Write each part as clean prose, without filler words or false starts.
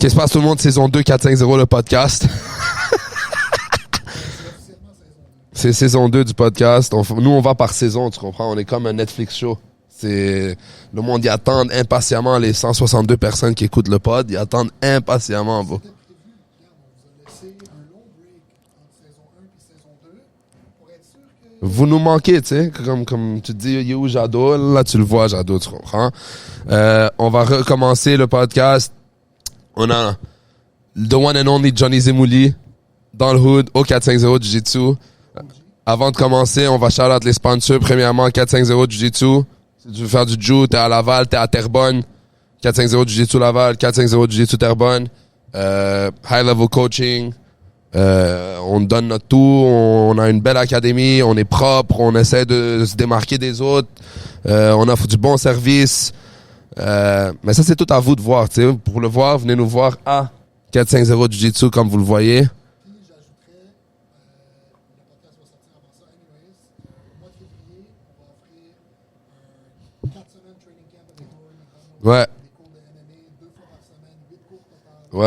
Qu'est-ce qui se passe tout le monde? Saison 2, 450, le podcast. C'est saison 2 du podcast. Nous, on va par saison, tu comprends? On est comme un Netflix show. Le monde y attend impatiemment, les 162 personnes qui écoutent le pod, ils attendent impatiemment, bro. Vous nous manquez, tu sais, comme tu te dis, il est où Jado? Là, tu le vois, Jado, tu comprends? On va recommencer le podcast. On a the one and only Johnny Zemouli dans le hood au 450 Jiu-Jitsu. Avant de commencer, on va shout-out les sponsors. Premièrement, 450 Jiu-Jitsu. Si tu veux faire du Jiu, t'es à Laval, t'es à Terrebonne. 450 Jiu-Jitsu Laval, 450 Jiu-Jitsu Terrebonne. High level coaching. On donne notre tout, on a une belle académie, on est propre, on essaie de se démarquer des autres, on offre du bon service. Mais ça, c'est tout à vous de voir. T'sais. Pour le voir, venez nous voir à 450 Jiu-Jitsu, comme vous le voyez. Ouais. Ouais. On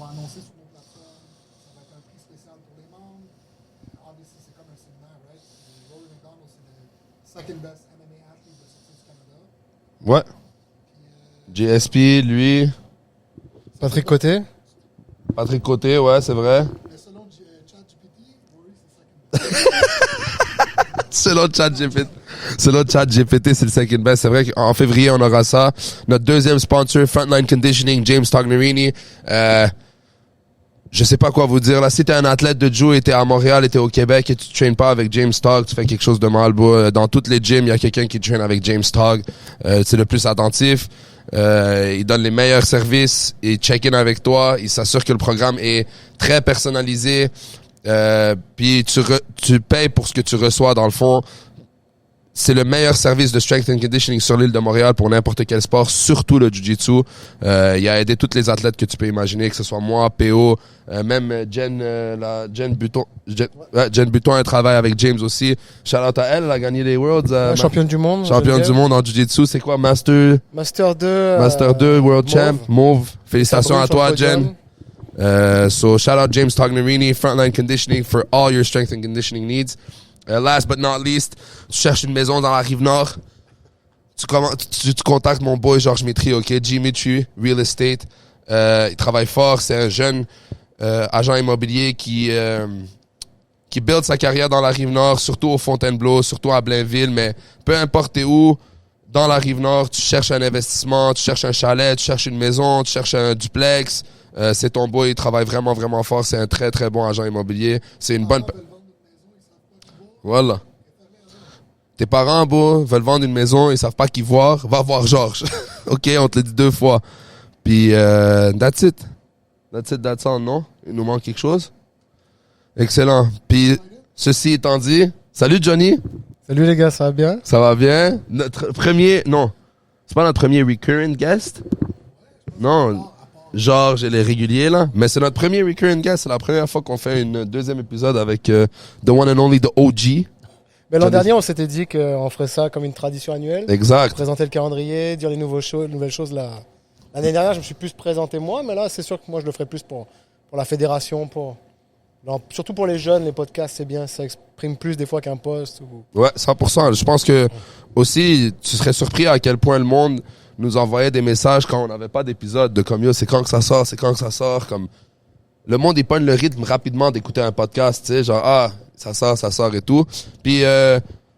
va annoncer sur nos plateformes. Ça va être un prix spécial pour les membres. Obviously, c'est comme un séminaire, right? Rory McDonald, c'est le second best MMA athlete de sortie du Canada. Ouais. GSP, lui. Patrick Côté. Patrick Côté, ouais, c'est vrai. Mais selon ChatGPT, Rory, c'est second best. Selon ChatGPT, c'est le second best. C'est vrai qu'en février, on aura ça. Notre deuxième sponsor, Frontline Conditioning, James Tognerini. Je sais pas quoi vous dire. Là, si t'es un athlète de Jiu et t'es à Montréal et t'es au Québec et tu traînes pas avec James Tog, tu fais quelque chose de mal, bro. Dans toutes les gyms, il y a quelqu'un qui traîne avec James Tog. C'est le plus attentif. Il donne les meilleurs services. Il check-in avec toi. Il s'assure que le programme est très personnalisé. Puis tu payes pour ce que tu reçois dans le fond. C'est le meilleur service de strength and conditioning sur l'île de Montréal pour n'importe quel sport, surtout le jiu-jitsu. Il a aidé tous les athlètes que tu peux imaginer, que ce soit moi, PO, même Jen Buton. Jen Buton a travaillé avec James aussi. Shout out à elle, elle a gagné les Worlds. Championne du monde. Championne du monde en jiu-jitsu. C'est quoi, Master 2. Master 2, World Champ, Mauve. Félicitations à toi, Jen. So shout out James Tognerini, Frontline Conditioning for all your strength and conditioning needs. Last but not least, tu cherches une maison dans la Rive-Nord, tu contactes mon boy Georges Mitry, ok? G Mitry, Real Estate. Il travaille fort, c'est un jeune agent immobilier qui build sa carrière dans la Rive-Nord, surtout au Fontainebleau, surtout à Blainville, mais peu importe t'es où, dans la Rive-Nord, tu cherches un investissement, tu cherches un chalet, tu cherches une maison, tu cherches un duplex, c'est ton boy, il travaille vraiment, vraiment fort, c'est un très, très bon agent immobilier. C'est une bonne... Voilà. Tes parents, bro, veulent vendre une maison, ils savent pas qui voir. Va voir Georges. OK, on te l'a dit 2 fois. Puis, that's it. That's all, non? Il nous manque quelque chose? Excellent. Puis, ceci étant dit, salut Johnny. Salut les gars, ça va bien? Ça va bien? Notre premier, non. C'est pas notre premier recurring guest? Non. Georges et les réguliers, là. Mais c'est notre premier recurring guest. C'est la première fois qu'on fait un deuxième épisode avec the one and only, the OG. Mais l'an dernier, on s'était dit qu'on ferait ça comme une tradition annuelle. Exact. Présenter le calendrier, dire les nouvelles choses. L'année dernière, je me suis plus présenté moi, mais là, c'est sûr que moi, je le ferai plus pour la fédération, surtout pour les jeunes, les podcasts, c'est bien, ça exprime plus des fois qu'un post. Ouais, 100%. Je pense que aussi, tu serais surpris à quel point le monde nous envoyait des messages quand on n'avait pas d'épisode de comme yo, c'est quand que ça sort, comme le monde il pogne le rythme rapidement d'écouter un podcast, tu sais, genre ça sort et tout. Puis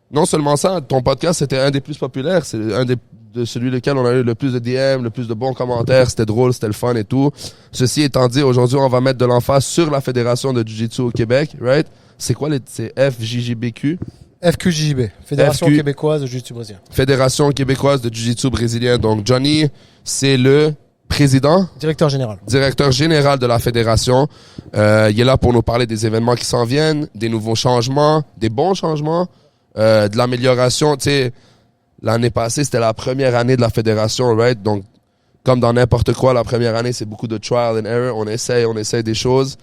non seulement ça, ton podcast c'était un des plus populaires, c'est de celui lequel on a eu le plus de DM, le plus de bons commentaires, c'était drôle, c'était le fun et tout. Ceci étant dit, aujourd'hui, on va mettre de l'emphase sur la Fédération de Jiu-Jitsu au Québec, right? C'est quoi c'est FJJBQ? FQJJB, Fédération québécoise de Jiu-Jitsu brésilien. Fédération québécoise de Jiu-Jitsu brésilien. Donc, Johnny, c'est le président? Directeur général de la fédération. Il est là pour nous parler des événements qui s'en viennent, des nouveaux changements, des bons changements, de l'amélioration. Tu sais, l'année passée, c'était la première année de la fédération, right? Donc, comme dans n'importe quoi, la première année, c'est beaucoup de trial and error. On essaye des choses.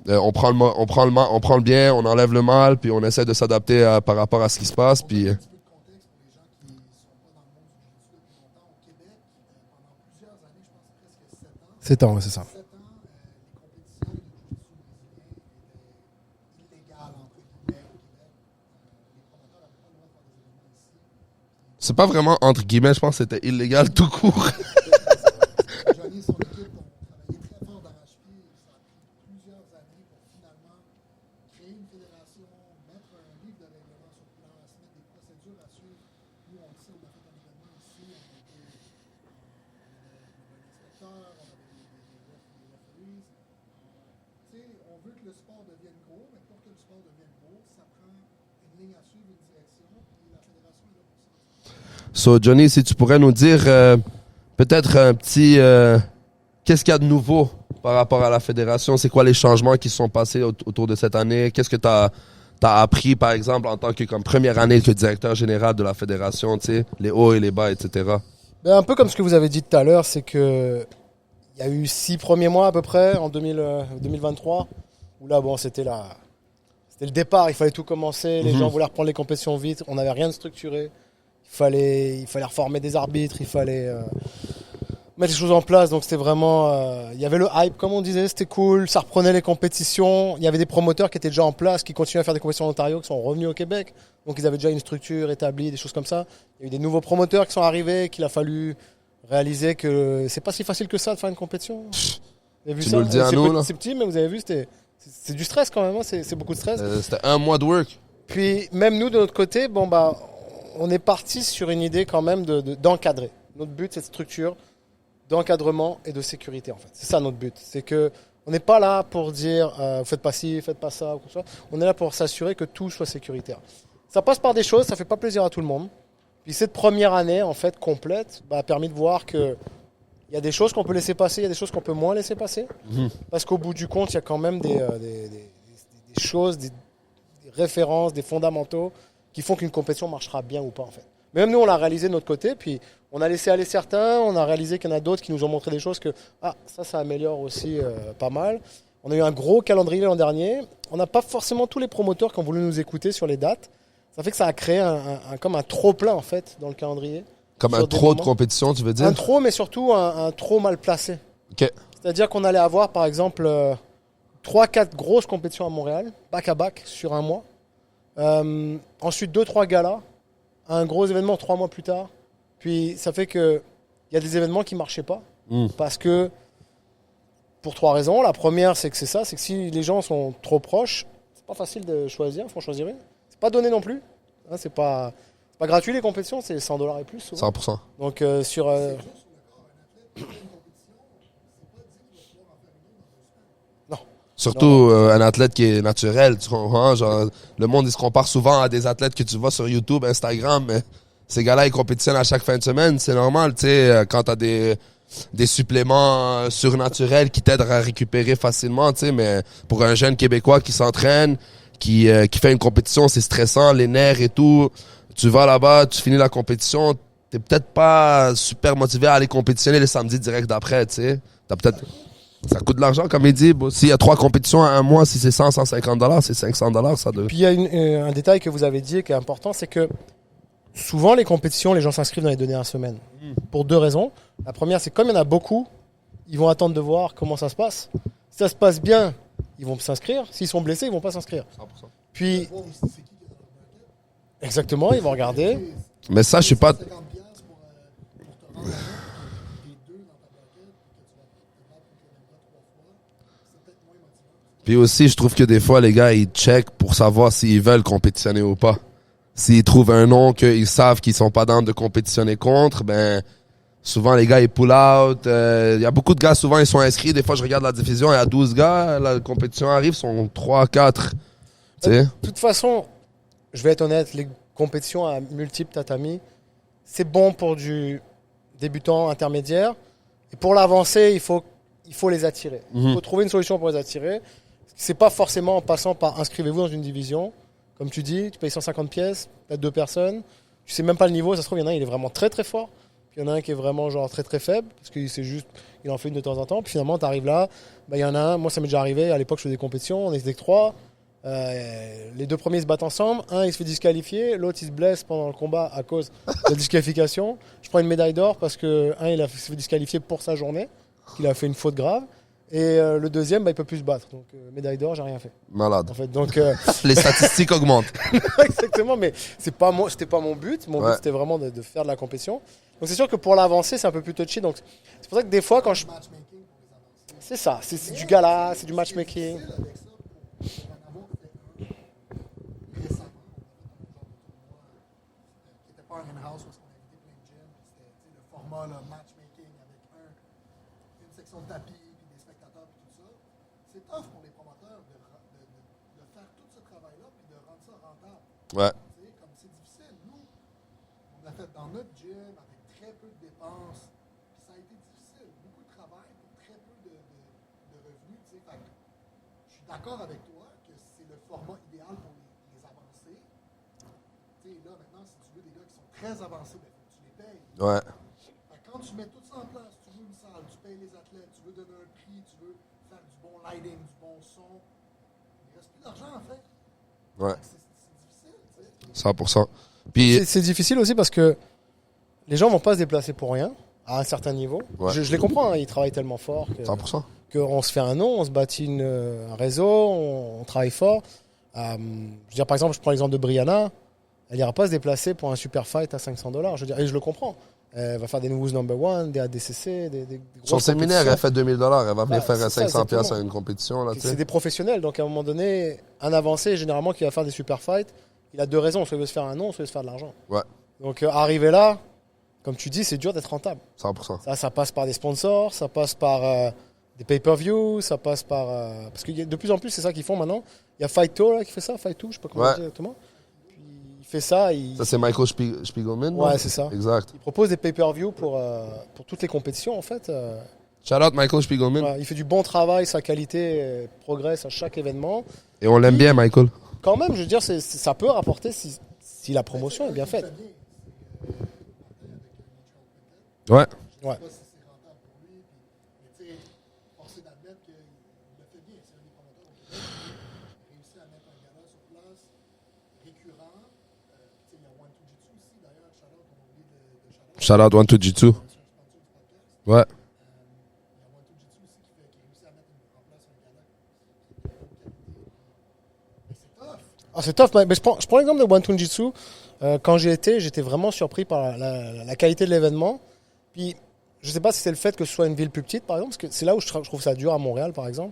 On prend le bien, on enlève le mal, puis on essaie de s'adapter par rapport à ce qui se passe. Puis 7 ans, ouais, c'est ça. C'est pas vraiment entre guillemets, je pense que c'était illégal tout court. Johnny et son équipe ont travaillé très fort d'arrache-pied. Ça a pris plusieurs années pour finalement créer une fédération, mettre un livre de règlement sur place, mettre des procédures à suivre. Nous, on le sait, on a fait un événement ici, on avait un inspecteur, on avait des referees. Tu sais, on veut que le sport devienne gros, mais pour que le sport devienne gros, ça prend une ligne à suivre, une direction, et la fédération est là pour ça. So, Johnny, si tu pourrais nous dire peut-être un petit... qu'est-ce qu'il y a de nouveau par rapport à la fédération? C'est quoi les changements qui se sont passés autour de cette année? Qu'est-ce que tu as appris, par exemple, en tant que comme première année que directeur général de la fédération, tu sais, les hauts et les bas, etc.? Ben, un peu comme ce que vous avez dit tout à l'heure, c'est que il y a eu 6 premiers mois à peu près en 2023, où là, bon, c'était le départ, il fallait tout commencer, les gens voulaient reprendre les compétitions vite, on n'avait rien de structuré, il fallait reformer des arbitres, il fallait mettre les choses en place, donc c'était vraiment, il y avait le hype, comme on disait, c'était cool, ça reprenait les compétitions, il y avait des promoteurs qui étaient déjà en place, qui continuaient à faire des compétitions en Ontario, qui sont revenus au Québec, donc ils avaient déjà une structure établie, des choses comme ça. Il y a eu des nouveaux promoteurs qui sont arrivés, qu'il a fallu réaliser que c'est pas si facile que ça de faire une compétition. Vous avez vu Tu ça? nous le dis à nous, là. C'est petit, mais vous avez vu, c'est du stress quand même, hein, c'est beaucoup de stress. C'était un mois de work. Puis même nous, de notre côté, bon, bah, on est parti sur une idée quand même d'encadrer. Notre but, c'est de structure, d'encadrement et de sécurité, en fait. C'est ça notre but. C'est que on n'est pas là pour dire faites pas ci, faites pas ça, ou quoi que ce soit. On est là pour s'assurer que tout soit sécuritaire. Ça passe par des choses, ça fait pas plaisir à tout le monde. Puis cette première année, en fait, complète, a permis de voir que il y a des choses qu'on peut laisser passer, il y a des choses qu'on peut moins laisser passer. Parce qu'au bout du compte, il y a quand même des choses, des références, des fondamentaux qui font qu'une compétition marchera bien ou pas, en fait. Mais même nous, on l'a réalisé de notre côté, puis on a laissé aller certains, on a réalisé qu'il y en a d'autres qui nous ont montré des choses que ça améliore aussi pas mal. On a eu un gros calendrier l'an dernier. On n'a pas forcément tous les promoteurs qui ont voulu nous écouter sur les dates. Ça fait que ça a créé comme un trop-plein, en fait, dans le calendrier. Comme un trop de compétition, tu veux dire? Un trop, mais surtout un trop mal placé. OK. C'est-à-dire qu'on allait avoir, par exemple, 3-4 grosses compétitions à Montréal, back-à-back, sur un mois. Ensuite, 2-3 galas. Un gros événement 3 mois plus tard. Puis, ça fait qu'il y a des événements qui ne marchaient pas. Parce que, pour 3 raisons. La première, c'est que c'est que si les gens sont trop proches, c'est pas facile de choisir, il faut en choisir une. C'est pas donné non plus. Hein, c'est pas gratuit les compétitions, c'est $100 et plus souvent. 100%. Donc sur non. Surtout un athlète qui est naturel, tu comprends? Genre, le monde, il se compare souvent à des athlètes que tu vois sur YouTube, Instagram, mais ces gars-là, ils compétitionnent à chaque fin de semaine. C'est normal, tu sais, quand t'as des suppléments surnaturels qui t'aident à récupérer facilement, tu sais, mais pour un jeune Québécois qui s'entraîne, qui fait une compétition, c'est stressant, les nerfs et tout. Tu vas là-bas, tu finis la compétition, t'es peut-être pas super motivé à aller compétitionner le samedi direct d'après, tu sais. Ça coûte de l'argent, comme il dit. Bon, s'il y a 3 compétitions à un mois, si c'est $150, c'est $500, ça doit... Puis il y a un détail que vous avez dit qui est important, c'est que souvent les compétitions, les gens s'inscrivent dans les dernières semaines. Pour 2 raisons. La première, c'est comme il y en a beaucoup, ils vont attendre de voir comment ça se passe. Si ça se passe bien, ils vont s'inscrire. S'ils sont blessés, ils vont pas s'inscrire. 100%. Puis, exactement, ils vont regarder. Mais ça, je suis pas... 50$ pour te rendre là, puis t'es 2 dans ta braquette, puis que tu vas te battre contre le même gars 3 fois, c'est peut-être moins motivant. Puis aussi, je trouve que des fois, les gars, ils checkent pour savoir s'ils veulent compétitionner ou pas. S'ils trouvent un nom qu'ils savent qu'ils sont pas dans de compétitionner contre, ben... Souvent, les gars, ils pull out. Il y a beaucoup de gars, souvent, ils sont inscrits. Des fois, je regarde la diffusion, il y a 12 gars. La compétition arrive, ils sont 3, 4. Tu sais? De toute façon, je vais être honnête, les compétitions à multiples tatamis, c'est bon pour du débutant intermédiaire. Et pour l'avancer, il faut les attirer. Il faut trouver une solution pour les attirer. C'est pas forcément en passant par inscrivez-vous dans une division. Comme tu dis, tu payes 150 pièces, t'as 2 personnes. Tu sais même pas le niveau, ça se trouve, il y en a un, il est vraiment très très fort. Il y en a un qui est vraiment genre très très faible, parce qu'il c'est juste, il en fait une de temps en temps. Puis finalement, tu arrives là, il y en a un, moi ça m'est déjà arrivé, à l'époque je faisais des compétitions, on était que 3. Les 2 premiers se battent ensemble, un il se fait disqualifier, l'autre il se blesse pendant le combat à cause de la disqualification. Je prends une médaille d'or parce que un il se fait disqualifier pour sa journée, qu'il a fait une faute grave. Et le deuxième, il peut plus se battre. Donc, médaille d'or, j'ai rien fait. Malade. En fait, donc, Les statistiques augmentent. exactement, mais c'était pas mon but. Mon but, c'était vraiment de faire de la compétition. Donc, c'est sûr que pour l'avancer, c'est un peu plus touchy. Donc, c'est pour ça que des fois, quand je. Matchmaking pour les avancer. C'est ça, c'est du gala, c'est du matchmaking. Difficile avec ça pour en avoir fait un récemment. On a fait un genre de tournoi qui n'était pas un in-house parce qu'on a invité plein de gyms. C'était le format là, matchmaking avec une section de tapis, puis des spectateurs, puis tout ça. C'est tough pour les promoteurs de faire tout ce travail-là puis de rendre ça rentable. Ouais. Tu sais, comme c'est difficile. Nous, on l'a fait dans notre gym avec très peu de dépenses. Puis ça a été difficile. Beaucoup de travail pour très peu de revenus. Tu sais. Fait que je suis d'accord avec toi que c'est le format idéal pour les avancés. Tu sais, là, maintenant, si tu veux des gars qui sont très avancés, ben, faut que tu les payes. Ouais. Fait que quand tu mets tout ça en place, tu veux une salle, tu payes les athlètes, tu veux donner un prix, tu veux faire du bon lighting, du bon son, il ne reste plus d'argent en fait. Ouais. C'est difficile, tu sais. 100%. Puis, C'est difficile aussi parce que les gens vont pas se déplacer pour rien, à un certain niveau. Ouais. Je les comprends, hein, ils travaillent tellement fort 100%. qu'on se fait un nom, on se bâtit un réseau, on travaille fort. Je veux dire, par exemple, je prends l'exemple de Brianna, elle ira pas se déplacer pour un super fight à $500. Je veux dire, et je le comprends. Elle va faire des nouveaux number one, des ADCC, des grosses son séminaire, elle compétitions. fait $2000. Elle va venir Ouais, faire c'est ça, 500$ à exactement. une compétition. Là, tu C'est sais. des professionnels, donc à un moment donné, un avancé, généralement, qui va faire des super fights, il a deux raisons. Soit il veut se faire un nom, soit il veut se faire de l'argent. Ouais. Donc arriver là, comme tu dis, c'est dur d'être rentable. 100%. Ça passe par des sponsors, ça passe par des pay-per-view, ça passe par... parce que de plus en plus, c'est ça qu'ils font maintenant. Il y a Fight Tour là, qui fait ça, Fight Tour, je sais pas comment Ouais. dire exactement. Puis, il fait ça, Ça, c'est Michael Spiegelman. non? Ouais, c'est ça. Exact. Il propose des pay-per-view pour toutes les compétitions, en fait. Shout out Michael Spiegelman. Voilà, il fait du bon travail, sa qualité progresse à chaque événement. Et on l'aime bien, Michael. Quand même, je veux dire, ça peut rapporter si la promotion est bien faite. Ouais. Ouais. Je sais pas si c'est rentable pour lui. Mais tu sais, force est d'admettre qu'il le fait bien. C'est un des promoteurs au Québec. Il a réussi à mettre un gala sur place récurrent. Tu sais, il y a One Two Jitsu aussi, d'ailleurs. Shout-out, on a oublié de shout-out. Shout out One to Jitsu. C'est un sponsor du podcast. Ouais. Il y a One Two Jitsu aussi qui réussit à mettre en place un gala de haute qualité. Mais c'est tough. Ah, c'est tough, mais je prends l'exemple de One Tun Jitsu. Quand j'y étais, j'étais vraiment surpris par la qualité de l'événement. Puis, je sais pas si c'est le fait que ce soit une ville plus petite, par exemple, parce que c'est là où je trouve ça dur à Montréal, par exemple.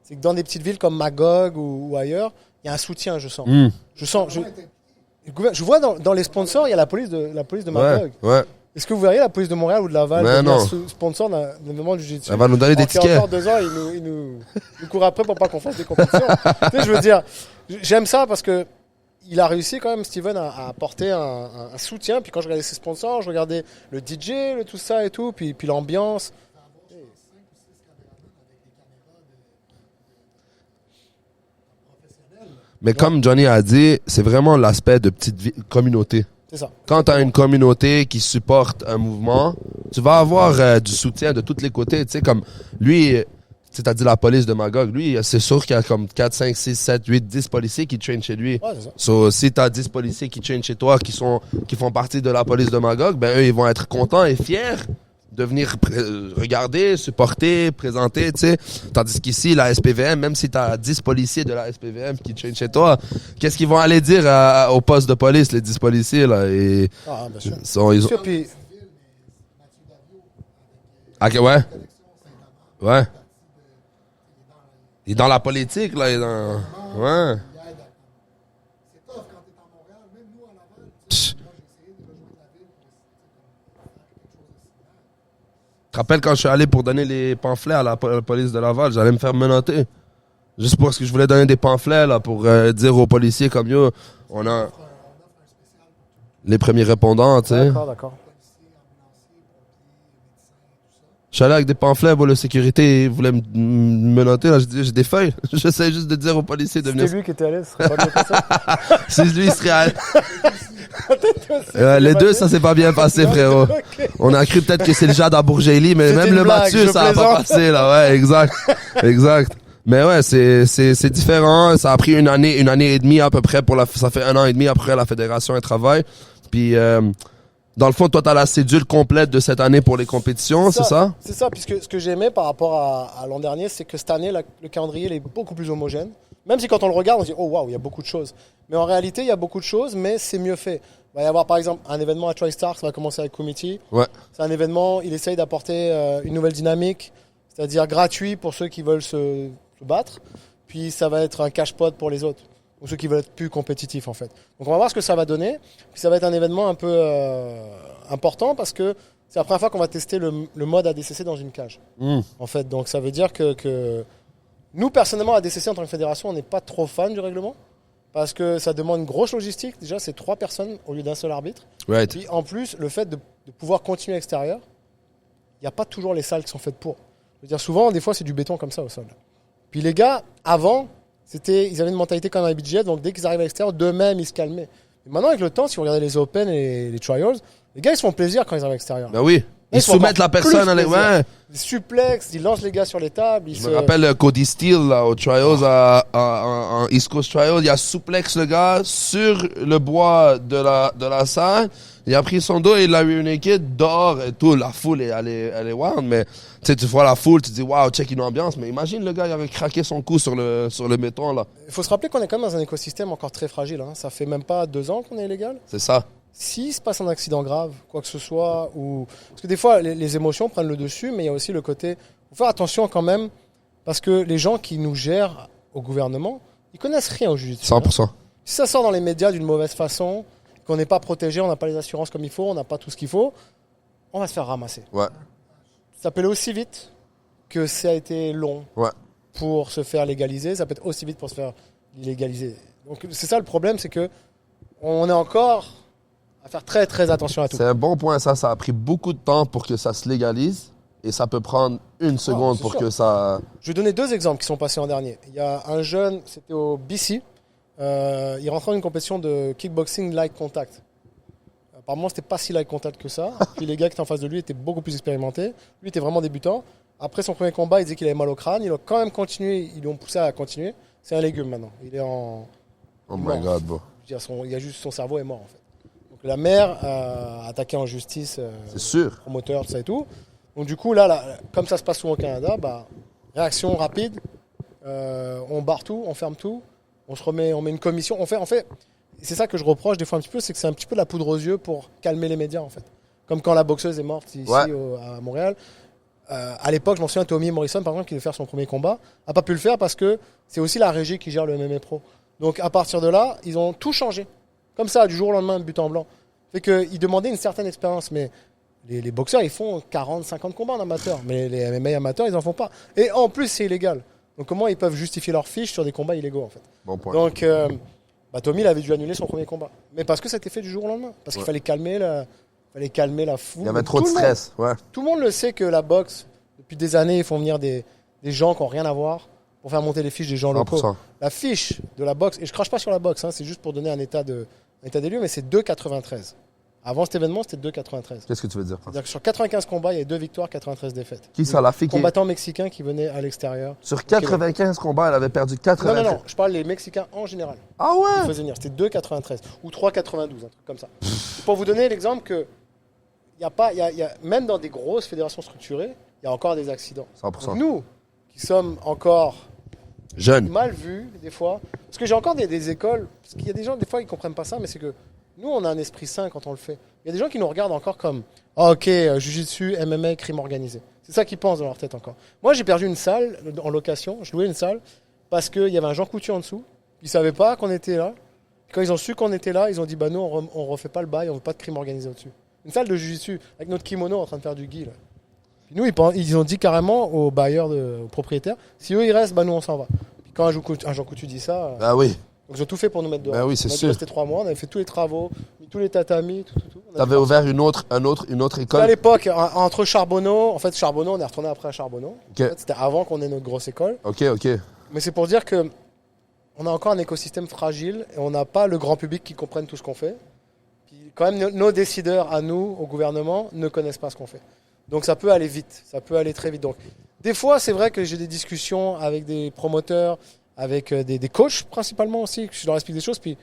C'est que dans des petites villes comme Magog ou ailleurs, il y a un soutien, je sens. Je sens, je vois dans les sponsors, il y a la police de Magog. Ouais. Ouais. Est-ce que vous verriez la police de Montréal ou de Laval Mais devenir non. sponsor d'un événement du Jiu-Jitsu? Elle va nous donner des Alors qu'il y tickets. a encore 2 ans, ils nous courent après pour pas qu'on fasse des compétitions. Tu sais, je veux dire, j'aime ça parce que il a réussi quand même, Steven, à apporter un soutien. Puis quand je regardais ses sponsors, je regardais le DJ, tout ça et tout, puis l'ambiance. Mais comme Johnny a dit, c'est vraiment l'aspect de petite communauté. C'est ça. Quand tu as une communauté qui supporte un mouvement, tu vas avoir du soutien de tous les côtés. Tu sais, comme lui, tu as dit la police de Magog. Lui, c'est sûr qu'il y a comme 4, 5, 6, 7, 8, 10 policiers qui traînent chez lui. Ouais, c'est ça. So, si tu as 10 policiers qui traînent chez toi, qui font partie de la police de Magog, ben eux, ils vont être contents et fiers de venir regarder, supporter, présenter, tu sais. Tandis qu'ici, la SPVM, même si tu as 10 policiers de la SPVM qui traînent chez toi, qu'est-ce qu'ils vont aller dire au poste de police, les 10 policiers, là? Et, Ah, bien sûr. ils ont... Sûr, puis, Ok, ouais. Ouais. Il est dans la politique, là. Il est dans... Ouais. C'est tough quand t'es en Montréal, même nous à Laval. Psh. Moi, j'ai essayé de rejoindre la ville pour faire quelque chose de similaire. Tu te rappelles quand je suis allé pour donner les pamphlets à la police de Laval, j'allais me faire menotter. Juste parce que je voulais donner des pamphlets, là, pour dire aux policiers comme yo, on a les premiers répondants, tu sais. d'accord. Je suis allé avec des pamphlets, bon, le sécurité voulait me menotter, là, j'ai des feuilles. J'essaie juste de dire aux policiers de venir. C'était lui qui était allé, ce serait pas mieux que ça. Si lui, il serait allé. Les deux, ça s'est pas bien passé, frérot. Ok. On a cru peut-être que c'est le Jade à Bourgély, mais C'était même une le blague, Mathieu, je ça a pas plaisante. passé, là. Ouais, exact. Exact. Mais ouais, c'est différent. Ça a pris une année et demie à peu près ça fait 1 an et demi après la fédération et travail. Puis, Dans le fond, toi, t'as la cédule complète de cette année pour les compétitions, c'est ça? C'est ça, puisque ce que j'ai aimé par rapport à l'an dernier, c'est que cette année, le calendrier il est beaucoup plus homogène. Même si quand on le regarde, on se dit, oh waouh, il y a beaucoup de choses. Mais en réalité, il y a beaucoup de choses, mais c'est mieux fait. Il va y avoir par exemple un événement à TriStar, ça va commencer avec Committee. Ouais. C'est un événement, il essaye d'apporter une nouvelle dynamique, c'est-à-dire gratuit pour ceux qui veulent se battre. Puis ça va être un cash-pot pour les autres, ou ceux qui veulent être plus compétitifs en fait. Donc on va voir ce que ça va donner. Puis ça va être un événement un peu important parce que c'est la première fois qu'on va tester le mode ADCC dans une cage. En fait, donc ça veut dire que nous personnellement ADCC en tant que fédération, on n'est pas trop fan du règlement parce que ça demande une grosse logistique. Déjà, c'est 3 personnes au lieu d'un seul arbitre. Right. Puis en plus, le fait de pouvoir continuer à l'extérieur, il n'y a pas toujours les salles qui sont faites pour. Je veux dire, souvent, des fois, c'est du béton comme ça au sol. Puis les gars, avant, ils avaient une mentalité comme un budget, donc dès qu'ils arrivent à l'extérieur, d'eux-mêmes, ils se calmaient. Et maintenant, avec le temps, si vous regardez les Open et les Trials, les gars, ils se font plaisir quand ils arrivent à l'extérieur. Ben oui. Ils soumettent la personne à ouais. Ils supplexent, ils lancent les gars sur les tables. Je me rappelle Cody Steele là, aux Trials, en East Coast Trials, il a souplex le gars sur le bois de la salle. Il a pris son dos et il l'a réuniqué dehors et tout. La foule, elle est wild, mais tu vois la foule, tu te dis waouh, check une ambiance. Mais imagine le gars, il avait craqué son cou sur le béton là. Il faut se rappeler qu'on est quand même dans un écosystème encore très fragile. Hein. Ça fait même pas 2 ans qu'on est illégal. C'est ça. S'il se passe un accident grave, quoi que ce soit, ou parce que des fois les émotions prennent le dessus, mais il y a aussi le côté. Faut faire attention quand même, parce que les gens qui nous gèrent au gouvernement, ils connaissent rien au jiu-jitsu. 100%. Si ça sort dans les médias d'une mauvaise façon, qu'on n'est pas protégé, on n'a pas les assurances comme il faut, on n'a pas tout ce qu'il faut, on va se faire ramasser. Ouais. Ça peut aller aussi vite que ça a été long pour se faire légaliser, ça peut être aussi vite pour se faire illégaliser. Donc c'est ça le problème, c'est que on est encore à faire très très attention à tout. C'est un bon point, ça a pris beaucoup de temps pour que ça se légalise et ça peut prendre 1 seconde pour que ça... Je vais donner 2 exemples qui sont passés en dernier. Il y a un jeune, c'était au BC, il rentrait dans une compétition de kickboxing light contact. Apparemment, c'était pas si light contact que ça. Puis les gars qui étaient en face de lui étaient beaucoup plus expérimentés. Lui était vraiment débutant. Après son premier combat, il disait qu'il avait mal au crâne. Il a quand même continué, ils l'ont poussé à continuer. C'est un légume maintenant. Il est en... Oh my God, bro. Il y a juste son cerveau est mort en fait. Donc la mère a attaqué en justice c'est sûr. Promoteur, tout ça et tout. Donc du coup, là, comme ça se passe souvent au Canada, réaction rapide, on barre tout, on ferme tout, on met une commission, on fait. C'est ça que je reproche des fois un petit peu, c'est que c'est un petit peu de la poudre aux yeux pour calmer les médias en fait. Comme quand la boxeuse est morte ici à Montréal. À l'époque, je m'en souviens, Tommy Morrison, par exemple, qui devait faire son premier combat, n'a pas pu le faire parce que c'est aussi la régie qui gère le MMA Pro. Donc à partir de là, ils ont tout changé. Comme ça, du jour au lendemain, de but en blanc. Fait qu'ils demandaient une certaine expérience, mais les boxeurs, ils font 40, 50 combats en amateur. Mais les MMA amateurs, ils n'en font pas. Et en plus, c'est illégal. Donc comment ils peuvent justifier leur fiche sur des combats illégaux, en fait. Bon point. Donc Tommy, il avait dû annuler son premier combat. Mais parce que ça a été fait du jour au lendemain. Parce qu'il fallait calmer la foule. Il y avait trop de stress. Tout le monde le sait que la boxe, depuis des années, ils font venir des gens qui n'ont rien à voir pour faire monter les fiches des gens 100%. locaux. La fiche de la boxe, et je crache pas sur la boxe, hein, c'est juste pour donner un état des lieux, mais c'est 2,93. Avant cet événement, c'était 2,93. Qu'est-ce que tu veux dire? C'est-à-dire que sur 95 combats, il y a 2 victoires, 93 défaites. Qui ça, la fille qui... Combattant mexicain qui venait à l'extérieur. Sur 95 combats, elle avait perdu 93. Non, je parle des Mexicains en général. Ah ouais? Ils faisaient venir, c'était 2,93 ou 3,92, un truc comme ça. Pour vous donner l'exemple que même dans des grosses fédérations structurées, il y a encore des accidents. 100%. Donc nous, qui sommes encore jeunes, mal vus des fois, parce que j'ai encore des écoles, parce qu'il y a des gens des fois ils comprennent pas ça, mais c'est que nous on a un esprit sain quand on le fait. Il y a des gens qui nous regardent encore comme ok, jiu-jitsu, MMA, crime organisé. C'est ça qu'ils pensent dans leur tête encore. Moi j'ai perdu une salle en location, je louais une salle parce qu'il y avait un Jean Coutu en dessous, ils savaient pas qu'on était là. Quand ils ont su qu'on était là, ils ont dit nous on refait pas le bail, on veut pas de crime organisé au-dessus. Une salle de jiu-jitsu avec notre kimono en train de faire du gi là. Puis nous ils ont dit carrément aux bailleurs, aux propriétaires, si eux ils restent, nous on s'en va. Puis quand un Jean Coutu dit ça, ah oui. Donc ils ont tout fait pour nous mettre dehors. Ben oui, c'est sûr. On est resté 3 mois, on avait fait tous les travaux, mis tous les tatamis, tout. T'avais ouvert une autre école? À l'époque, entre Charbonneau, on est retourné après à Charbonneau. Okay. En fait, c'était avant qu'on ait notre grosse école. Ok. Mais c'est pour dire que on a encore un écosystème fragile et on n'a pas le grand public qui comprenne tout ce qu'on fait. Puis quand même, nos décideurs à nous, au gouvernement, ne connaissent pas ce qu'on fait. Donc ça peut aller vite, ça peut aller très vite. Donc des fois, c'est vrai que j'ai des discussions avec des promoteurs, avec des coachs principalement aussi, que je leur explique des choses. Puis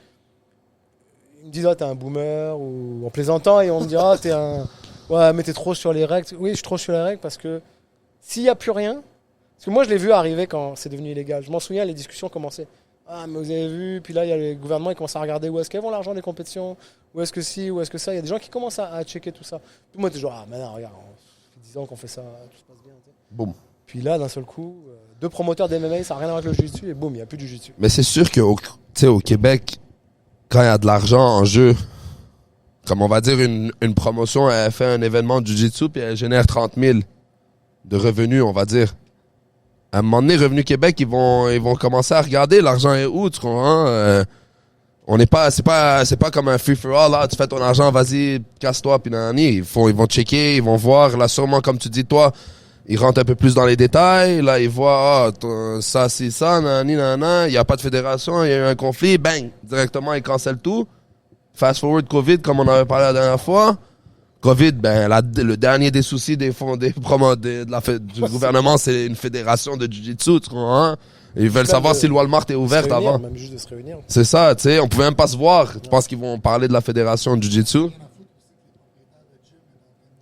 ils me disent t'es un boomer ou en plaisantant et on me dira t'es un ouais mais t'es trop sur les règles. Oui je suis trop sur les règles parce que s'il n'y a plus rien, parce que moi je l'ai vu arriver quand c'est devenu illégal. Je m'en souviens les discussions commençaient. Ah mais vous avez vu, puis là il y a le gouvernement qui commence à regarder où est-ce qu'elles vont l'argent des compétitions, où est-ce que si, où est-ce que ça. Il y a des gens qui commencent à checker tout ça. Tout le monde est genre ah mais non regarde, ça fait 10 ans qu'on fait ça, tout se passe bien. Tu sais. Boum. Puis là d'un seul coup, 2 promoteurs d'MMA, ça n'a rien à voir avec le jiu-jitsu et boum il n'y a plus du jiu-jitsu. Mais c'est sûr que au Québec, quand il y a de l'argent en jeu, comme on va dire une promotion, elle fait un événement de jiu-jitsu puis elle génère 30 000 de revenus, on va dire. À un moment donné, Revenu Québec, ils vont commencer à regarder l'argent est où, tu comprends? On n'est pas, c'est pas comme un free for all, là, tu fais ton argent, vas-y, casse-toi, puis nanani. Ils vont checker, ils vont voir, là, sûrement, comme tu dis, toi, ils rentrent un peu plus dans les détails, là, ils voient, ça, c'est ça, nanani, nanana, il n'y a pas de fédération, il y a eu un conflit, bang, directement, ils cancellent tout. Fast forward COVID, comme on avait parlé la dernière fois. COVID, le dernier des soucis des fonds, du gouvernement, c'est une fédération de jiu-jitsu, tu comprends? Ils veulent savoir si le Walmart est ouverte avant. Même juste de se réunir. C'est ça, tu sais, on pouvait même pas se voir. Tu penses qu'ils vont parler de la fédération de jiu-jitsu?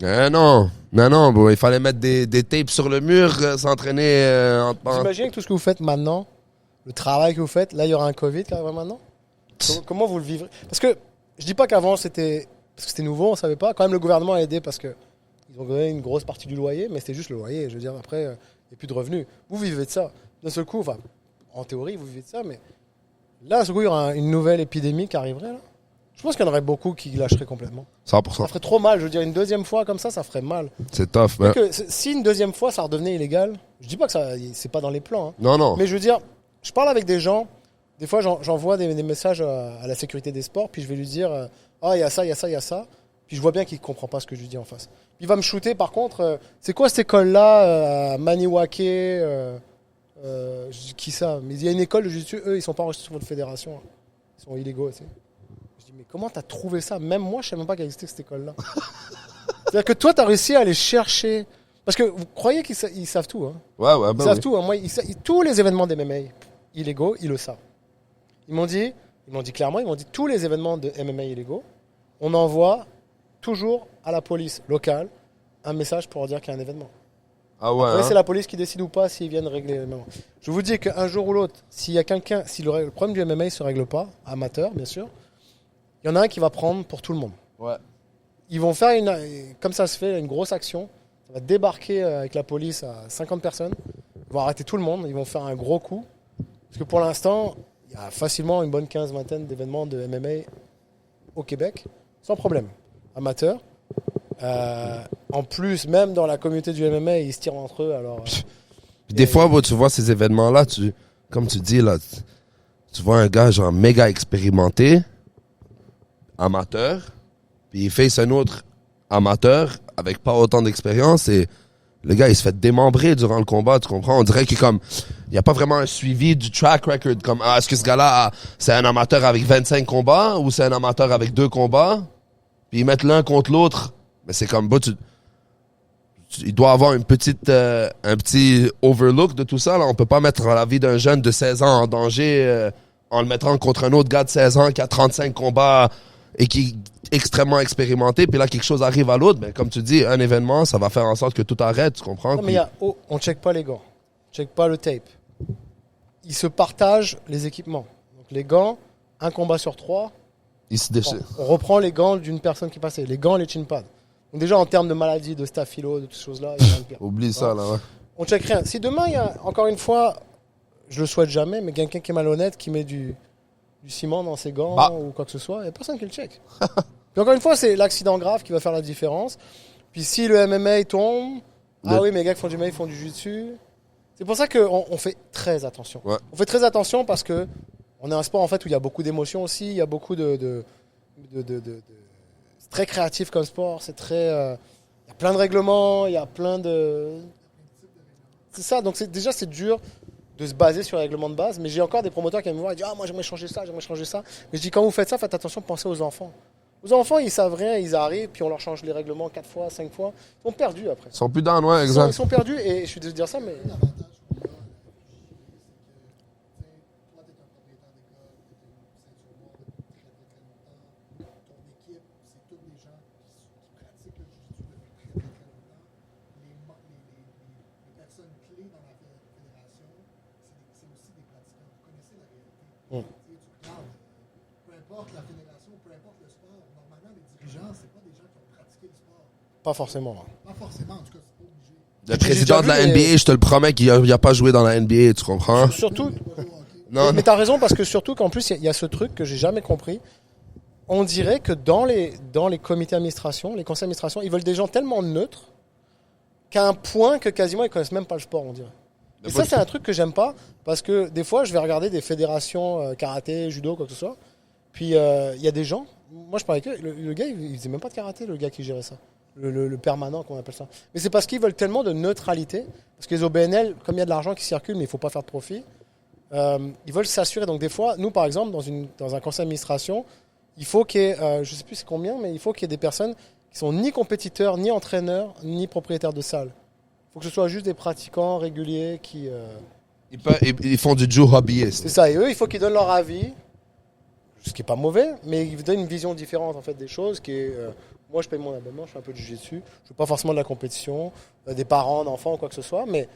Non, bon, il fallait mettre des tapes sur le mur, s'entraîner J'imagine que tout ce que vous faites maintenant, le travail que vous faites, là il y aura un Covid qui arrivera maintenant. Comment vous le vivrez? Parce que je dis pas qu'avant c'était nouveau, on savait pas. Quand même le gouvernement a aidé parce que ils ont donné une grosse partie du loyer, mais c'était juste le loyer. Je veux dire après, il n'y a plus de revenus. Vous vivez de ça. D'un seul coup, enfin, en théorie, vous vivez de ça, mais là, d'un seul coup, il y aura une nouvelle épidémie qui arriverait. Là. Je pense qu'il y en aurait beaucoup qui lâcheraient complètement. 100%. Ça ferait trop mal. Je veux dire, une deuxième fois comme ça ferait mal. C'est tough, mais... Si une deuxième fois, ça redevenait illégal, je dis pas que ça, c'est pas dans les plans. Hein. Non. Mais je veux dire, je parle avec des gens. Des fois, j'envoie des messages à la sécurité des sports, puis je vais lui dire il y a ça, il y a ça, il y a ça. Puis je vois bien qu'il ne comprend pas ce que je lui dis en face. Puis il va me shooter, par contre, c'est quoi cette école-là, à Maniwake je dis, qui ça? Mais il y a une école de jiu-jitsu, eux, ils sont pas enregistrés sur votre fédération. Hein. Ils sont illégaux, tu sais. Je dis, mais comment t'as trouvé ça? Même moi, je savais même pas qu'il existait cette école-là. C'est-à-dire que toi, t'as réussi à aller chercher. Parce que vous croyez qu'ils savent tout, hein? Ouais, ils savent tout. Hein. Moi, tous les événements d'MMA illégaux, ils le savent. Ils m'ont dit clairement, tous les événements de MMA illégaux, on envoie toujours à la police locale un message pour leur dire qu'il y a un événement. Ah ouais. Après, c'est la police qui décide ou pas s'ils viennent régler l'événement. Je vous dis qu'un jour ou l'autre, s'il y a quelqu'un, si le problème du MMA ne se règle pas, amateur bien sûr, il y en a un qui va prendre pour tout le monde. Ouais. Ils vont faire comme ça se fait, une grosse action. Ça va débarquer avec la police à 50 personnes. Ils vont arrêter tout le monde. Ils vont faire un gros coup. Parce que pour l'instant, il y a facilement une bonne vingtaine d'événements de MMA au Québec, sans problème. Amateurs. En plus, même dans la communauté du MMA, ils se tirent entre eux. Alors, des fois, tu vois ces événements-là, comme tu dis, là, tu vois un gars genre méga expérimenté, amateur, puis il face un autre amateur avec pas autant d'expérience et le gars, il se fait démembrer durant le combat, tu comprends? On dirait qu'il il n'y a pas vraiment un suivi du track record. Comme, est-ce que ce gars-là, c'est un amateur avec 25 combats ou c'est un amateur avec 2 combats? Puis ils mettent l'un contre l'autre. Mais c'est comme, il doit avoir un petit overlook de tout ça. Là. On peut pas mettre la vie d'un jeune de 16 ans en danger en le mettant contre un autre gars de 16 ans qui a 35 combats et qui est extrêmement expérimenté. Puis là, quelque chose arrive à l'autre. Ben, comme tu dis, un événement, ça va faire en sorte que tout arrête, tu comprends? Non, mais on ne check pas les gants. On ne check pas le tape. Ils se partagent les équipements. Donc les gants, un combat sur 3. Il se déchire. On reprend les gants d'une personne qui passait. Les gants, les chin pads. Donc déjà, en termes de maladies, de staphylo, de toutes ces choses-là, il y a rien de pire. Oublie ça, là, ouais. On check rien. Si demain, il y a, encore une fois, je le souhaite jamais, mais quelqu'un qui est malhonnête, qui met du ciment dans ses gants ou quoi que ce soit, il n'y a personne qui le check. Puis encore une fois, c'est l'accident grave qui va faire la différence. Puis si le MMA tombe, oui, mais les gars qui font du MMA, ils font du jiu-jitsu. C'est pour ça qu'on fait très attention. Ouais. On fait très attention parce que on est un sport en fait où il y a beaucoup d'émotions aussi, il y a beaucoup c'est très créatif comme sport, c'est très, il y a plein de règlements, il y a plein de, c'est ça. Donc déjà c'est dur de se baser sur les règlements de base, mais j'ai encore des promoteurs qui viennent me voir et disent moi j'aimerais changer ça. Mais je dis quand vous faites ça, faites attention, pensez aux enfants. Aux enfants, ils savent rien, ils arrivent, puis on leur change les règlements 4 fois, 5 fois. Ils sont perdus après. Ils sont plus dans, ouais, exact. Ils sont perdus, et je suis désolé de dire ça, mais. Tu regardes, peu importe la fédération, peu importe le sport, normalement, les dirigeants, c'est pas des gens qui ont pratiqué le sport. Pas forcément. Hein. Pas forcément, en tout cas, c'est pas obligé. Le président de la NBA, je te le promets qu'il a pas joué dans la NBA, tu comprends? Surtout, Non, mais t'as raison parce que surtout qu'en plus il y a ce truc que j'ai jamais compris. On dirait que dans les comités d'administration, les conseils d'administration, ils veulent des gens tellement neutres qu'à un point que quasiment ils connaissent même pas le sport, on dirait. Et ça, c'est un truc que j'aime pas parce que des fois, je vais regarder des fédérations karaté, judo, quoi que ce soit. Puis il y a des gens. Moi, je parlais avec eux. Le gars, il faisait même pas de karaté, le gars qui gérait ça. Le permanent, qu'on appelle ça. Mais c'est parce qu'ils veulent tellement de neutralité. Parce que les OBNL, comme il y a de l'argent qui circule, mais il faut pas faire de profit, ils veulent s'assurer. Donc, des fois, nous, par exemple, dans un conseil d'administration, il faut qu'il y ait, je sais plus c'est combien, mais il faut qu'il y ait des personnes qui sont ni compétiteurs, ni entraîneurs, ni propriétaires de salles. Il faut que ce soit juste des pratiquants réguliers qui... Ils font du jiu hobbyiste. C'est ça. Et eux, il faut qu'ils donnent leur avis. Ce qui n'est pas mauvais, mais ils donnent une vision différente en fait, des choses. Qui est, moi, je paye mon abonnement, je fais un peu de jiu-jitsu. Je ne fais pas forcément de la compétition, des parents, d'enfants ou quoi que ce soit. Mais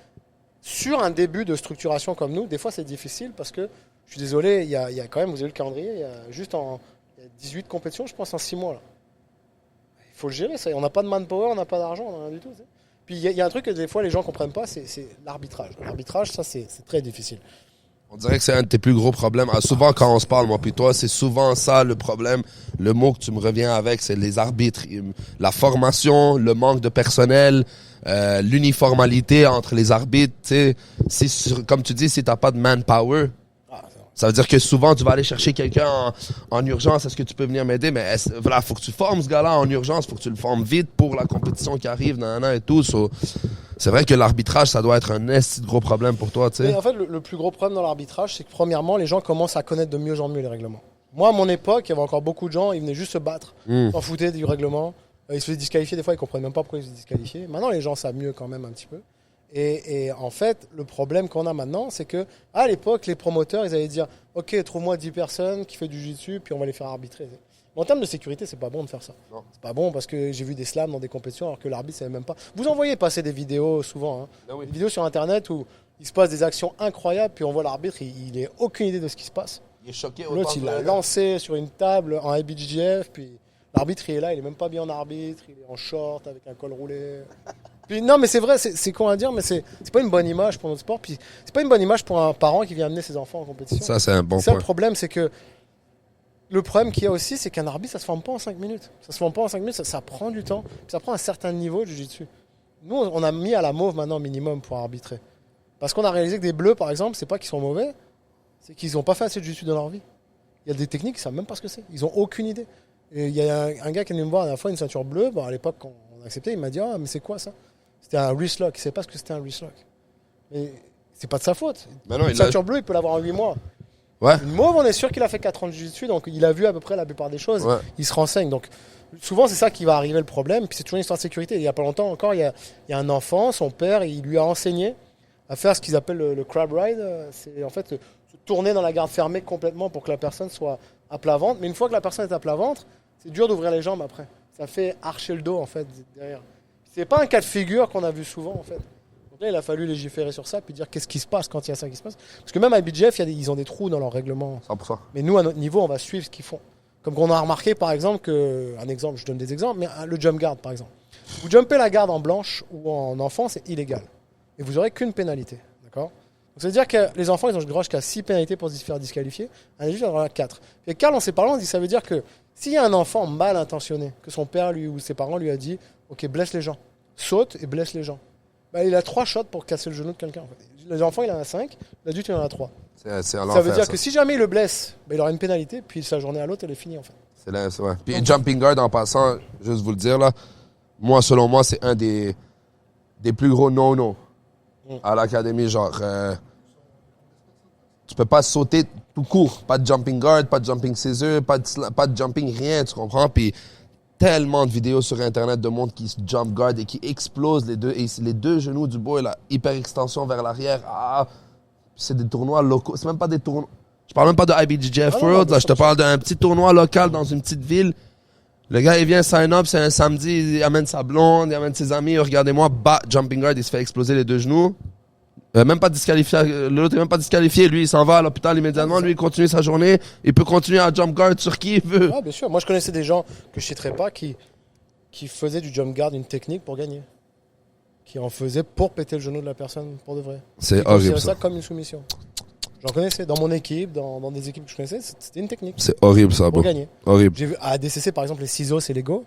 sur un début de structuration comme nous, des fois, c'est difficile parce que, je suis désolé, il y a quand même, vous avez le calendrier, il y a 18 compétitions, je pense, en 6 mois. Là. Il faut le gérer, ça. On n'a pas de manpower, on n'a pas d'argent, on n'a rien du tout. T'sais. Puis il y a un truc que des fois, les gens ne comprennent pas, c'est l'arbitrage. L'arbitrage, ça, c'est très difficile. On dirait que c'est un de tes plus gros problèmes. Ah, souvent, quand on se parle, moi puis toi, c'est souvent ça le problème. Le mot que tu me reviens avec, c'est les arbitres. La formation, le manque de personnel, l'uniformalité entre les arbitres. Comme tu dis, si t'as pas de manpower, ça veut dire que souvent, tu vas aller chercher quelqu'un en urgence. Est-ce que tu peux venir m'aider? Mais voilà, faut que tu formes ce gars-là en urgence. Faut que tu le formes vite pour la compétition qui arrive, et tout. C'est vrai que l'arbitrage, ça doit être un gros problème pour toi, tu sais. En fait, le plus gros problème dans l'arbitrage, c'est que premièrement, les gens commencent à connaître de mieux en mieux les règlements. Moi, à mon époque, il y avait encore beaucoup de gens, ils venaient juste se battre, s'en foutaient du règlement. Ils se faisaient disqualifier, des fois, ils comprenaient même pas pourquoi ils se faisaient disqualifier. Maintenant, les gens savent mieux quand même un petit peu. Et en fait, le problème qu'on a maintenant, c'est que à l'époque, les promoteurs, ils allaient dire « Ok, trouve-moi 10 personnes qui font du jiu-jitsu, puis on va les faire arbitrer. » En termes de sécurité, c'est pas bon de faire ça. Non. C'est pas bon parce que j'ai vu des slams dans des compétitions alors que l'arbitre savait même pas. Vous en voyez passer des vidéos souvent, hein. Ah oui. Des vidéos sur internet où il se passe des actions incroyables, puis on voit l'arbitre, il n'a aucune idée de ce qui se passe. Il est choqué. L'autre, il l'a lancé sur une table en IBJJF, puis l'arbitre, il est là, il est même pas bien en arbitre, il est en short avec un col roulé. Puis, non, mais c'est vrai, c'est con à dire, mais c'est pas une bonne image pour notre sport. Puis c'est pas une bonne image pour un parent qui vient amener ses enfants en compétition. Ça, c'est un bon point. Ça, le problème, c'est que le problème qu'il y a aussi, c'est qu'un arbitre, ça se forme pas en 5 minutes. Ça se forme pas en 5 minutes, ça prend du temps. Ça prend un certain niveau de jiu-jitsu. Nous, on a mis à la mauve maintenant minimum pour arbitrer. Parce qu'on a réalisé que des bleus, par exemple, c'est pas qu'ils sont mauvais, c'est qu'ils n'ont pas fait assez de jiu-jitsu dans leur vie. Il y a des techniques, ils savent même pas ce que c'est. Ils ont aucune idée. Et il y a un gars qui est venu me voir la dernière fois, une ceinture bleue. Bon, à l'époque, quand on a accepté, il m'a dit « Ah, mais c'est quoi ça ?» C'était un wrist lock. Il ne savait pas ce que c'était un wrist lock. Mais c'est pas de sa faute. Une ceinture bleue, il peut l'avoir en 8 mois. Ouais. Une mauve, on est sûr qu'il a fait 4 ans de jiu-jitsu, donc il a vu à peu près la plupart des choses. Ouais. Il se renseigne. Donc souvent, c'est ça qui va arriver le problème. Puis c'est toujours une histoire de sécurité. Il n'y a pas longtemps encore, il y a un enfant, son père, il lui a enseigné à faire ce qu'ils appellent le crab ride. C'est en fait se tourner dans la garde fermée complètement pour que la personne soit à plat ventre. Mais une fois que la personne est à plat ventre, c'est dur d'ouvrir les jambes après. Ça fait archer le dos en fait derrière. C'est pas un cas de figure qu'on a vu souvent en fait. Donc là, il a fallu légiférer sur ça puis dire qu'est-ce qui se passe quand il y a ça qui se passe. Parce que même à IBJJF, ils ont des trous dans leur règlement. 100%. Mais nous, à notre niveau, on va suivre ce qu'ils font. Comme on a remarqué par exemple je donne des exemples, mais le jump guard par exemple. Vous jumpez la garde en blanche ou en enfant, c'est illégal. Et vous n'aurez qu'une pénalité. D'accord ? Donc ça veut dire que les enfants, ils ont le droit jusqu'à 6 pénalités pour se faire disqualifier. Un adulte, il en aura 4. Et Karl, en ses parlant, dit ça veut dire que s'il y a un enfant mal intentionné, que son père lui ou ses parents lui a dit ok, blesse les gens, saute et blesse les gens, bah, il a 3 shots pour casser le genou de quelqu'un. En fait. Les enfants, il en a 5, l'adulte, il en a 3. Ça veut dire que si jamais il le blesse, bah, il aura une pénalité, puis sa journée à l'autre, elle est finie en fait. C'est vrai. Puis jumping guard, en passant, juste vous le dire, là, selon moi, c'est un des plus gros no-no à l'académie. Genre, tu peux pas sauter tout court. Pas de jumping guard, pas de jumping scissor, pas de jumping, rien, tu comprends? Puis tellement de vidéos sur Internet de monde qui se jump guard et qui explose les deux genoux du boy, la hyper extension vers l'arrière. Ah, c'est des tournois locaux. C'est même pas des tournois. Je parle même pas de IBJJF World, là. Je te parle d'un petit tournoi local dans une petite ville. Le gars, il vient sign up, c'est un samedi, il amène sa blonde, il amène ses amis. Regardez-moi, jumping guard, il se fait exploser les 2 genoux. Même pas disqualifié. L'autre est même pas disqualifié. Lui, il s'en va à l'hôpital immédiatement. Lui, il continue sa journée. Il peut continuer à jump guard sur qui il veut. Ouais, bien sûr. Moi, je connaissais des gens que je citerai pas qui faisaient du jump guard une technique pour gagner. Qui en faisaient pour péter le genou de la personne pour de vrai. C'est Ils considéraient horrible, ça ça. comme une soumission. J'en connaissais dans mon équipe, dans des équipes que je connaissais, c'était une technique C'est horrible, ça, pour bro. gagner. Horrible. J'ai vu à ADCC par exemple les ciseaux et les go.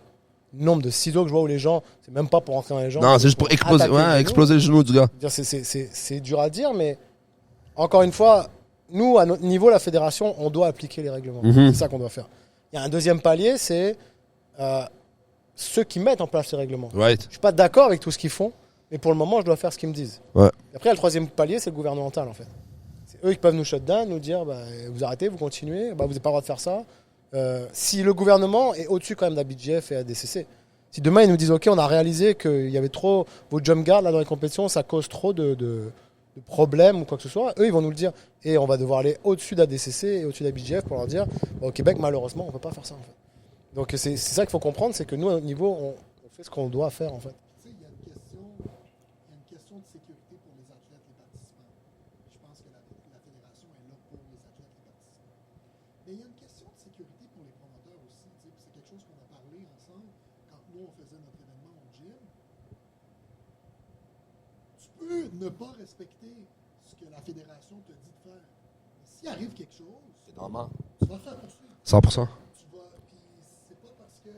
Le nombre de ciseaux que je vois où les gens, c'est même pas pour rentrer dans les gens. Non, c'est juste pour exploser, attaquer le genou. exploser le genou du gars. C'est dur à dire, mais encore une fois, nous, à notre niveau, la fédération, on doit appliquer les règlements. Mhm. C'est ça qu'on doit faire. Il y a un deuxième palier, c'est ceux qui mettent en place ces règlements. Right. Je suis pas d'accord avec tout ce qu'ils font, mais pour le moment, je dois faire ce qu'ils me disent. Ouais. Et après, il y a le troisième palier, c'est le gouvernemental, en fait. C'est eux qui peuvent nous shut down, nous dire bah, vous arrêtez, vous continuez, bah, vous n'avez pas le droit de faire ça. Si le gouvernement est au-dessus quand même d'ABGF et ADCC, si demain ils nous disent ok, on a réalisé qu'il y avait trop vos jump guards là dans les compétitions, ça cause trop de problèmes ou quoi que ce soit, eux ils vont nous le dire et on va devoir aller au-dessus d'ADCC et au-dessus d'ABGF pour leur dire bah, au Québec malheureusement on peut pas faire ça en fait. Donc c'est ça qu'il faut comprendre, c'est que nous à notre niveau on fait ce qu'on doit faire en fait. Tu sais, il y a une question de sécurité pour les athlètes, les participants. Je pense que la fédération est là pour les athlètes, les participants. Mais il y a une question de sécurité pour les promoteurs aussi. Tu sais, c'est quelque chose qu'on a parlé ensemble quand nous, on faisait notre événement au gym. Tu peux ne pas respecter ce que la fédération te dit de faire. Mais s'il arrive quelque chose, C'est normal. tu vas te faire poursuivre. 100%. Tu vas, puis c'est pas parce que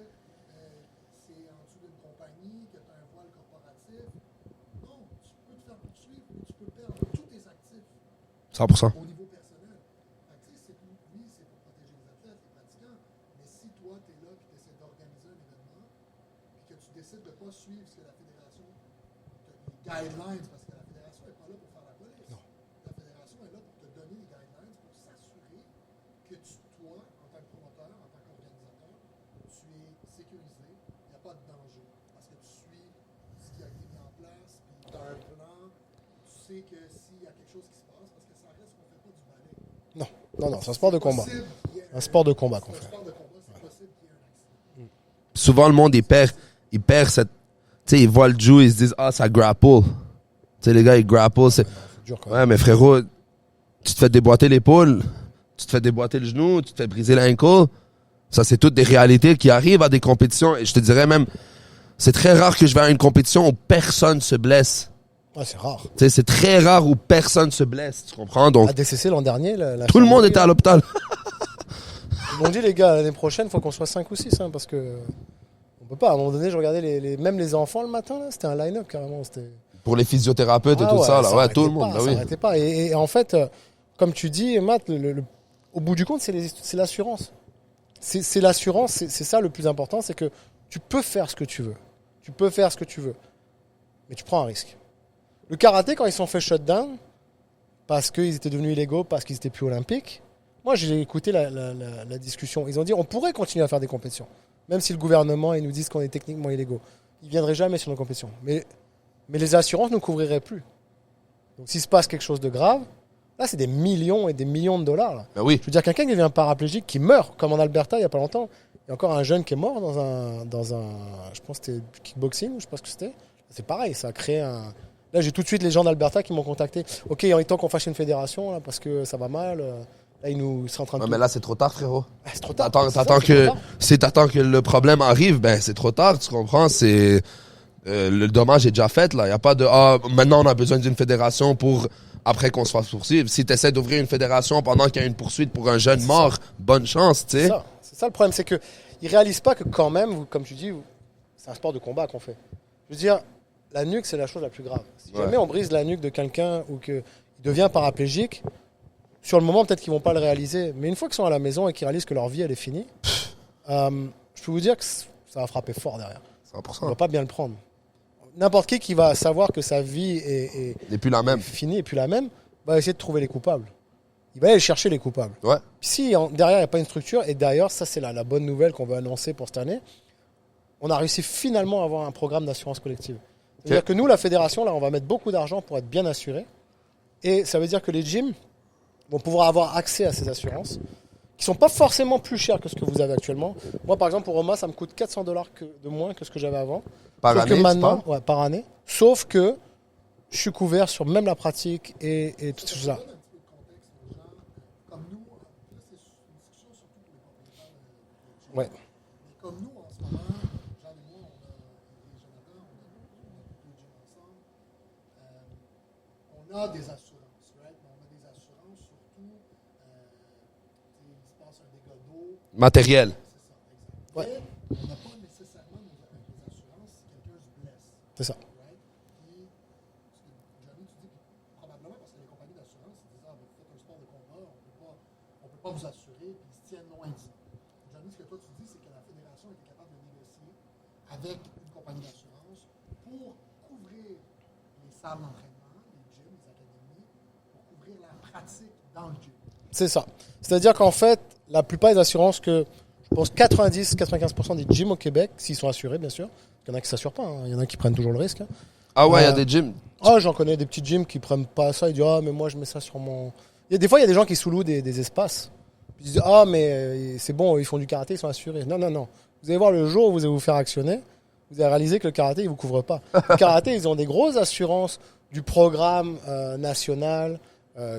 c'est en dessous d'une compagnie que tu as un voile corporatif. Non, tu peux te faire poursuivre, tu peux perdre tous tes actifs 100%. au niveau personnel. Fait que, tu sais, oui, c'est pour protéger les athlètes, les pratiquants, mais si toi, tu es là et tu essaies d'organiser un événement, puis que tu décides de ne pas suivre ce que la fédération, les guidelines, parce que la fédération n'est pas là pour faire la police. Non. La fédération est là pour te donner les guidelines, pour s'assurer que toi, en tant que promoteur, en tant qu'organisateur, tu es sécurisé, il n'y a pas de danger. Parce que tu suis ce qui a été mis en place, puis tu as un plan, tu sais que s'il y a quelque chose qui se passe, parce que ça reste qu'on ne fait pas du balai. Non, c'est un sport de combat. Possible qu'il y ait Un sport de combat qu'on c'est un fait. sport de combat, c'est possible qu'il y ait un accident. Souvent, le monde, il perd cette. Tu sais, ils voient le Jew, ils se disent, ah, ça grapple. Tu sais, les gars, ils grapple. C'est... C'est dur quand même. Ouais, mais frérot, tu te fais déboîter l'épaule, tu te fais déboîter le genou, tu te fais briser l'ankle. Ça, c'est toutes des réalités qui arrivent à des compétitions. Et je te dirais même, c'est très rare que je vais à une compétition où personne se blesse. Ouais, c'est rare. Tu sais, c'est très rare où personne se blesse, tu comprends? Donc, ADCC l'an dernier, tout le monde était à l'hôpital. Ils m'ont dit les gars, l'année prochaine, il faut qu'on soit 5 ou 6, hein, parce que on peut pas. À un moment donné, je regardais même les enfants le matin, là, c'était un line-up carrément. C'était... Pour les physiothérapeutes et Ah tout ça, là. Ouais, arrêtait tout le monde, pas, bah ça oui. arrêtait pas. Et en fait, comme tu dis, Matt, au bout du compte, c'est l'assurance. C'est l'assurance, c'est ça le plus important, c'est que tu peux faire ce que tu veux. Tu peux faire ce que tu veux. Mais tu prends un risque. Le karaté, quand ils se sont fait shutdown, parce qu'ils étaient devenus illégaux, parce qu'ils étaient plus olympiques, moi j'ai écouté la discussion. Ils ont dit on pourrait continuer à faire des compétitions, même si le gouvernement ils nous disent qu'on est techniquement illégaux. Ils ne viendraient jamais sur nos compétitions. Mais les assurances ne nous couvriraient plus. Donc s'il se passe quelque chose de grave, là c'est des millions et des millions de dollars. Là. Ben oui. Je veux dire, quelqu'un qui devient paraplégique, qui meurt, comme en Alberta il n'y a pas longtemps, il y a encore un jeune qui est mort dans un je pense que c'était du kickboxing, ou je sais pas ce que c'était. C'est pareil, ça a créé un... Là, j'ai tout de suite les gens d'Alberta qui m'ont contacté. Ok, il est temps qu'on fasse une fédération, là, parce que ça va mal. Là, ils sont en train de... Ouais, mais là, c'est trop tard, frérot. Ah, c'est trop tard. T'attends que le problème arrive, ben c'est trop tard, tu comprends? C'est le dommage est déjà fait, là. Il y a pas de maintenant on a besoin d'une fédération pour après qu'on se fasse poursuivre. Si tu essaies d'ouvrir une fédération pendant qu'il y a une poursuite pour un jeune mort, bonne chance, tu sais. C'est ça le problème, c'est que ils réalisent pas que quand même, comme tu dis, c'est un sport de combat qu'on fait. Je veux dire, la nuque c'est la chose la plus grave. Si jamais on brise la nuque de quelqu'un ou qu'il devient paraplégique, sur le moment peut-être qu'ils vont pas le réaliser, mais une fois qu'ils sont à la maison et qu'ils réalisent que leur vie elle est finie, je peux vous dire que ça va frapper fort derrière. 100%. On va pas bien le prendre. N'importe qui va savoir que sa vie n'est plus la même. Finie et plus la même, va essayer de trouver les coupables. Il va aller chercher les coupables. Ouais. Puis si derrière il n'y a pas une structure, et d'ailleurs ça c'est la bonne nouvelle qu'on veut annoncer pour cette année, on a réussi finalement à avoir un programme d'assurance collective. C'est-à-dire que nous, la fédération, là, on va mettre beaucoup d'argent pour être bien assurés. Et ça veut dire que les gyms vont pouvoir avoir accès à ces assurances, qui ne sont pas forcément plus chères que ce que vous avez actuellement. Moi, par exemple, pour Roma, ça me coûte $400 de moins que ce que j'avais avant. Par Sauf année, que maintenant, par année. Sauf que je suis couvert sur même la pratique et tout ça. Donne un petit peu de contexte aux gens. Comme nous, là, c'est une discussion surtout pour les propriétaires de gym. Ouais. Mais comme nous, en ce moment, Jean et moi, et Jonathan, on a deux gyms ensemble. On a des assurances, right? Mais on a des assurances surtout, il se passe un dégât d'eau. Matériel. C'est ça, exact. Ouais. Mais on n'a pas nécessairement des assurances si quelqu'un se blesse. C'est ça. Right? Puis, Johnny, tu dis que probablement parce que les compagnies d'assurance ils disent ah, vous faites un sport de combat, on peut pas vous assurer, puis ils se tiennent loin d'ici. Johnny, ce que toi tu dis, c'est que la fédération était capable de négocier avec une compagnie d'assurance pour couvrir les salles d'entraînement, les gyms, les académies, pour couvrir la pratique dans le gym. C'est ça. C'est-à-dire qu'en fait, la plupart des assurances que je pense 90-95% des gyms au Québec, s'ils sont assurés bien sûr, il y en a qui ne s'assurent pas, hein. Il y en a qui prennent toujours le risque. Hein. Ah ouais, il y a des gyms. Ah, j'en connais des petits gyms qui prennent pas ça, ils disent ah mais moi je mets ça sur mon... Des fois il y a des gens qui sous-louent des espaces. Ils disent ah mais c'est bon, ils font du karaté, ils sont assurés. Non. Vous allez voir le jour où vous allez vous faire actionner, vous allez réaliser que le karaté il vous couvre pas. Le karaté ils ont des grosses assurances du programme national,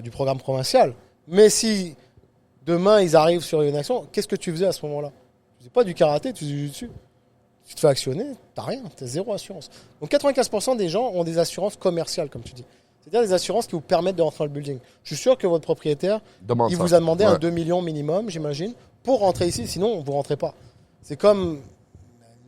du programme provincial. Mais si demain ils arrivent sur une action, qu'est-ce que tu faisais à ce moment-là? Tu faisais pas du karaté, tu faisais du jiu-jitsu. Tu te fais actionner, t'as rien, t'as zéro assurance. Donc 95% des gens ont des assurances commerciales, comme tu dis. C'est-à-dire des assurances qui vous permettent de rentrer dans le building. Je suis sûr que votre propriétaire, Demande il ça. vous a demandé Ouais. un 2 millions minimum, j'imagine, pour rentrer ici, sinon vous rentrez pas. C'est comme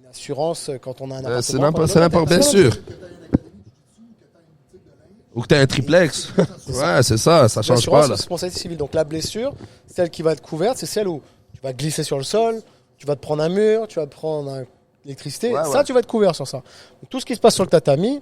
une assurance quand on a un appartement. C'est n'importe bien sûr. Que tu as une académie de jiu-jitsu, que tu as une boutique de linge, Ou que t'as un triplex. Ouais, c'est ça change L'assurance pas là. responsabilité civile. Donc la blessure, celle qui va être couverte, c'est celle où tu vas glisser sur le sol, tu vas te prendre un mur, tu vas te prendre l'électricité. Ouais, Ça, ouais. tu vas être couvert sur ça. Donc, tout ce qui se passe sur le tatami,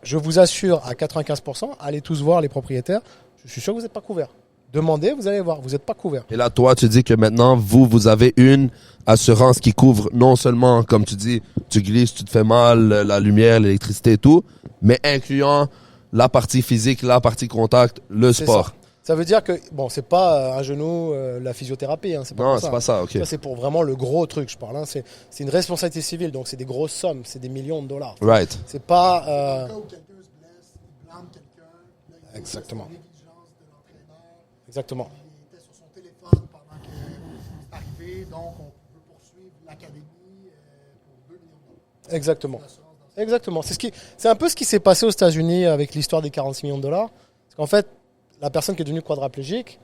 je vous assure à 95%, allez tous voir les propriétaires. Je suis sûr que vous n'êtes pas couverts. Demandez, vous allez voir, vous n'êtes pas couverts. Et là, toi, tu dis que maintenant, vous avez une assurance qui couvre non seulement, comme tu dis, tu glisses, tu te fais mal, la lumière, l'électricité et tout, mais incluant la partie physique, la partie contact, le C'est sport. ça. Ça veut dire que, bon, c'est pas un genou, la physiothérapie, hein, c'est pas Non, pour c'est ça. pas ça, ok. Ça, c'est pour vraiment le gros truc, je parle. Hein. C'est une responsabilité civile, donc c'est des grosses sommes, c'est des millions de dollars. Right. C'est pas. dans le cas où quelqu'un se blesse, il blâme quelqu'un, là, il dit Exactement. que c'est une négligence de l'entraîneur, Exactement. il était sur son téléphone pendant que c'est arrivé, donc on peut poursuivre l'académie pour 2 millions de dollars. Exactement. L'assurance dans ce Exactement. C'est un peu ce qui s'est passé aux États-Unis avec l'histoire des 46 millions de dollars. Parce qu'en fait, la personne qui est devenue quadraplégique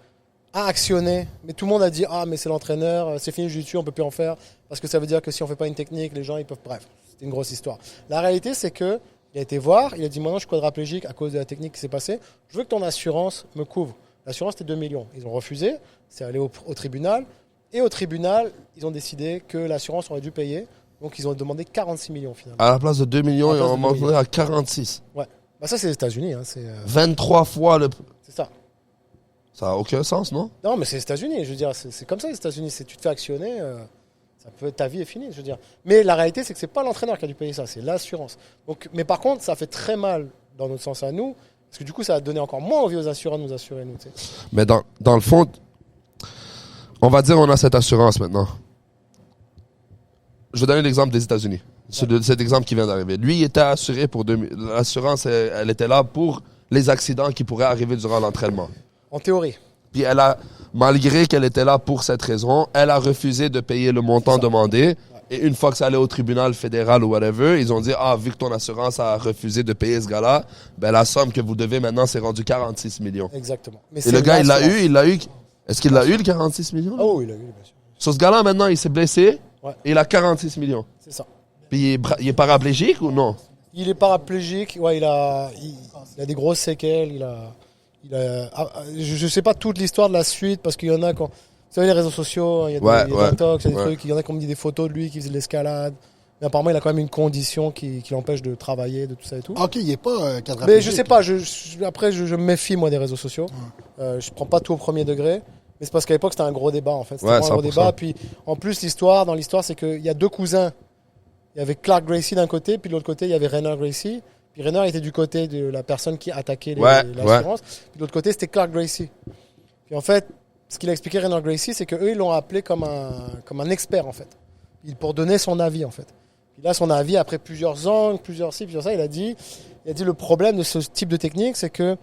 a actionné, mais tout le monde a dit ah mais c'est l'entraîneur, c'est fini le jiu-jitsu, on peut plus en faire parce que ça veut dire que si on fait pas une technique, les gens ils peuvent. Bref, c'était une grosse histoire. La réalité c'est que il a été voir, il a dit maintenant je suis quadraplégique à cause de la technique qui s'est passée. Je veux que ton assurance me couvre. L'assurance c'était 2 millions. Ils ont refusé, c'est allé au tribunal et au tribunal ils ont décidé que l'assurance aurait dû payer. Donc ils ont demandé 46 millions finalement. À la place de 2 millions, À la ils place ont de 2 millions. monté à 46. Ouais. Bah ça c'est les États-Unis, hein, c'est 23 fois le... ça. Ça a aucun sens, non? Non, mais c'est les États-Unis. Je veux dire, c'est comme ça les États-Unis. Tu te fais actionner, ça peut, ta vie est finie. Je veux dire. Mais la réalité, c'est que c'est pas l'entraîneur qui a dû payer ça, c'est l'assurance. Donc, mais par contre, ça fait très mal dans notre sens à nous, parce que du coup, ça a donné encore moins envie aux assureurs de nous assurer nous. Tu sais. Mais dans le fond, on va dire on a cette assurance maintenant. Je vais donner l'exemple des États-Unis. Cet exemple qui vient d'arriver. Lui, il était assuré pour... L'assurance, elle était là pour les accidents qui pourraient arriver durant l'entraînement. En théorie. Puis elle a, malgré qu'elle était là pour cette raison, elle a refusé de payer le montant demandé. Et une fois que ça allait au tribunal fédéral ou whatever, ils ont dit, ah, vu que ton assurance a refusé de payer ce gars-là, ben la somme que vous devez maintenant, c'est rendu 46 millions. Exactement. Mais Et le gars, il l'a eu. Est-ce qu'il l'a eu, le 46 millions? là? Oh, il a eu, bien sûr. Sur ce gars-là, maintenant, il s'est blessé. Ouais. Et il a 46 millions. C'est ça. Puis il est paraplégique ou non? Il est paraplégique. Ouais, il a des grosses séquelles. Je sais pas toute l'histoire de la suite parce qu'il y en a quand. Vous savez, les réseaux sociaux, il y a des TikTok, il y a des trucs. Il y en a qui ont mis des photos de lui qui faisait de l'escalade. Mais apparemment, il a quand même une condition qui l'empêche de travailler, de tout ça et tout. OK, il n'est pas quadraplégique. Mais je sais pas. Après, je me méfie, moi, des réseaux sociaux. Je prends pas tout au premier degré. Mais c'est parce qu'à l'époque, c'était un gros débat, en fait. C'était Ouais, vraiment un gros 100%. débat. Puis, en plus, dans l'histoire, c'est qu'il y a deux cousins. Il y avait Clark Gracie d'un côté, puis de l'autre côté, il y avait Rainer Gracie. Puis Rainer était du côté de la personne qui attaquait l'assurance. Puis de l'autre côté, c'était Clark Gracie. Puis en fait, ce qu'il a expliqué Rainer Gracie, c'est qu'eux, ils l'ont appelé comme un expert, en fait. Pour donner son avis, en fait. Puis là, son avis, après plusieurs angles, plusieurs ci, plusieurs ça, il a dit, Il a dit le problème de ce type de technique, c'est que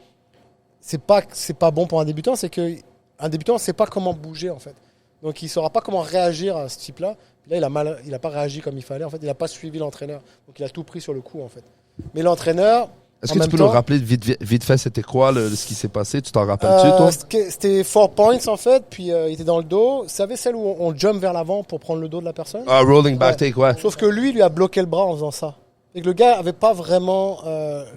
c'est pas bon pour un débutant, c'est que un débutant ne sait pas comment bouger en fait. Donc il ne saura pas comment réagir à ce type-là. Là, il a pas réagi comme il fallait. En fait, il n'a pas suivi l'entraîneur. Donc il a tout pris sur le coup en fait. Mais l'entraîneur. Est-ce que tu peux nous rappeler vite fait c'était quoi ce qui s'est passé? Tu t'en rappelles-tu, toi? C'était 4 points en fait, puis il était dans le dos. Vous savez celle où on jump vers l'avant pour prendre le dos de la personne? Ah, rolling back take, ouais. Sauf que lui a bloqué le bras en faisant ça. Et que le gars avait pas vraiment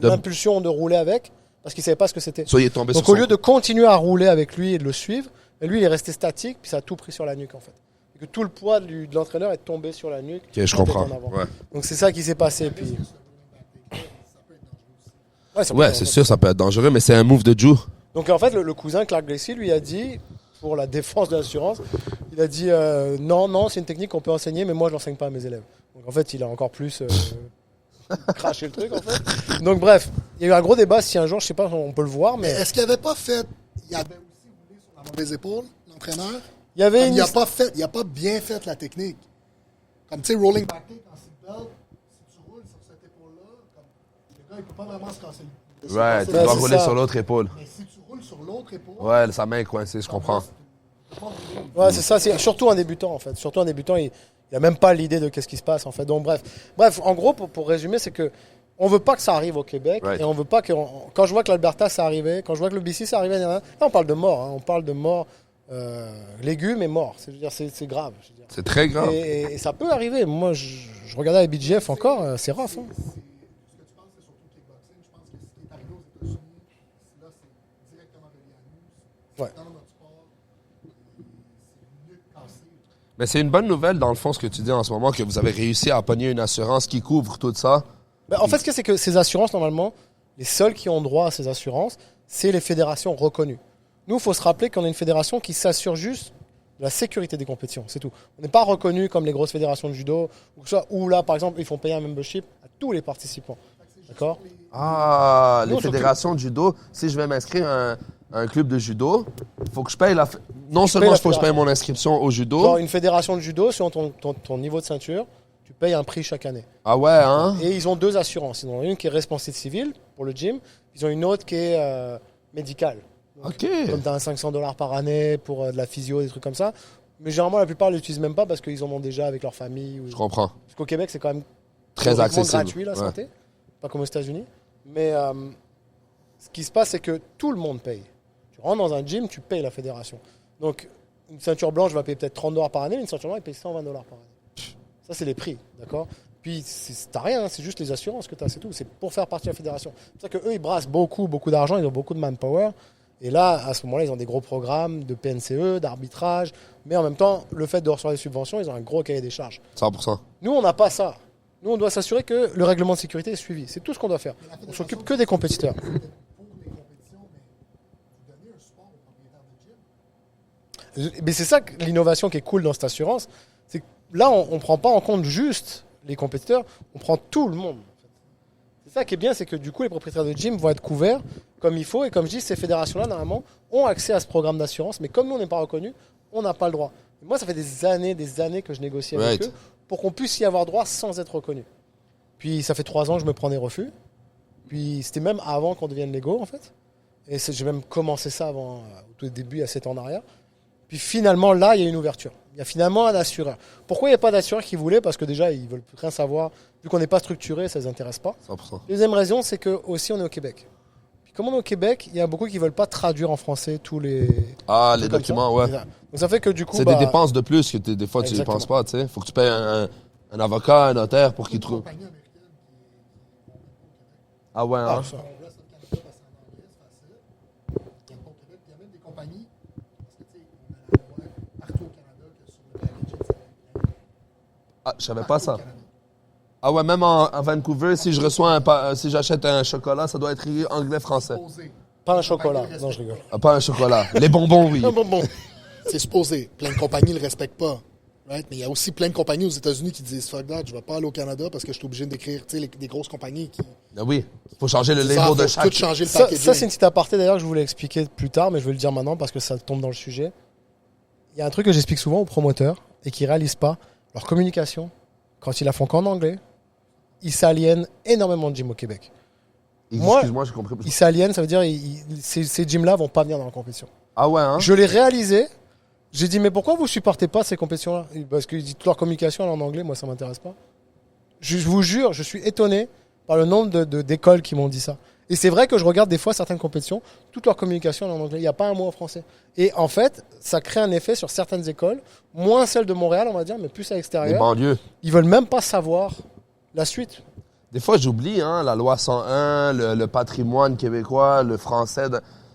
l'impulsion de rouler avec, parce qu'il savait pas ce que c'était. So, il est tombé Donc sur au lieu de continuer à rouler avec lui et de le suivre, lui il est resté statique, puis ça a tout pris sur la nuque en fait. Et que tout le poids de l'entraîneur est tombé sur la nuque. Ok, je comprends. Ouais. Donc c'est ça qui s'est passé. Puis... Ouais, c'est sûr, ça peut être dangereux, mais c'est un move de Drew. Donc en fait, le cousin Clark Gracie lui a dit, pour la défense de l'assurance, il a dit non, c'est une technique qu'on peut enseigner, mais moi je l'enseigne pas à mes élèves. Donc en fait, il a encore plus craché le truc en fait. Donc bref, il y a eu un gros débat si un jour, je sais pas, on peut le voir, mais est-ce qu'il avait pas fait, il avait aussi roulé sur la mauvaise épaule, l'entraîneur? Il y avait il a pas bien fait la technique. Comme tu sais, rolling back kick en seatbelt. Il peut pas vraiment se casser le Ouais, tu dois rouler sur l'autre épaule. Mais si tu roules sur l'autre épaule... Ouais, sa main est coincée, je comprends. Ouais, c'est ça. C'est surtout un débutant, en fait. Surtout un débutant, il n'a même pas l'idée de qu'est-ce qui se passe, en fait. Donc, bref, en gros, pour résumer, c'est que on veut pas que ça arrive au Québec. Right. Et on veut pas que... Quand je vois que l'Alberta, ça arrivait, quand je vois que le BC, ça arrivait, là, on parle de mort. Hein, on parle de mort légumes et mort. C'est grave. C'est très grave. Et ça peut arriver. Moi, je regardais la BGF encore, c'est rough. Hein. Ouais. Mais c'est une bonne nouvelle dans le fond ce que tu dis en ce moment, que vous avez réussi à pogner une assurance qui couvre tout ça. En fait, ce que c'est que ces assurances, normalement, les seuls qui ont droit à ces assurances, c'est les fédérations reconnues. Nous, il faut se rappeler qu'on est une fédération qui s'assure juste de la sécurité des compétitions, c'est tout. On n'est pas reconnu comme les grosses fédérations de judo, où là, par exemple, ils font payer un membership à tous les participants. D'accord? Ah, les fédérations de judo, si je vais m'inscrire à un club de judo, il faut que je paye non seulement il faut que je paye mon inscription au judo. Genre une fédération de judo, selon ton niveau de ceinture, tu payes un prix chaque année. Ah ouais, hein? Et ils ont 2 assurances. Ils ont une qui est responsabilité civile pour le gym, ils ont une autre qui est médicale. Donc, OK. Comme tu as un $500 par année pour de la physio, des trucs comme ça. Mais généralement, la plupart ne l'utilisent même pas parce qu'ils en ont déjà avec leur famille. Je comprends. Parce qu'au Québec, c'est quand même très accessible. Gratuit la santé. Pas comme aux États-Unis. Mais ce qui se passe, c'est que tout le monde paye. Tu rentres dans un gym, tu payes la fédération. Donc, une ceinture blanche va payer peut-être $30 par année, mais une ceinture noire, elle paye $120 par année. Ça, c'est les prix, d'accord? Puis, t'as rien, c'est juste les assurances que tu as, c'est tout. C'est pour faire partie de la fédération. C'est pour ça qu'eux, ils brassent beaucoup d'argent, ils ont beaucoup de manpower. Et là, à ce moment-là, ils ont des gros programmes de PNCE, d'arbitrage. Mais en même temps, le fait de recevoir des subventions, ils ont un gros cahier des charges. 100%. Nous, on n'a pas ça. Nous, on doit s'assurer que le règlement de sécurité est suivi. C'est tout ce qu'on doit faire. On s'occupe que des compétiteurs. Mais c'est ça l'innovation qui est cool dans cette assurance. C'est que là, on ne prend pas en compte juste les compétiteurs, on prend tout le monde. C'est ça qui est bien, c'est que du coup, les propriétaires de gym vont être couverts comme il faut. Et comme je dis, ces fédérations-là, normalement, ont accès à ce programme d'assurance. Mais comme nous, on n'est pas reconnus, on n'a pas le droit. Et moi, ça fait des années que je négocie avec eux pour qu'on puisse y avoir droit sans être reconnu. Puis ça fait 3 ans que je me prends des refus. Puis c'était même avant qu'on devienne légaux, en fait. Et j'ai même commencé ça avant, au tout début, il y a 7 ans en arrière. Puis finalement, là, il y a une ouverture. Il y a finalement un assureur. Pourquoi il n'y a pas d'assureur qui voulait? Parce que déjà, ils ne veulent rien savoir. Vu qu'on n'est pas structuré, ça ne les intéresse pas. 100%. Deuxième raison, c'est que aussi on est au Québec. Puis comme on est au Québec, il y a beaucoup qui ne veulent pas traduire en français tous les... Ah, les documents, ouais. Donc ça fait que du coup... C'est des dépenses de plus que des fois, tu n'y penses pas, tu sais. Il faut que tu payes un avocat, un notaire pour qu'il trouve... Ah ouais, hein? Ça. Il y a même des compagnies, parce que tu sais, on a la loi partout au Canada que sur le packaging. Ah, je savais pas ça. Ah ouais, même en Vancouver, si je reçois si j'achète un chocolat, ça doit être écrit anglais-français. Pas un chocolat, non je rigole. Ah, pas un chocolat. Les bonbons, oui. Un bonbon. C'est supposé. Plein de compagnies ne le respectent pas. Right? Mais il y a aussi plein de compagnies aux États-Unis qui disent fuck that, je vais pas aller au Canada parce que je suis obligé d'écrire des grosses compagnies qui. Ah oui, il faut changer le label de chaque. Tout changer le packaging. Ça, c'est une petite aparté d'ailleurs que je voulais expliquer plus tard, mais je vais le dire maintenant parce que ça tombe dans le sujet. Il y a un truc que j'explique souvent aux promoteurs et qui réalisent pas leur communication quand ils la font qu'en anglais. Ils s'aliènent énormément de gym au Québec. Moi, Excuse-moi, j'ai compris. ils s'aliènent, ça veut dire ces gyms-là vont pas venir dans la compétition. Ah ouais, hein? Je l'ai réalisé. J'ai dit, mais pourquoi vous supportez pas ces compétitions-là? Parce qu'ils disent toute leur communication elle est en anglais, moi ça m'intéresse pas. Je vous jure, je suis étonné par le nombre d'écoles qui m'ont dit ça. Et c'est vrai que je regarde des fois certaines compétitions, toute leur communication elle est en anglais, il n'y a pas un mot en français. Et en fait, ça crée un effet sur certaines écoles, moins celles de Montréal, on va dire, mais plus à Les l'extérieur. banlieues. Ils veulent même pas savoir la suite. Des fois, j'oublie, hein, la loi 101, le patrimoine québécois, le français.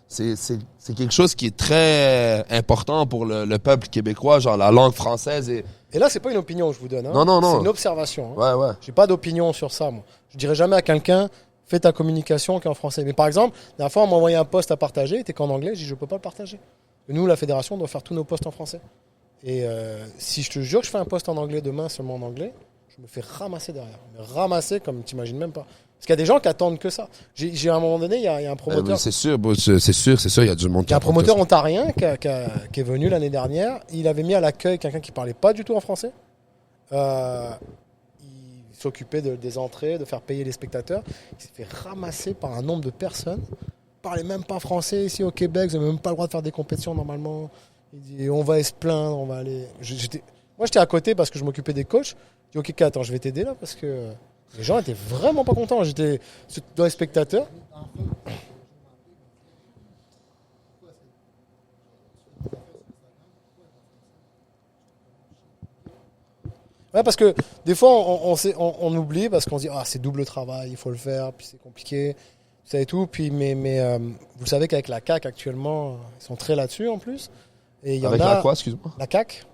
C'est quelque chose qui est très important pour le peuple québécois, genre la langue française. Et là, c'est pas une opinion que je vous donne. Hein. Non. C'est une observation. Hein. Ouais. J'ai pas d'opinion sur ça, moi. Je dirais jamais à quelqu'un, fais ta communication qu'en français. Mais par exemple, la dernière fois, on m'a envoyé un post à partager, il était qu'en anglais, j'ai dit, je peux pas le partager. Et nous, la fédération, doit faire tous nos posts en français. Et si je te jure que je fais un post en anglais demain, seulement en anglais, je me fais ramasser derrière. Mais ramasser comme tu n'imagines même pas. Parce qu'il y a des gens qui attendent que ça. J'ai à un moment donné, il y a un promoteur. c'est sûr, il y a du monde Il qui y a un attend promoteur que ça. ontarien qui est venu l'année dernière. Il avait mis à l'accueil quelqu'un qui parlait pas du tout en français. Il s'occupait des entrées, de faire payer les spectateurs. Il s'est fait ramasser par un nombre de personnes. Il parlait même pas français ici au Québec. Vous n'avez même pas le droit de faire des compétitions normalement. Il dit on va se plaindre, on va aller. Moi j'étais à côté parce que je m'occupais des coachs. Je dis ok, attends, je vais t'aider là parce que les gens étaient vraiment pas contents. J'étais dans les spectateurs. Ouais, parce que des fois, on oublie parce qu'on se dit ah c'est double travail, il faut le faire, puis c'est compliqué, ça et tout. Puis mais vous savez qu'avec la CAQ actuellement, ils sont très là-dessus en plus. Et il y Avec en a la quoi, excuse-moi? la CAQ.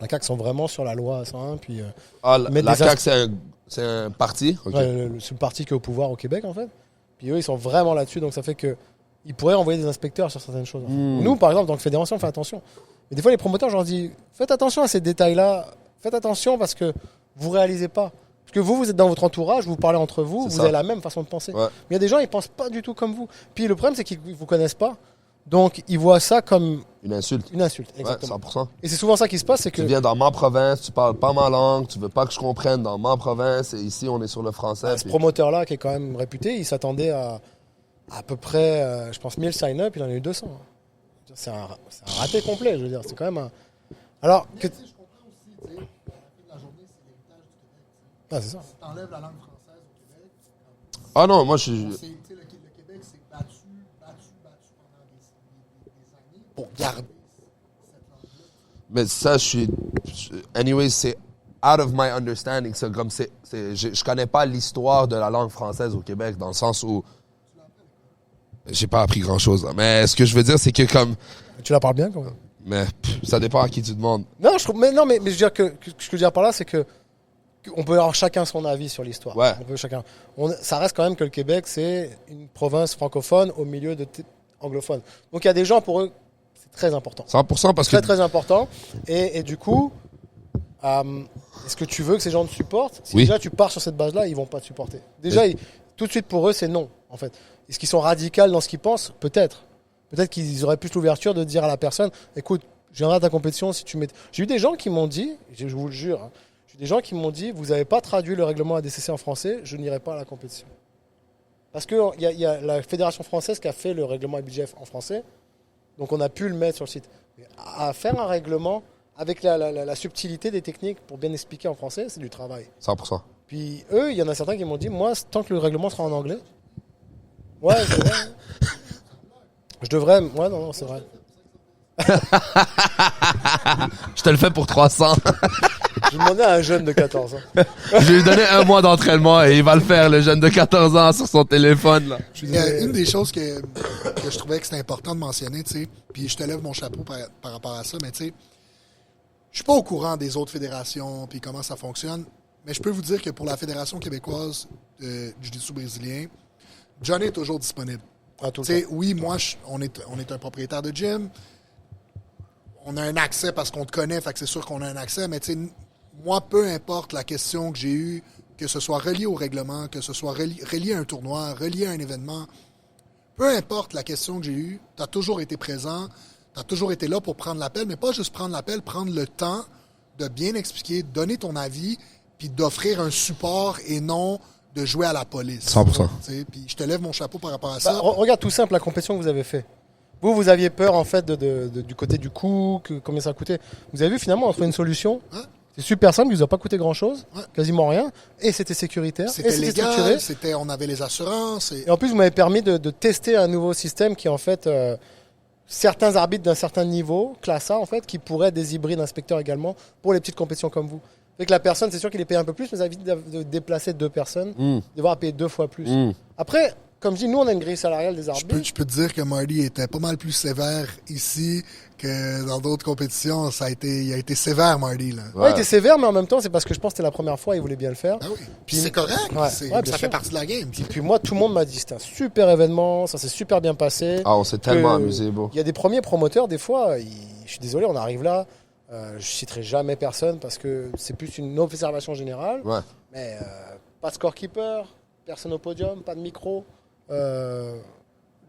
La CAQ sont vraiment sur la loi 101. Puis La CAQ, c'est un parti? Okay. Ouais, c'est le parti qui est au pouvoir au Québec en fait. Puis eux, ils sont vraiment là-dessus, donc ça fait que ils pourraient envoyer des inspecteurs sur certaines choses. Nous, par exemple, dans la fédération, on fait attention. Mais des fois, les promoteurs, je leur dis, faites attention à ces détails-là. Faites attention parce que vous réalisez pas. Parce que vous êtes dans votre entourage, vous parlez entre vous, vous avez la même façon de penser. Ouais. Mais il y a des gens, ils pensent pas du tout comme vous. Puis le problème, c'est qu'ils vous connaissent pas. Donc, ils voient ça comme une insulte. Une insulte, exactement. Ouais, 100%. Et c'est souvent ça qui se passe, c'est que... Tu viens dans ma province, tu parles pas ma langue, tu veux pas que je comprenne dans ma province, et ici, on est sur le français. Ce promoteur-là, qui est quand même réputé, il s'attendait à peu près, je pense, 1000 sign-up, il en a eu 200. C'est un raté complet, je veux dire. C'est quand même un... Alors... Je comprends aussi, tu sais, à la fin de la journée, c'est l'héritage du Québec. Ah, c'est ça. Si t'enlèves la langue française au Québec... Ah non, moi, je... Le Québec s'est battu pendant des années pour garder cette langue-là. Mais ça, Anyway, c'est out of my understanding. C'est comme je connais pas l'histoire de la langue française au Québec, dans le sens où... J'ai pas appris grand-chose. Mais ce que je veux dire, c'est que comme... Tu la parles bien, quand même. Mais ça dépend à qui tu demandes. Non, je veux dire que ce que je veux dire par là, c'est que on peut avoir chacun son avis sur l'histoire. Ouais. Ça reste quand même que le Québec, c'est une province francophone au milieu de anglophones. Donc il y a des gens, pour eux, c'est très important. 100% parce que... Très important. Et du coup, est-ce que tu veux que ces gens te supportent? Si Oui. déjà tu pars sur cette base-là, ils vont pas te supporter. Déjà, tout de suite pour eux, c'est non, en fait. Est-ce qu'ils sont radicaux dans ce qu'ils pensent? Peut-être. Peut-être qu'ils auraient plus l'ouverture de dire à la personne, écoute, je viendrai à ta compétition si tu mets... J'ai eu des gens qui m'ont dit, je vous le jure, hein, j'ai eu des gens qui m'ont dit, vous n'avez pas traduit le règlement ADCC en français, je n'irai pas à la compétition. Parce qu'il y a la fédération française qui a fait le règlement IBJF en français, donc on a pu le mettre sur le site. Mais à faire un règlement avec la subtilité des techniques pour bien expliquer en français, c'est du travail. 100%. Puis eux, il y en a certains qui m'ont dit, moi, tant que le règlement sera en anglais, ouais, c'est vrai. Je devrais... Ouais, non, c'est vrai. Je te le fais pour 300. Je demandais à un jeune de 14 ans. Je vais lui donner 1 mois d'entraînement et il va le faire, le jeune de 14 ans, sur son téléphone. Là. Une des choses que je trouvais que c'était important de mentionner, tu sais, puis je te lève mon chapeau par rapport à ça, mais tu sais, je suis pas au courant des autres fédérations puis comment ça fonctionne, mais je peux vous dire que pour la Fédération québécoise de jiu-jitsu brésilien, Johnny est toujours disponible. Oui, moi, on est un propriétaire de gym. On a un accès parce qu'on te connaît, fait que c'est sûr qu'on a un accès. Mais moi, peu importe la question que j'ai eue, que ce soit relié au règlement, que ce soit relié à un tournoi, relié à un événement, peu importe la question que j'ai eue, tu as toujours été présent, tu as toujours été là pour prendre l'appel, mais pas juste prendre l'appel, prendre le temps de bien expliquer, donner ton avis, puis d'offrir un support et non de jouer à la police. 100%. Tu sais, puis je te lève mon chapeau par rapport à ça. Regarde tout simple la compétition que vous avez fait. Vous aviez peur en fait du côté du coût, combien ça coûtait. Vous avez vu finalement on a trouvé une solution. Ouais. C'est super simple, qui vous a pas coûté grand chose, Ouais. quasiment rien, et c'était sécuritaire, et C'était c'était structuré. légal, on avait les assurances. Et en plus, vous m'avez permis de tester un nouveau système qui, en fait, certains arbitres d'un certain niveau, classe A, en fait, qui pourraient être des hybrides inspecteurs également pour les petites compétitions comme vous. Fait que la personne, c'est sûr qu'il est payé un peu plus, mais ça évite de déplacer 2 personnes, devoir payer 2 fois plus. Après, comme je dis, nous, on a une grille salariale des arbitres. Je peux te dire que Marty était pas mal plus sévère ici que dans d'autres compétitions. Il a été sévère, Marty. Là. Ouais, il était sévère, mais en même temps, c'est parce que je pense que c'était la première fois, il voulait bien le faire. Ah oui. Puis c'est correct. Ouais. Ouais, bien ça sûr. fait partie de la game. Et puis moi, tout le monde m'a dit c'était un super événement, ça s'est super bien passé. Ah, on s'est tellement amusé, bro. Il y a des premiers promoteurs, des fois, je suis désolé, on arrive là, je citerai jamais personne parce que c'est plus une observation générale. Ouais. Mais pas de scorekeeper, personne au podium, pas de micro.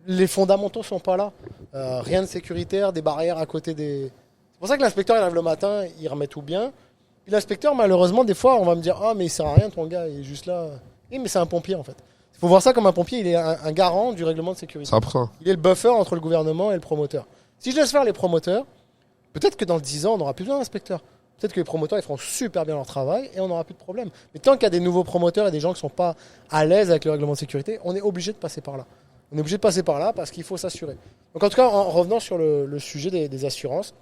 Les fondamentaux sont pas là. Rien de sécuritaire, des barrières à côté des. C'est pour ça que l'inspecteur il arrive le matin, il remet tout bien. Puis l'inspecteur, malheureusement, des fois, on va me dire ah mais il sert à rien ton gars, il est juste là. Oui, mais c'est un pompier en fait. Il faut voir ça comme un pompier, il est un garant du règlement de sécurité. 100%. Il est le buffer entre le gouvernement et le promoteur. Si je laisse faire les promoteurs, peut-être que dans 10 ans, on n'aura plus besoin d'inspecteurs. Peut-être que les promoteurs ils feront super bien leur travail et on n'aura plus de problème. Mais tant qu'il y a des nouveaux promoteurs et des gens qui ne sont pas à l'aise avec le règlement de sécurité, on est obligé de passer par là. On est obligé de passer par là parce qu'il faut s'assurer. Donc en tout cas, en revenant sur le sujet des assurances,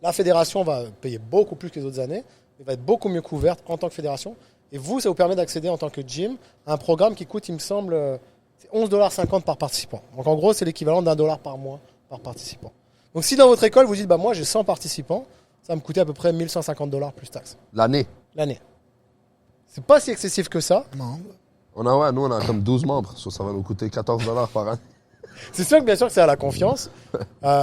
la fédération va payer beaucoup plus que les autres années, elle va être beaucoup mieux couverte en tant que fédération. Et vous, ça vous permet d'accéder en tant que gym à un programme qui coûte, il me semble, c'est 11,50$ par participant. Donc en gros, c'est l'équivalent d'$1 par mois par participant. Donc si dans votre école, vous dites, bah, moi j'ai 100 participants, ça va me coûter à peu près 1150$ plus taxes. L'année. C'est pas si excessif que ça. Non. Nous, on a comme 12 membres. Ça va nous coûter $14 par an. C'est sûr que bien sûr que c'est à la confiance.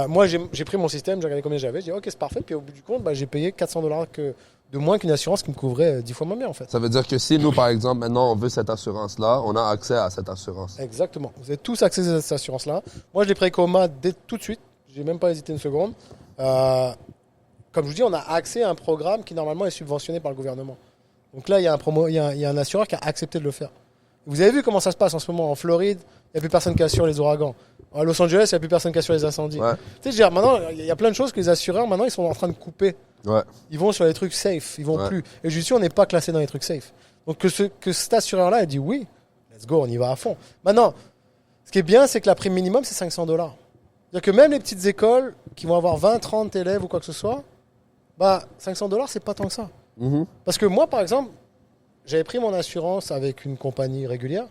Moi, j'ai pris mon système, j'ai regardé combien j'avais, j'ai dit ok, c'est parfait. Puis au bout du compte, bah, j'ai payé $400 de moins qu'une assurance qui me couvrait 10 fois moins bien en fait. Ça veut dire que si nous, par exemple, maintenant, on veut cette assurance-là, on a accès à cette assurance. Exactement. Vous avez tous accès à cette assurance-là. Moi, je l'ai pris Coma tout de suite. J'ai même pas hésité une seconde. Comme je vous dis, on a accès à un programme qui normalement est subventionné par le gouvernement. Donc là, il y a un assureur qui a accepté de le faire. Vous avez vu comment ça se passe en ce moment en Floride, il n'y a plus personne qui assure les ouragans. À Los Angeles, il n'y a plus personne qui assure les incendies. Ouais. Tu sais, maintenant, il y a plein de choses que les assureurs, maintenant, ils sont en train de couper. Ouais. Ils vont sur les trucs safe, ils vont plus. Et je suis sûr, on n'est pas classé dans les trucs safe. Donc que cet assureur-là, il dit oui, let's go, on y va à fond. Maintenant, ce qui est bien, c'est que la prime minimum, c'est $500. C'est-à-dire que même les petites écoles qui vont avoir 20, 30 élèves ou quoi que ce soit, bah, $500, c'est pas tant que ça. Parce que moi, par exemple, j'avais pris mon assurance avec une compagnie régulière.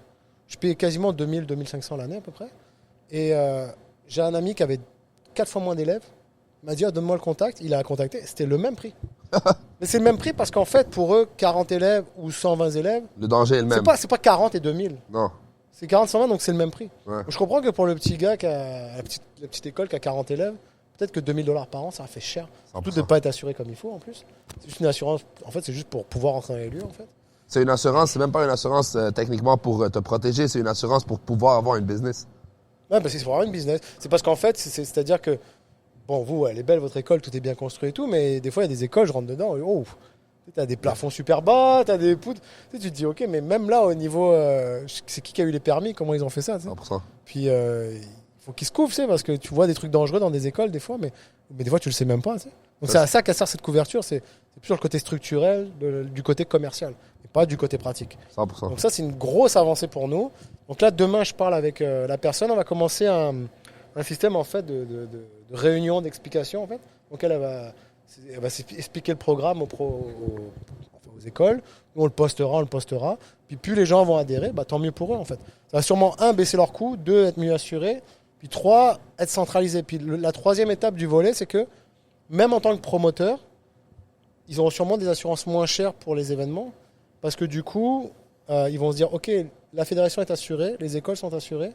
Je payais quasiment 2000, 2500 l'année à peu près. Et j'ai un ami qui avait 4 fois moins d'élèves. Il m'a dit, donne-moi le contact. Il a contacté. C'était le même prix. Mais c'est le même prix parce qu'en fait, pour eux, 40 élèves ou 120 élèves, Le danger est le même. c'est pas 40 et 2000. Non. C'est 40, 120, donc c'est le même prix. Ouais. Donc je comprends que pour le petit gars, la petite école qui a 40 élèves, peut-être que $2000 par an, ça fait cher. Surtout de ne pas être assuré comme il faut en plus. C'est juste une assurance. En fait, c'est juste pour pouvoir rentrer dans les lieux en fait. C'est une assurance, c'est même pas une assurance techniquement pour te protéger, c'est une assurance pour pouvoir avoir une business. Ouais, parce que c'est pour avoir une business. C'est parce qu'en fait, c'est-à-dire que, bon, vous, elle est belle, votre école, tout est bien construit et tout, mais des fois, il y a des écoles, je rentre dedans, et oh, t'as des plafonds super bas, t'as des poutres. Tu te dis, ok, mais même là, au niveau. C'est qui a eu les permis, comment ils ont fait ça, tu sais. 100%. Puis, il faut qu'ils se couvrent, tu sais, parce que tu vois des trucs dangereux dans des écoles, des fois, mais des fois, tu le sais même pas, tu sais. Donc, c'est à ça qu'a sert cette couverture, c'est plus sur le côté structurel, du côté commercial, et pas du côté pratique. 100%. Donc ça, c'est une grosse avancée pour nous. Donc là, demain, je parle avec la personne. On va commencer un système en fait de réunion, d'explication. En fait. Donc elle va expliquer le programme aux écoles. Nous, on le postera. Puis plus les gens vont adhérer, bah, tant mieux pour eux en fait. Ça va sûrement, 1, baisser leurs coûts, 2, être mieux assurés. Puis 3, être centralisé. Puis la troisième étape du volet, c'est que même en tant que promoteur, ils auront sûrement des assurances moins chères pour les événements. Parce que du coup, ils vont se dire, OK, la fédération est assurée, les écoles sont assurées.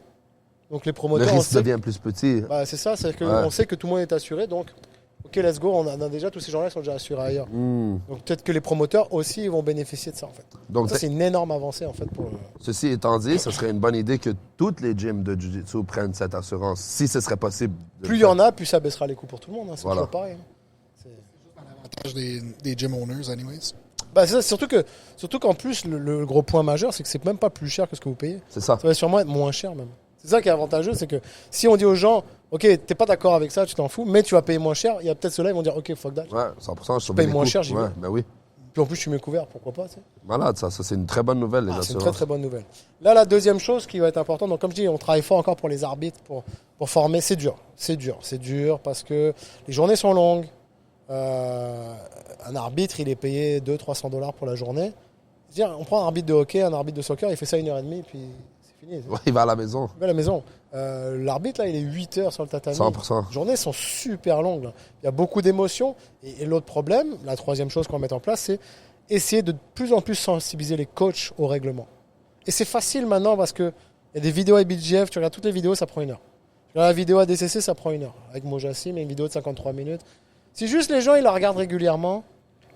Donc les Le promoteurs... risque devient plus petit. Bah, c'est ça, c'est qu'on sait que tout le monde est assuré. Donc, OK, let's go, on a déjà tous ces gens-là qui sont déjà assurés ailleurs. Donc peut-être que les promoteurs aussi vont bénéficier de ça en fait. Donc ça, c'est une énorme avancée en fait. Ceci étant dit, ce serait une bonne idée que toutes les gyms de Jiu-Jitsu prennent cette assurance, si ce serait possible. Plus il y en a, plus ça baissera les coûts pour tout le monde. Hein. C'est Voilà. toujours pareil. Hein. C'est juste un avantage des gym owners, anyways. Bah, c'est ça, surtout qu'en plus, le gros point majeur, c'est que c'est même pas plus cher que ce que vous payez. C'est ça. Ça va sûrement être moins cher même. C'est ça qui est avantageux, c'est que si on dit aux gens, ok, t'es pas d'accord avec ça, tu t'en fous, mais tu vas payer moins cher, il y a peut-être ceux-là, ils vont dire, ok, fuck that. Ouais, 100%. Je paye moins cher, j'y ouais, vais. ben oui. Puis en plus, je suis mieux couvert, pourquoi pas, tu sais. Malade, ça c'est une très bonne nouvelle, les C'est une assurances. très très bonne nouvelle. Là, la deuxième chose qui va être importante, donc comme je dis, on travaille fort encore pour les arbitres, pour former. C'est dur parce que les journées sont longues. Un arbitre, il est payé 200-300 $ pour la journée. C'est-à-dire, on prend un arbitre de hockey, un arbitre de soccer, il fait ça 1h30, puis c'est fini. Ouais, il va à la maison. Il va à la maison. L'arbitre, là, il est 8 heures sur le tatami. 100%. Les journées sont super longues. Là. Il y a beaucoup d'émotions. Et l'autre problème, la troisième chose qu'on va mettre en place, c'est essayer de plus en plus sensibiliser les coachs au règlement. Et c'est facile maintenant parce qu'il y a des vidéos à BGF, tu regardes toutes les vidéos, ça prend 1 heure. Tu regardes la vidéo à DCC, ça prend 1 heure. Avec Mojassim, une vidéo de 53 minutes. Si juste les gens ils la regardent régulièrement,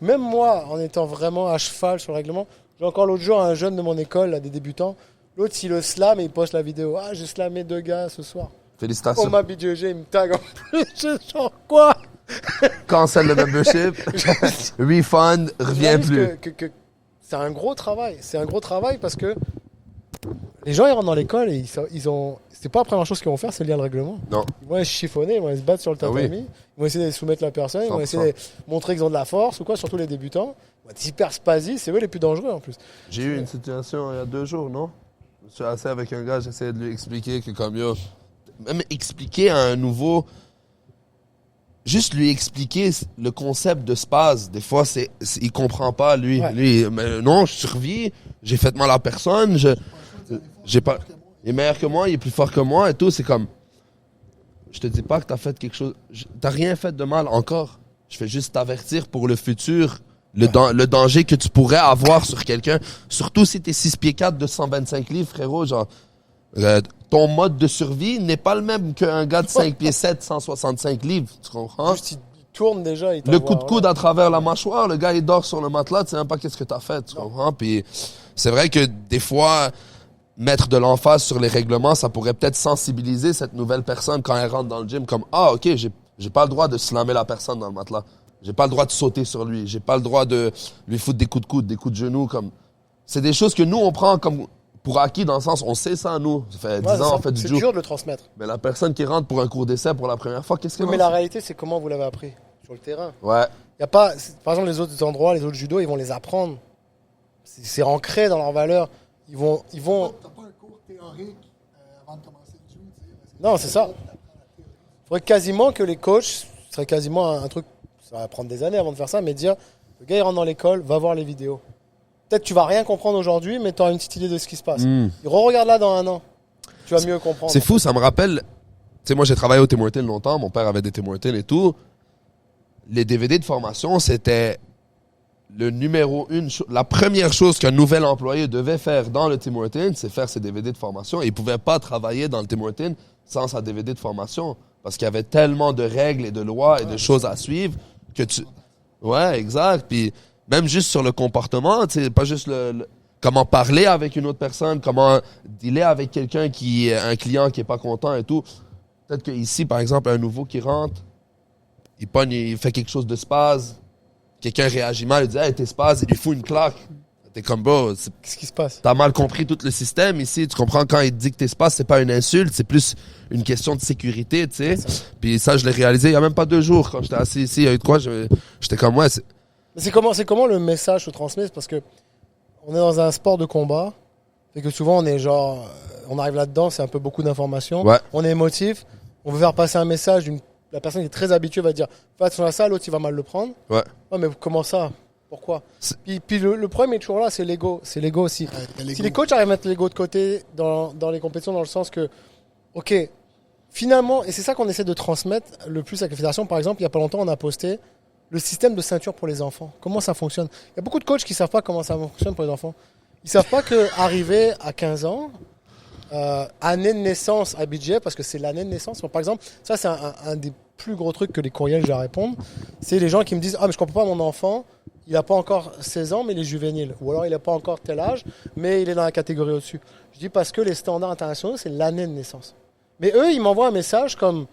même moi, en étant vraiment à cheval sur le règlement, j'ai encore l'autre jour un jeune de mon école, là, des débutants, l'autre il le slam et il poste la vidéo. Ah, j'ai slamé 2 gars ce soir. Félicitations. Oh ma BJJ, il me tag en plus. Je suis genre quoi? Cancel le membership. Refund, revient plus. Que c'est un gros travail. C'est un gros travail parce que les gens ils rentrent dans l'école et ils ont. C'est pas la première chose qu'ils vont faire, c'est lire le règlement. Non. Ils vont aller chiffonner, ils vont aller se battre sur le tatami, Ah oui. ils vont essayer de soumettre la personne, ils vont 100%. essayer de montrer qu'ils ont de la force ou quoi, surtout les débutants. Ils vont être hyper spasies, c'est eux les plus dangereux en plus. J'ai eu une situation il y a 2 jours, non? Je suis assis avec un gars, j'essayais de lui expliquer que comme yo, même expliquer à un nouveau, juste lui expliquer le concept de spase. Des fois, il comprend pas lui. Ouais. Lui, mais non, je survis, j'ai fait mal à personne, j'ai pas, il est meilleur que moi, il est plus fort que moi et tout. C'est comme, je te dis pas que t'as fait quelque chose, t'as rien fait de mal encore. Je fais juste t'avertir pour le futur. Le danger que tu pourrais avoir sur quelqu'un, surtout si t'es 6 pieds 4 de 125 livres, frérot, genre, ton mode de survie n'est pas le même qu'un gars de 5 pieds 7, 165 livres, tu comprends? Juste, ils tournent déjà. Ils Le t'envoient, coup de coude à travers la mâchoire, le gars il dort sur le matelas, tu sais même pas qu'est-ce que t'as fait, tu comprends? Puis c'est vrai que des fois, mettre de l'emphase sur les règlements, ça pourrait peut-être sensibiliser cette nouvelle personne quand elle rentre dans le gym, comme, ah ok, j'ai pas le droit de slammer la personne dans le matelas. J'ai pas le droit de sauter sur lui. J'ai pas le droit de lui foutre des coups de coude, des coups de genoux. Comme... C'est des choses que nous, on prend comme pour acquis dans le sens, on sait ça, nous. Ça fait 10 ans, on fait du C'est judo. dur de le transmettre. Mais la personne qui rentre pour un cours d'essai pour la première fois, qu'est-ce qu'elle Mais la réalité, c'est comment vous l'avez appris sur le terrain. Ouais. Y a pas, par exemple, les autres endroits, les autres judo, ils vont les apprendre. C'est ancré dans leurs valeurs. Ils vont. T'as pas un cours théorique avant de commencer le judo, tu sais. Non, c'est ça. Il faudrait quasiment que les coachs, ce serait quasiment un truc, ça va prendre des années avant de faire ça, mais dire, le gars il rentre dans l'école, va voir les vidéos. Peut-être tu vas rien comprendre aujourd'hui, mais tu as une petite idée de ce qui se passe. Il re-regarde là dans 1 an. Tu vas mieux comprendre. C'est fou, ça me rappelle. Tu sais, moi, j'ai travaillé au Tim Hortons longtemps. Mon père avait des Tim Hortons et tout. Les DVD de formation, c'était le numéro 1. La première chose qu'un nouvel employé devait faire dans le Tim Hortons, c'est faire ses DVD de formation. Et il pouvait pas travailler dans le Tim Hortons sans sa DVD de formation. Parce qu'il y avait tellement de règles et de lois et de choses à suivre que tu... Ouais, exact. Puis même juste sur le comportement, tu sais, pas juste comment parler avec une autre personne, comment dealer avec quelqu'un qui est un client qui est pas content et tout. Peut-être qu'ici, par exemple, un nouveau qui rentre, il pogne, il fait quelque chose de spaz. Quelqu'un réagit mal, il dit « Hey, t'es spaz », il lui fout une claque. T'es comme, bro, Qu'est-ce qui se passe? t'as mal compris tout le système ici. Tu comprends, quand il te dit que t'es spaz, c'est pas une insulte, c'est plus une question de sécurité, tu sais. Puis ça, je l'ai réalisé il y a même pas 2 jours. Quand j'étais assis ici, il y a eu de quoi, j'étais comme, ouais, Mais c'est comment le message se transmet? Parce que on est dans un sport de combat, et que souvent on est genre, on arrive là-dedans, c'est un peu beaucoup d'informations. Ouais. On est émotif, on veut faire passer un message, la personne qui est très habituée va dire, fais attention à ça, l'autre il va mal le prendre. ouais. Ouais, mais comment ça? Pourquoi? Puis le problème est toujours là, c'est l'ego. C'est l'ego aussi. Si les coachs arrivent à mettre l'ego de côté dans les compétitions, dans le sens que, ok, finalement, et c'est ça qu'on essaie de transmettre le plus avec la fédération, par exemple, il n'y a pas longtemps, on a posté le système de ceinture pour les enfants. Comment ça fonctionne? Il y a beaucoup de coachs qui ne savent pas comment ça fonctionne pour les enfants. Ils ne savent pas qu'arriver à 15 ans, année de naissance à budget, parce que c'est l'année de naissance. Par exemple, ça c'est un des plus gros trucs que les courriels j'ai à répondre. C'est les gens qui me disent, ah mais je comprends pas, mon enfant, il n'a pas encore 16 ans, mais il est juvénile. Ou alors il n'a pas encore tel âge, mais il est dans la catégorie au-dessus. Je dis parce que les standards internationaux, c'est l'année de naissance. Mais eux, ils m'envoient un message comme,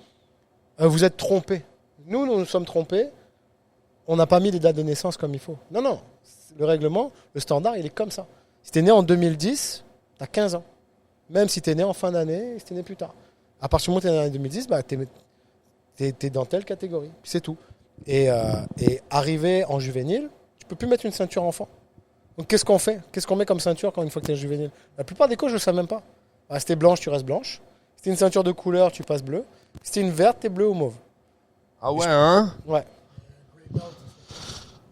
vous êtes trompés. Nous sommes trompés. On n'a pas mis les dates de naissance comme il faut. Non, Le règlement, le standard, il est comme ça. Si tu es né en 2010, tu as 15 ans. Même si tu es né en fin d'année, si tu es né plus tard. À partir du moment où tu es né en 2010, bah, tu es dans telle catégorie. Puis c'est tout. Et arrivé en juvénile, tu peux plus mettre une ceinture enfant. Donc qu'est-ce qu'on fait? Qu'est-ce qu'on met comme ceinture quand une fois que tu es juvénile? La plupart des coachs ne le savent même pas. Ah, si tu es blanche, tu restes blanche. Si tu une ceinture de couleur, tu passes bleu. Si tu une verte, tu es bleu ou mauve. Ah ouais, hein? Ouais.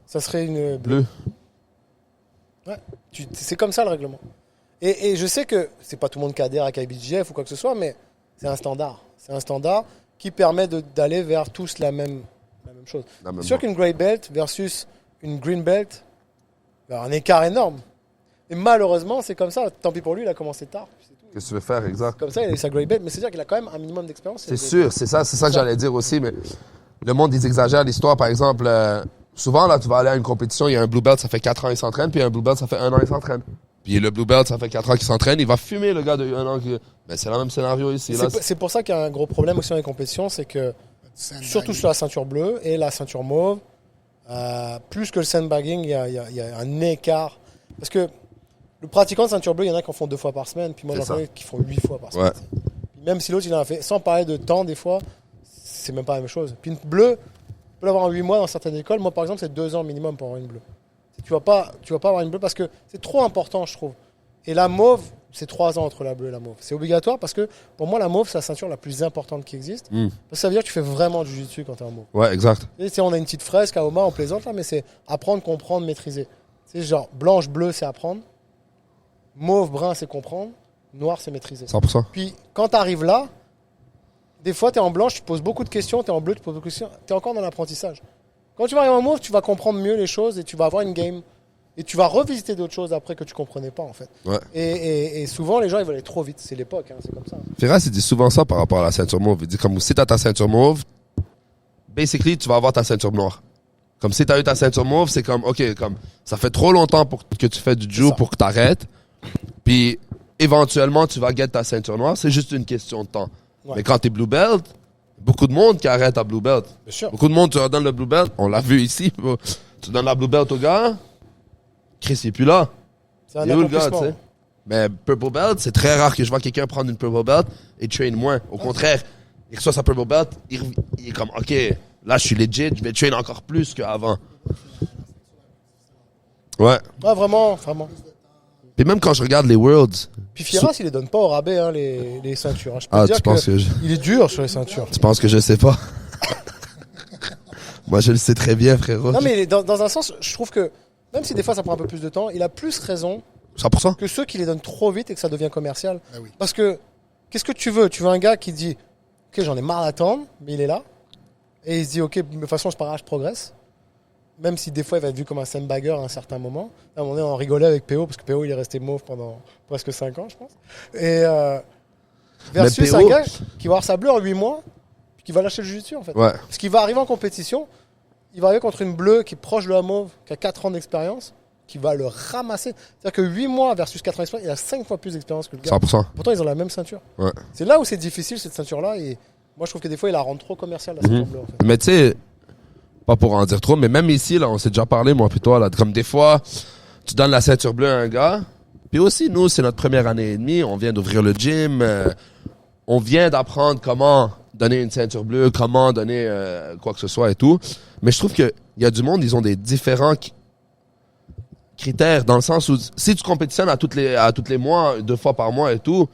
Ça serait une Bleu. Ouais. C'est comme ça le règlement. Et je sais que c'est pas tout le monde qui adhère à KBJF ou quoi que ce soit, mais c'est un standard. C'est un standard qui permet d'aller vers tous la même chose. C'est sûr qu'une grey belt versus une green belt, il y a un écart énorme. Et malheureusement, c'est comme ça. Tant pis pour lui, il a commencé tard. Qu'est-ce que tu veux faire, exact? Comme ça, il a eu sa grey belt, mais c'est-à-dire qu'il a quand même un minimum d'expérience. C'est sûr, c'est ça que j'allais dire aussi, mais le monde, ils exagèrent l'histoire. Par exemple, souvent, là, tu vas aller à une compétition, il y a un blue belt, ça fait 4 ans, il s'entraîne, puis un blue belt, ça fait 1 an, il s'entraîne. Puis le blue belt, ça fait 4 ans qu'il s'entraîne, il va fumer le gars de 1 an. Ben, c'est le même scénario ici. C'est pour ça qu'il y a un gros problème aussi dans les compétitions, c'est que, surtout sur la ceinture bleue et la ceinture mauve, plus que le sandbagging, il y a un écart. Parce que le pratiquant de ceinture bleue, il y en a qui en font 2 fois par semaine, puis moi j'en connais qui font 8 fois par semaine. Ouais. Puis même si l'autre il en a fait, sans parler de temps des fois, c'est même pas la même chose. Puis une bleue, tu peux l'avoir en 8 mois dans certaines écoles. Moi par exemple, c'est 2 ans minimum pour avoir une bleue. Tu vas pas avoir une bleue parce que c'est trop important, je trouve. Et la mauve, c'est 3 ans entre la bleue et la mauve. C'est obligatoire parce que pour moi, la mauve, c'est la ceinture la plus importante qui existe. Parce que ça veut dire que tu fais vraiment du jiu-jitsu quand tu es en mauve. Ouais, exact. Tu sais, on a une petite fresque à Oma, on plaisante là, mais c'est apprendre, comprendre, maîtriser. C'est genre blanche, bleue, c'est apprendre. Mauve, brun, c'est comprendre. Noir, c'est maîtriser. 100%. Puis quand tu arrives là, des fois, tu es en blanche, tu poses beaucoup de questions. Tu es en bleu, tu poses beaucoup de questions. Tu es encore dans l'apprentissage. Quand tu vas arriver en mauve, tu vas comprendre mieux les choses et tu vas avoir une game. Et tu vas revisiter d'autres choses après que tu comprenais pas, en fait. Ouais. Et souvent, les gens, ils veulent aller trop vite. C'est l'époque, hein, c'est comme ça. Firas, il dit souvent ça par rapport à la ceinture mauve. Il dit comme si t'as ta ceinture mauve, basically, tu vas avoir ta ceinture noire. Comme si t'as eu ta ceinture mauve, c'est comme, ok, comme, ça fait trop longtemps pour que tu fais du jiu pour que t'arrêtes. Puis, éventuellement, tu vas get ta ceinture noire. C'est juste une question de temps. Ouais. Mais quand t'es blue belt, beaucoup de monde qui arrête à blue belt. Bien sûr. Beaucoup de monde, tu leur donnes le blue belt. On l'a vu ici. Tu donnes la blue belt au gars. Chris, il est plus là. C'est un accomplissement. Mais purple belt, c'est très rare que je vois quelqu'un prendre une purple belt et train moins. Au contraire, il reçoit sa purple belt, il est comme, ok, là je suis legit, je vais train encore plus qu'avant. Ouais. Ouais, vraiment, vraiment. Puis même quand je regarde les Worlds. Puis Firas, il les donne pas au rabais, hein, les ceintures. Hein. Je peux ah, dire tu penses que il est dur sur les ceintures. Tu penses que je sais pas? Moi, je le sais très bien, frérot. Non, mais dans un sens, je trouve que, même si des fois ça prend un peu plus de temps, il a plus raison 100%. que ceux qui les donnent trop vite et que ça devient commercial. Ah oui. Parce que, qu'est-ce que tu veux? Tu veux un gars qui dit, ok, j'en ai marre d'attendre, mais il est là. Et il se dit, ok, de toute façon, c'est pas grave, je progresse. Même si des fois, il va être vu comme un sandbagger à un certain moment. À un moment donné, on rigolait avec PO, parce que PO, il est resté mauve pendant presque 5 ans, je pense. Et versus PO, un gars qui va avoir sa bleue en 8 mois, puis qui va lâcher le jiu-jitsu, en fait. Ouais. Parce qu'il va arriver en compétition, il va arriver contre une bleue qui est proche de la mauve, qui a 4 ans d'expérience, qui va le ramasser. C'est-à-dire que 8 mois versus 4 ans d'expérience, il a 5 fois plus d'expérience que le gars. 100%. Pourtant, ils ont la même ceinture. Ouais. C'est là où c'est difficile, cette ceinture-là. Et moi, je trouve que des fois, il la rend trop commerciale, la ceinture bleue. En fait. Mais tu sais, pas pour en dire trop, mais même ici, là, on s'est déjà parlé, moi puis toi, là, comme des fois, tu donnes la ceinture bleue à un gars, puis aussi, nous, c'est notre première année et demie, on vient d'ouvrir le gym, on vient d'apprendre comment donner une ceinture bleue, comment donner quoi que ce soit et tout. Mais je trouve qu'il y a du monde, ils ont des différents critères, dans le sens où si tu compétitionnes à tous les mois, 2 fois par mois et tout,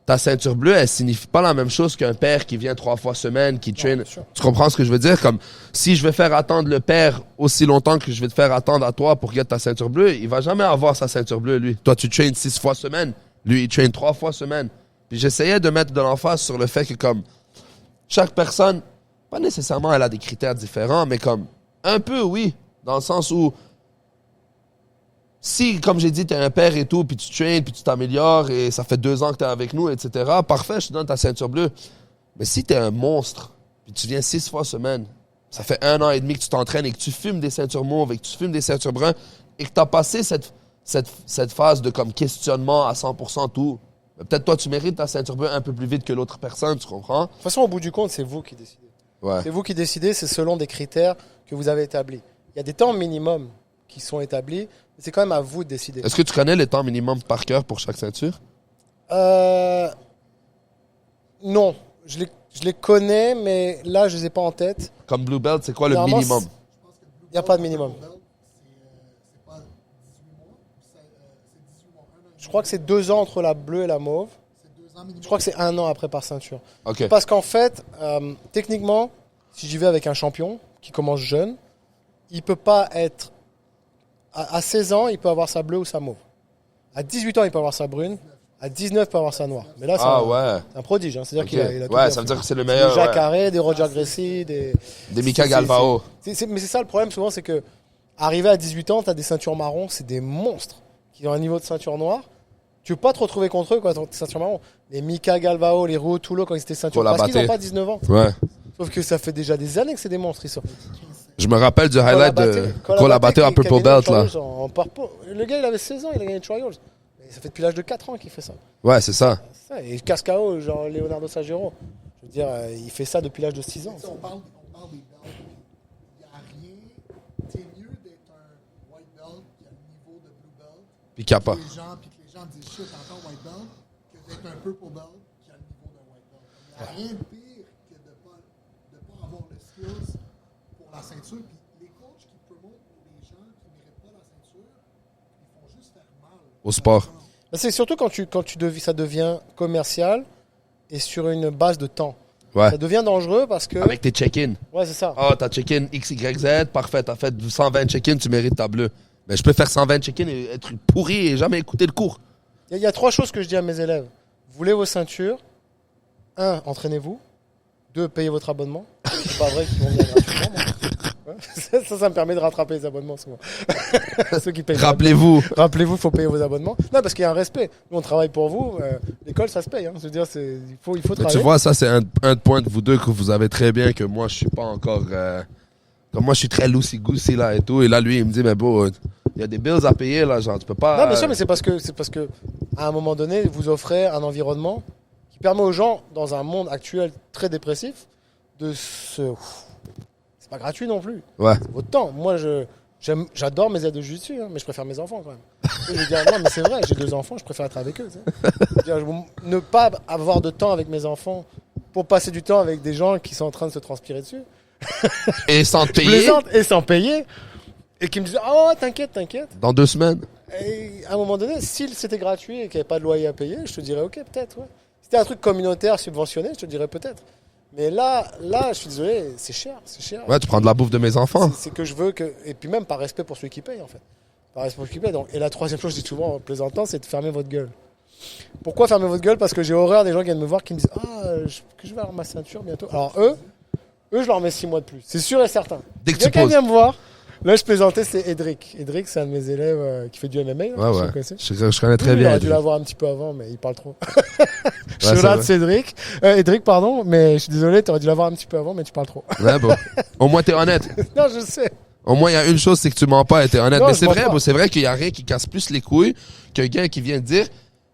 ta ceinture bleue, elle signifie pas la même chose qu'un père qui vient 3 fois semaine, qui traîne. Tu comprends ce que je veux dire? Comme, si je vais faire attendre le père aussi longtemps que je vais te faire attendre à toi pour get ta ceinture bleue, il va jamais avoir sa ceinture bleue, lui. Toi, tu traînes 6 fois semaine. Lui, il traîne 3 fois semaine. Puis j'essayais de mettre de l'emphase sur le fait que, comme, chaque personne, pas nécessairement elle a des critères différents, mais comme, un peu, oui. Dans le sens où, si, comme j'ai dit, t'es un père et tout, puis tu traînes, puis tu t'améliores, et ça fait 2 ans que t'es avec nous, etc., parfait, je te donne ta ceinture bleue. Mais si t'es un monstre, puis tu viens 6 fois semaine, ça fait 1 an et demi que tu t'entraînes, et que tu fumes des ceintures mauves, et que tu fumes des ceintures bruns, et que t'as passé cette phase de comme questionnement à 100% tout, peut-être toi, tu mérites ta ceinture bleue un peu plus vite que l'autre personne, tu comprends? De toute façon, au bout du compte, c'est vous qui décidez. Ouais. C'est vous qui décidez, c'est selon des critères que vous avez établis. Il y a des temps minimums qui sont établis. C'est quand même à vous de décider. Est-ce que tu connais les temps minimum par cœur pour chaque ceinture? Non, je les connais, mais là, je les ai pas en tête. Comme Blue Belt, c'est quoi le Normalement, minimum? Il n'y a pas de minimum. C'est pas 18 mois, c'est 18 mois, 1 an. Je crois que c'est 2 ans entre la bleue et la mauve. C'est 2 ans minimum. Je crois que c'est 1 an après par ceinture. OK. Parce qu'en fait, techniquement, si j'y vais avec un champion qui commence jeune, il peut pas être... À 16 ans, il peut avoir sa bleue ou sa mauve. À 18 ans, il peut avoir sa brune. À 19, il peut avoir sa noire. Mais là, c'est un prodige. Hein. C'est-à-dire OK. qu'il a tout Ouais, bien ça veut fait. dire que c'est le Des meilleur. Jacques Ouais. Carré, des Roger Gracie, des Mika Galvao. Mais c'est ça le problème souvent, c'est que arrivé à 18 ans, tu as des ceintures marrons, c'est des monstres qui ont un niveau de ceinture noire. Tu peux pas te retrouver contre eux quand tu es ceinture marron. Les Mika Galvao, les Ruo Tulo quand ils étaient ceinture parce qu'ils n'ont pas 19 ans. Ouais. Sauf que ça fait déjà des années que c'est des monstres. Ils sont. Je me rappelle du highlight de Colabate à Purple Belt, là. Le gars, il avait 16 ans, il a gagné Trials. Mais ça fait depuis l'âge de 4 ans qu'il fait ça. Ouais, c'est ça. Et Cascao, genre Leonardo Sagero. Je veux dire, il fait ça depuis l'âge de 6 ans. On parle des belts. Il n'y a rien. C'est mieux d'être un white belt qui a le niveau de blue belt. Puis Kappa. Puis que les gens disent shit encore white belt que d'être un purple belt qui a le niveau d'un white belt. Il n'y a rien de pire que de ne pas avoir le skills pour la ceinture. Puis les coachs qui promotent pour les gens qui ne méritent pas la ceinture, ils font juste faire mal Au sport. C'est surtout quand ça devient commercial et sur une base de temps. Ouais. Ça devient dangereux parce que... Avec tes check-in. Ouais, c'est ça. Ah, t'as check-in X, Y, Z, parfait, t'as fait 120 check-in, tu mérites ta bleue. Mais je peux faire 120 check-in et être pourri et jamais écouter le cours. Il y a 3 choses que je dis à mes élèves. Vous voulez vos ceintures. 1, entraînez-vous. 2, payez votre abonnement. C'est pas vrai qu'ils vont venir gratuitement. moi. Ouais. Ça me permet de rattraper les abonnements souvent. Ceux qui payent. Rappelez-vous. Rappelez-vous, il faut payer vos abonnements. Non, parce qu'il y a un respect. Nous, on travaille pour vous. L'école, ça se paye. Hein. Je veux dire, il faut Mais travailler. tu vois, ça, c'est un point de vous deux que vous avez très bien, que moi, je suis pas encore... Comme moi, je suis très loosey-goosey, là, et tout. Et là, lui, il me dit, mais bon, il y a des bills à payer, là, genre, tu peux pas... Non, bien sûr, mais c'est parce que, à un moment donné, vous offrez un environnement qui permet aux gens, dans un monde actuel très dépressif, de se... C'est pas gratuit non plus. Ouais. C'est votre temps. Moi, j'adore mes aides de jiu-jitsu, hein, mais je préfère mes enfants quand même. Je veux dire, non, mais c'est vrai, j'ai 2 enfants, je préfère être avec eux. Tu sais. Je veux dire, ne pas avoir de temps avec mes enfants pour passer du temps avec des gens qui sont en train de se transpirer dessus. Et sans te Je payer, plaisante et sans payer. Et qui me disent, oh, t'inquiète. dans 2 semaines. Et à un moment donné, si c'était gratuit et qu'il n'y avait pas de loyer à payer, je te dirais ok, peut-être. Ouais. Si c'était un truc communautaire subventionné, je te dirais peut-être. Mais là, je suis désolé, c'est cher. Ouais, tu prends de la bouffe de mes enfants. C'est que je veux que. Et puis même par respect pour celui qui paye, en fait. Par respect pour celui qui paye. Donc, et la troisième chose, je dis souvent en plaisantant, c'est de fermer votre gueule. Pourquoi fermer votre gueule? Parce que j'ai horreur des gens qui viennent me voir qui me disent que je vais avoir ma ceinture bientôt. Alors eux, je leur mets 6 mois de plus. C'est sûr et certain. Dès que tu Quelqu'un poses. vient me voir. Là, je plaisantais, c'est Edric. Edric, c'est un de mes élèves qui fait du MMA. Là, Ouais, je sais pas si ouais. vous connaissez. Je connais très Oui, bien. j'aurais dû Edric. l'avoir un petit peu avant, mais il parle trop. Je Ouais, suis c'est là, vrai. Cédric. Edric, pardon, mais je suis désolé, t'aurais dû l'avoir un petit peu avant, mais tu parles trop. Ouais, bon. Au moins, t'es honnête. Non, je sais. Au moins, il y a une chose, c'est que tu mens pas et t'es honnête. Non, Mais je c'est mens vrai, pas. bon, c'est vrai qu'il y a rien qui casse plus les couilles qu'un gars qui vient te dire,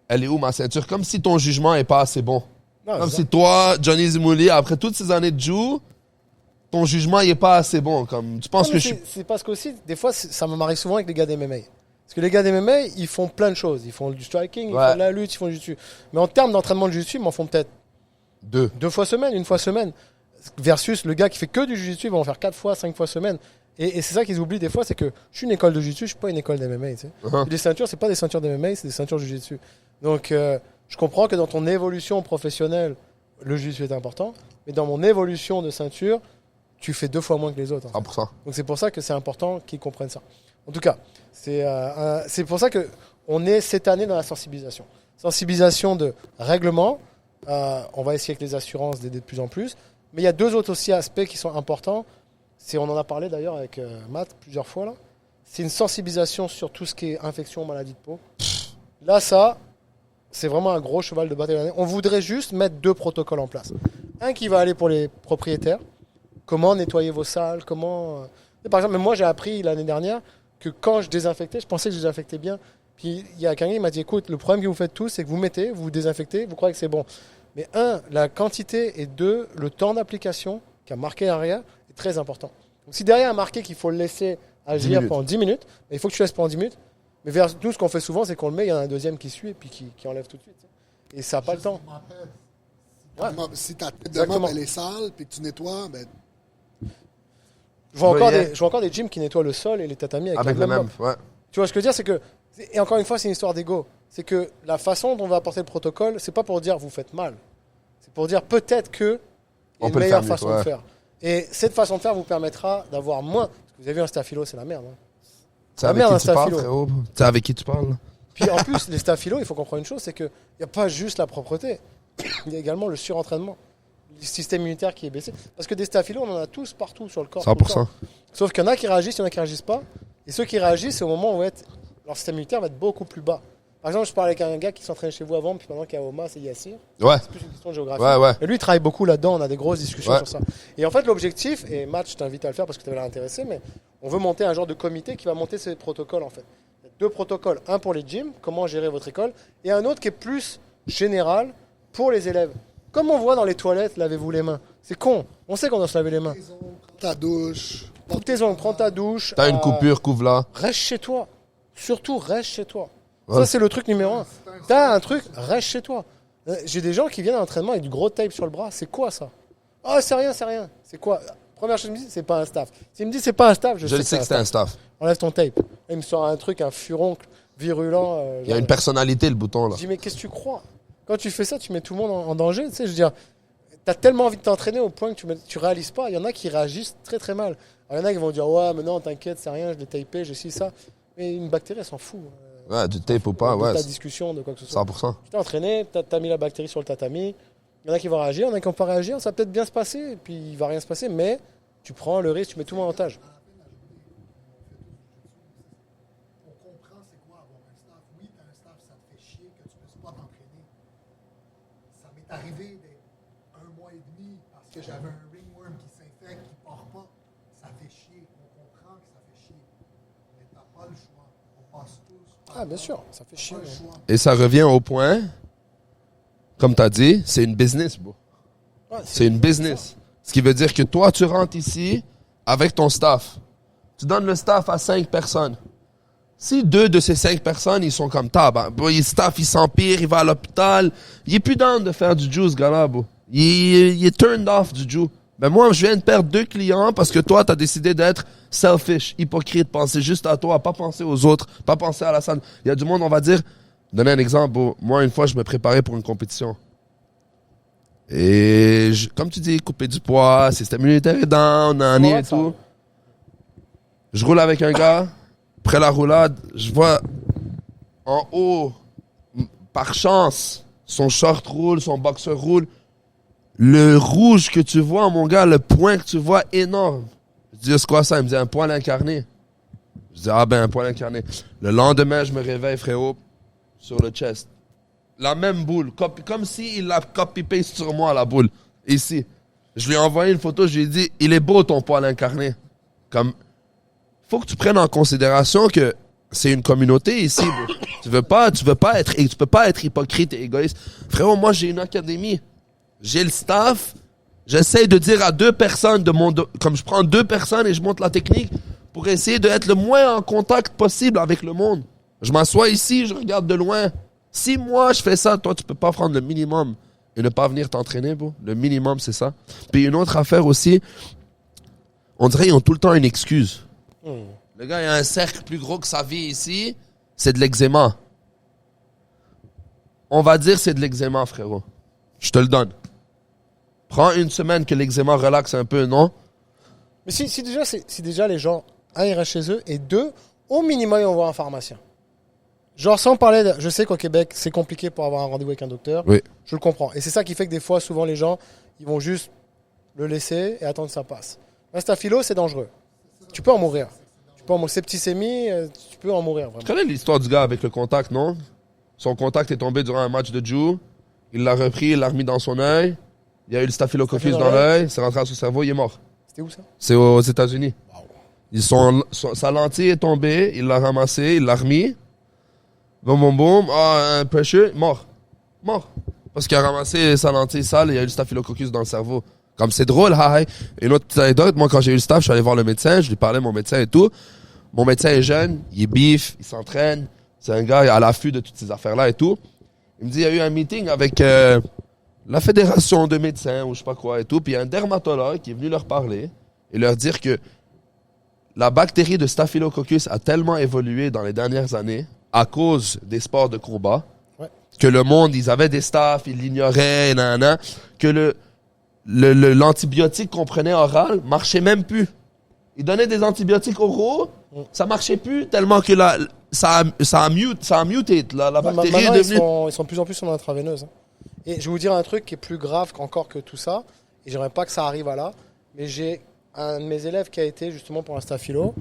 elle est où ma ceinture? Comme si ton jugement est pas assez bon. Non, Comme c'est si toi, Johnny Zimouli, après toutes ces années de Jew, ton jugement, il est pas assez bon. Comme, tu penses Non, que mais je suis... c'est parce qu'aussi, des fois, ça m'arrive souvent avec les gars d'MMA. Parce que les gars d'MMA, ils font plein de choses. Ils font du striking, ils Ouais. font de la lutte, ils font du jiu-jitsu. Mais en termes d'entraînement de jiu-jitsu, ils m'en font peut-être 2. 2 fois semaine, 1 fois semaine. Versus le gars qui fait que du jiu-jitsu, il va en faire 4 fois, 5 fois semaine. Et c'est ça qu'ils oublient des fois, c'est que je suis une école de jiu-jitsu, je suis pas une école d'MMA. Tu sais. Uh-huh. Les ceintures, c'est pas des ceintures d'MMA, c'est des ceintures de jiu-jitsu. Donc, je comprends que dans ton évolution professionnelle, le jiu-jitsu est important. Mais dans mon évolution de ceinture, tu fais 2 fois moins que les autres. En fait. 100%. Donc c'est pour ça que c'est important qu'ils comprennent ça. En tout cas, c'est pour ça qu'on est cette année dans la sensibilisation. Sensibilisation de règlement. On va essayer avec les assurances d'aider de plus en plus. Mais il y a 2 autres aussi aspects qui sont importants. On en a parlé d'ailleurs avec Matt plusieurs fois. Là. C'est une sensibilisation sur tout ce qui est infection, maladie de peau. Là, ça, c'est vraiment un gros cheval de bataille de l'année. On voudrait juste mettre 2 protocoles en place. Un qui va aller pour les propriétaires. Comment nettoyer vos salles, comment... Par exemple, moi j'ai appris l'année dernière que quand je désinfectais, je pensais que je désinfectais bien. Puis il y a quelqu'un qui m'a dit, écoute, le problème que vous faites tous, c'est que vous mettez, vous désinfectez, vous croyez que c'est bon. Mais 1, la quantité et 2, le temps d'application qui a marqué derrière est très important. Donc si derrière il y a marqué qu'il faut le laisser agir 10 pendant 10 minutes. Mais il faut que tu laisses pendant 10 minutes. Mais vers nous, ce qu'on fait souvent, c'est qu'on le met, il y en a un deuxième qui suit et puis qui enlève tout de suite. Et ça n'a pas le temps. Si ta tête de Exactement. mob elle est sale puis que tu nettoies, ben, Je vois encore, Yeah. je vois encore des gyms qui nettoient le sol et les tatamis avec, Avec le le même même, mop. ouais. Tu vois ce que je veux dire, c'est que, et encore une fois, c'est une histoire d'ego. C'est que la façon dont on va apporter le protocole, c'est pas pour dire vous faites mal. C'est pour dire peut-être que il y a On une peut le meilleure faire mieux, façon de ouais. faire. Et cette façon de faire vous permettra d'avoir moins. Parce que vous avez vu un staphylo, c'est la merde. Hein. C'est La avec merde, qui un tu parles, staphylo. frérot? C'est avec qui tu parles? Puis en plus, les staphylos, il faut comprendre une chose, c'est qu'il n'y a pas juste la propreté. Il y a également le surentraînement. Le système immunitaire qui est baissé. Parce que des staphylos, on en a tous partout sur le corps. tout le 100%. temps. Sauf qu'il y en a qui réagissent, il y en a qui ne réagissent pas. Et ceux qui réagissent, c'est au moment où leur système immunitaire va être beaucoup plus bas. Par exemple, je parle avec un gars qui s'entraînait chez vous avant, puis maintenant qui est à Oma, c'est Yassir. Ouais, C'est plus une question de géographie. ouais. Et lui, il travaille beaucoup là-dedans, on a des grosses discussions Ouais. sur ça. Et en fait, l'objectif, et Matt, je t'invite à le faire parce que tu avais l'air intéressé, mais on veut monter un genre de comité qui va monter ces protocoles en fait. Il y a 2 protocoles, un pour les gyms, comment gérer votre école, et un autre qui est plus général pour les élèves. Comme on voit dans les toilettes, lavez-vous les mains. C'est con, on sait qu'on doit se laver les mains. tes ongles, ta douche. Coupe tes ongles, prends ta douche. T'as une coupure, couvre-la. Reste chez toi. Surtout, reste chez toi. Ouais. Ça, c'est le truc numéro 1. T'as un truc, reste chez toi. J'ai des gens qui viennent à l'entraînement avec du gros tape sur le bras. C'est quoi ça? Oh, c'est rien, c'est rien. C'est quoi? Première chose, il me dit, c'est pas un staff. S'il me dit, c'est pas un staff, je Je le sais sais que que c'est c'est un un staff. staff. Enlève ton tape. Il me sort un truc, un furoncle virulent. Il y a une personnalité, le bouton, là. Je dis, mais qu'est-ce que tu crois? Quand tu fais ça, tu mets tout le monde en danger. Tu sais, je veux dire, t'as tellement envie de t'entraîner au point que tu réalises pas. Il y en a qui réagissent très très mal. Alors, il y en a qui vont dire, ouais, mais non, t'inquiète, c'est rien, je l'ai tapé, j'ai ci, ça. Mais une bactérie, elle s'en fout. Ouais, du tape ou pas, de ouais. ta discussion, de quoi que ce soit. 100%. Tu t'es entraîné, t'as mis la bactérie sur le tatami. Il y en a qui vont réagir, il y en a qui vont pas réagir. Ça va peut-être bien se passer, et puis il va rien se passer, mais tu prends le risque, tu mets tout le monde en otage. On comprend c'est quoi avoir un staff. Oui, tu as un staff, ça te fait chier que tu ne puisses pas t'entraîner. Ça m'est arrivé d'être 1 mois et demi parce que j'avais un ringworm qui s'infecte, qui ne part pas. Ça fait chier. On comprend que ça fait chier. Mais tu n'as pas le choix. On passe tous. Ah, bien sûr, ça fait chier. Pas le Ouais. choix. Et ça revient au point, comme t'as dit, c'est une business, bro. Ouais, C'est une business. Ce qui veut dire que toi, tu rentres ici avec ton staff. Tu donnes le staff à 5 personnes. Si 2 de ces 5 personnes, ils sont comme tabac, bro, il staff, il s'empire, il va à l'hôpital, il est plus down de faire du juice, gars-là, bro. Il est turned off du juice. Ben moi, je viens de perdre 2 clients parce que toi, t'as décidé d'être selfish, hypocrite, penser juste à toi, pas penser aux autres, pas penser à la salle. Il y a du monde, on va dire, donner un exemple, bro. Moi, une fois, je me préparais pour une compétition. Et comme tu dis, couper du poids, système immunitaire est down, nani et Ouais, ça. tout. Je roule avec un gars. Après la roulade, je vois en haut, par chance, son short roule, son boxer roule. Le rouge que tu vois, mon gars, le point que tu vois, énorme. Je dis, c'est quoi ça? Il me dit, un poil incarné. Je dis, ah ben, un poil incarné. Le lendemain, je me réveille, frérot, sur le chest. La même boule, comme si il l'a copy-paste sur moi, la boule. Ici. Je lui ai envoyé une photo, je lui ai dit, il est beau ton poil incarné. Comme, faut que tu prennes en considération que c'est une communauté ici, bro. Tu peux pas être hypocrite et égoïste. Frérot, moi, j'ai une académie. J'ai le staff. J'essaie de dire à 2 personnes comme je prends 2 personnes et je monte la technique pour essayer d'être le moins en contact possible avec le monde. Je m'assois ici, je regarde de loin. Si moi je fais ça, toi tu peux pas prendre le minimum et ne pas venir t'entraîner, bro. Le minimum, c'est ça. Puis une autre affaire aussi, on dirait qu'ils ont tout le temps une excuse. Le gars, il a un cercle plus gros que sa vie ici, c'est de l'eczéma. On va dire c'est de l'eczéma, frérot. Je te le donne. Prends une semaine que l'eczéma relaxe un peu, non? Mais si déjà les gens, un, ils restent chez eux, et 2, au minimum, ils vont voir un pharmacien. Genre, sans parler je sais qu'au Québec, c'est compliqué pour avoir un rendez-vous avec un docteur. Oui. Je le comprends. Et c'est ça qui fait que des fois, souvent, les gens, ils vont juste le laisser et attendre que ça passe. Un staphylo, c'est dangereux. Tu peux en mourir. Septicémie, tu peux en mourir, Tu vraiment. connais l'histoire du gars avec le contact, non? Son contact est tombé durant un match de Jiu. Il l'a repris, il l'a remis dans son œil. Il y a eu le staphylococcus dans l'œil. C'est rentré à son cerveau, il est mort. C'était où ça? C'est aux États-Unis. Sa lentille est tombée, il l'a ramassé, il l'a remis. Boum, boum, boum. Ah, un pressure, mort. Mort. Parce qu'il a ramassé sa lentille sale et il y a eu le staphylococcus dans le cerveau. Comme c'est drôle, hi. Et une autre petite anecdote, moi quand j'ai eu le staph, je suis allé voir le médecin, je lui parlais à mon médecin et tout. mon médecin est jeune, il est bif, il s'entraîne, c'est un gars à l'affût de toutes ces affaires-là et tout. Il me dit, il y a eu un meeting avec la fédération de médecins ou je sais pas quoi et tout, puis il y a un dermatologue qui est venu leur parler et leur dire que la bactérie de Staphylococcus a tellement évolué dans les dernières années à cause des sports de combat que le monde, ils avaient des staffs, ils l'ignoraient, que l'antibiotique qu'on prenait oral marchait même plus. Ils donnaient des antibiotiques oraux, ça marchait plus tellement que ça a muté. La bactérie est devenue... Ils sont de plus en plus en intraveineuse. Et je vais vous dire un truc qui est plus grave encore que tout ça, et j'aimerais pas que ça arrive à là, mais j'ai un de mes élèves qui a été justement pour un staphylo,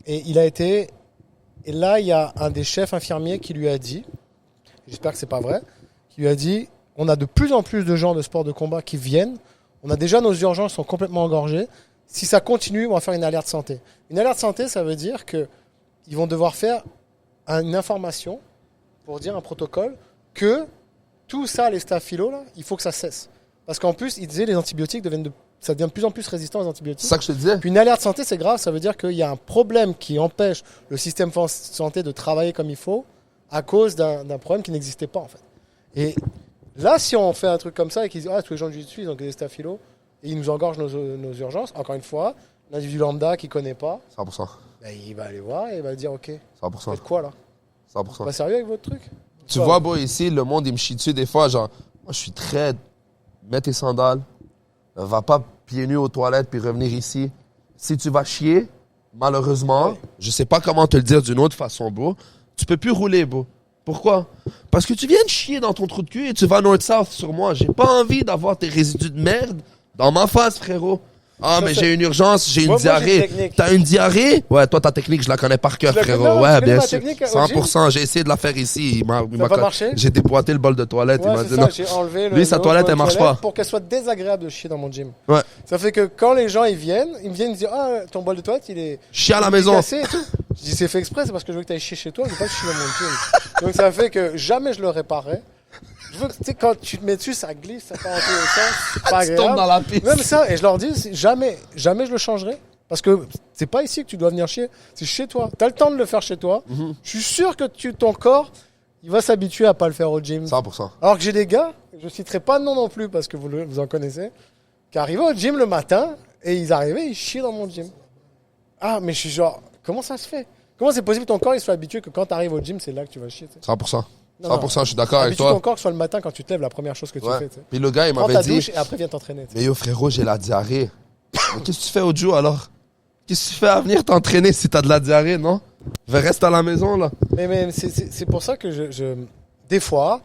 et et là il y a un des chefs infirmiers qui lui a dit, j'espère que c'est pas vrai, qui lui a dit, on a de plus en plus de gens de sport de combat qui viennent, on a déjà nos urgences sont complètement engorgées, si ça continue, on va faire une alerte santé. Une alerte santé, ça veut dire qu'ils vont devoir faire une information pour dire un protocole que tout ça, les staphylos, là, il faut que ça cesse. Parce qu'en plus, ils disaient les antibiotiques ça devient de plus en plus résistant aux antibiotiques. C'est ça que je te disais. Puis une alerte santé, c'est grave, ça veut dire qu'il y a un problème qui empêche le système santé de travailler comme il faut à cause d'un problème qui n'existait pas en fait. Et là, si on fait un truc comme ça et qu'ils disent tous les gens que je suis, ils ont des staphylos, et ils nous engorgent nos urgences, encore une fois, l'individu lambda qui ne connaît pas, 100%. ben, il va aller voir et il va dire ok, 100%. faites quoi là? 100%. Pas sérieux avec votre truc? Tu vois, bro, ici, le monde, il me chie dessus des fois. Genre, moi, je suis très. Mets tes sandales. Va pas pieds nus aux toilettes puis revenir ici. Si tu vas chier, malheureusement, je sais pas comment te le dire d'une autre façon, bro, tu peux plus rouler, bro. Pourquoi? Parce que tu viens de chier dans ton trou de cul et tu vas north-south sur moi. J'ai pas envie d'avoir tes résidus de merde dans ma face, frérot. Ah, mais j'ai une urgence, j'ai une diarrhée. T'as une diarrhée? Ouais, toi, ta technique, je la connais par cœur, frérot. Ouais, bien sûr. 100%. J'ai essayé de la faire ici. Ça n'a pas marché? J'ai déboîté le bol de toilette. Ouais, il m'a dit ça, non. j'ai enlevé Lui, sa toilette, elle marche pas. Pour qu'elle soit désagréable de chier dans mon gym. Ouais. Ça fait que quand les gens ils me viennent dire ton bol de toilette il est chier à la maison. Cassé et tout. Je dis c'est fait exprès, c'est parce que je veux que tu ailles chier chez toi, je veux pas chier dans mon gym. Donc ça fait que jamais je le réparerai. Je veux que, tu sais, quand tu te mets dessus, ça glisse, ça part en tous les sens. C'est pas agréable. Tu tombes dans la piste. Même ça, et je leur dis, jamais je le changerai. Parce que c'est pas ici que tu dois venir chier, c'est chez toi. T'as le temps de le faire chez toi. Je suis sûr que ton corps, il va s'habituer à pas le faire au gym. 100%. Alors que j'ai des gars, je citerai pas de nom non plus parce que vous en connaissez, qui arrivaient au gym le matin et ils arrivaient, ils chiaient dans mon gym. Ah, mais je suis genre, comment ça se fait? Comment c'est possible que ton corps il soit habitué que quand tu arrives au gym, c'est là que tu vas chier? 100%. Non, 100%, je suis d'accord avec habitue toi. ton corps que ce soit le matin quand tu te lèves, la première chose que tu fais. Puis le gars, il Prends m'avait ta dit. douche et après viens t'entraîner. Mais yo, frérot, j'ai la diarrhée. Mais qu'est-ce que tu fais au Joe alors? Qu'est-ce que tu fais à venir t'entraîner si t'as de la diarrhée, non? Reste à la maison, là. Mais c'est pour ça que des fois,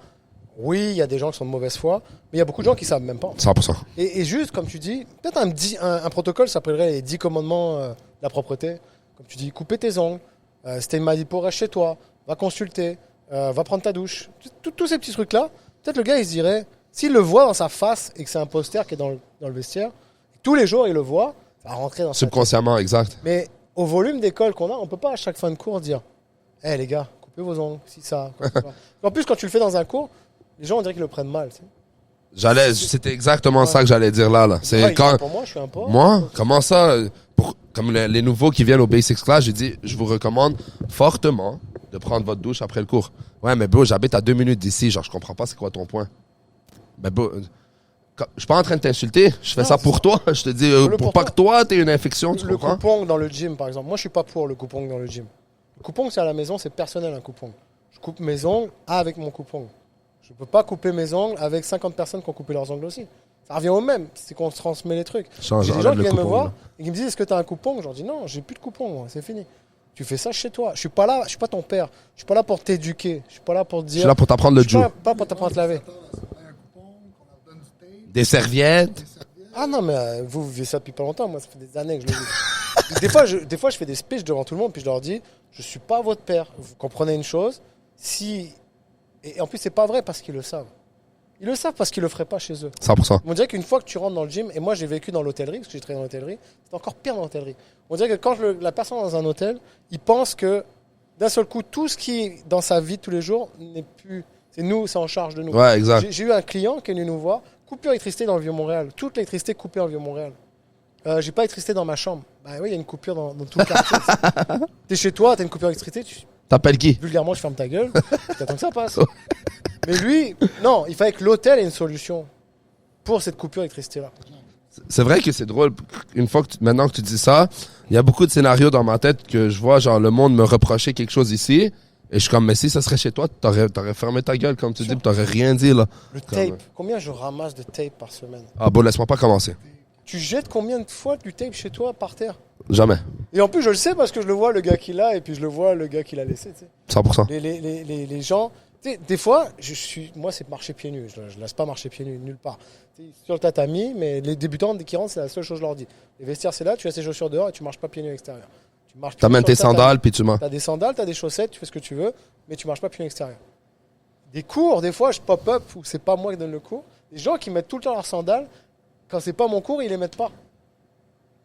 oui, il y a des gens qui sont de mauvaise foi, mais il y a beaucoup de gens qui savent même pas. 100%. Et juste, comme tu dis, peut-être un protocole s'appellerait les 10 commandements de la propreté. Comme tu dis, couper tes ongles. Si t'as une maladie pour reste chez toi, va consulter, va prendre ta douche. Tous ces petits trucs-là, peut-être le gars, il se dirait, s'il le voit dans sa face et que c'est un poster qui est dans le vestiaire, tous les jours, il le voit, ça va rentrer dans sa tête. Subconsciemment, exact. Mais au volume d'école qu'on a, on peut pas à chaque fin de cours dire hé les gars, coupez vos ongles, si ça. En plus, quand tu le fais dans un cours, les gens on dirait qu'ils le prennent mal. Tu sais. C'était exactement ça que j'allais dire là. C'est Ouais, quand. pour moi, je suis un porc. Moi, comment ça? Comme les nouveaux qui viennent au Basics Class, j'ai dit, je vous recommande fortement de prendre votre douche après le cours. Ouais, mais bro, j'habite à 2 minutes d'ici, genre, je comprends pas c'est quoi ton point. Mais bro, je suis pas en train de t'insulter, je fais ça pour toi. Je te dis, pour pas que toi, t'aies une infection, tu Le comprends? coupon dans le gym, par exemple. Moi, je suis pas pour le coupon dans le gym. Le coupon, c'est à la maison, c'est personnel, un coupon. Je coupe mes ongles avec mon coupon. Je peux pas couper mes ongles avec 50 personnes qui ont coupé leurs ongles aussi. Ça revient au même, c'est qu'on se transmet les trucs. J'ai des gens qui viennent me voir et qui me disent, est-ce que tu as un coupon? Je leur dis, non, j'ai plus de coupon, moi, c'est fini. Tu fais ça chez toi. Je suis pas là, je suis pas ton père. Je suis pas là pour t'éduquer. Je suis pas là pour te dire. Je suis là pour t'apprendre le Je suis Joe. pas pour t'apprendre à te laver. Des serviettes. Ah non, mais vous vivez ça depuis pas longtemps. Moi, ça fait des années que je le vis. des fois, je fais des speeches devant tout le monde, puis je leur dis, je suis pas votre père. Vous comprenez une chose, si... Et en plus, c'est pas vrai parce qu'ils le savent. Ils le savent parce qu'ils le feraient pas chez eux. 100%. On dirait qu'une fois que tu rentres dans le gym, et moi j'ai vécu dans l'hôtellerie, parce que j'ai travaillé dans l'hôtellerie, c'est encore pire dans l'hôtellerie. On dirait que quand la personne est dans un hôtel, il pense que d'un seul coup, tout ce qui est dans sa vie de tous les jours n'est plus... C'est nous, c'est en charge de nous. Ouais, exact. J'ai eu un client qui est venu nous voir, coupure d'électricité dans le Vieux-Montréal. Toute l'électricité coupée dans le Vieux-Montréal. J'ai pas d'électricité dans ma chambre. Bah oui, il y a une coupure dans tout le quartier. T'es chez toi, t'as une coupure d'électricité, T'appelles qui? vulgairement, je ferme ta gueule, t'attends que ça passe. Mais lui, non, il fallait que l'hôtel ait une solution pour cette coupure d'électricité-là. C'est vrai que c'est drôle. Une fois maintenant que tu dis ça, il y a beaucoup de scénarios dans ma tête que je vois, genre, le monde me reprocher quelque chose ici. Et je suis comme, mais si ça serait chez toi, t'aurais fermé ta gueule, comme tu dis, pis t'aurais rien dit, là. Le tape, combien je ramasse de tape par semaine? Ah, bon, laisse-moi pas commencer. Tu jettes combien de fois du tape chez toi par terre? Jamais. Et en plus, je le sais parce que je le vois, le gars qui l'a, et puis je le vois, le gars qui l'a laissé. Tu sais. 100%. Les gens, tu sais, des fois, moi, c'est marcher pieds nus. Je laisse pas marcher pieds nus nulle part. Tu sais, sur le tatami, mais les débutants, dès qu'ils rentrent, c'est la seule chose que je leur dis. Les vestiaires, c'est là, tu laisses tes chaussures dehors et tu marches pas pieds nus à l'extérieur. Tu marches pieds T'amènes nus sur tes le tatami. sandales, puis tu mens. T'as des sandales, t'as des chaussettes, tu fais ce que tu veux, mais tu marches pas pieds nus à l'extérieur. Des cours, des fois, je pop-up où c'est pas moi qui donne le cours. Les gens qui mettent tout le temps leurs sandales, quand c'est pas mon cours, ils les mettent pas.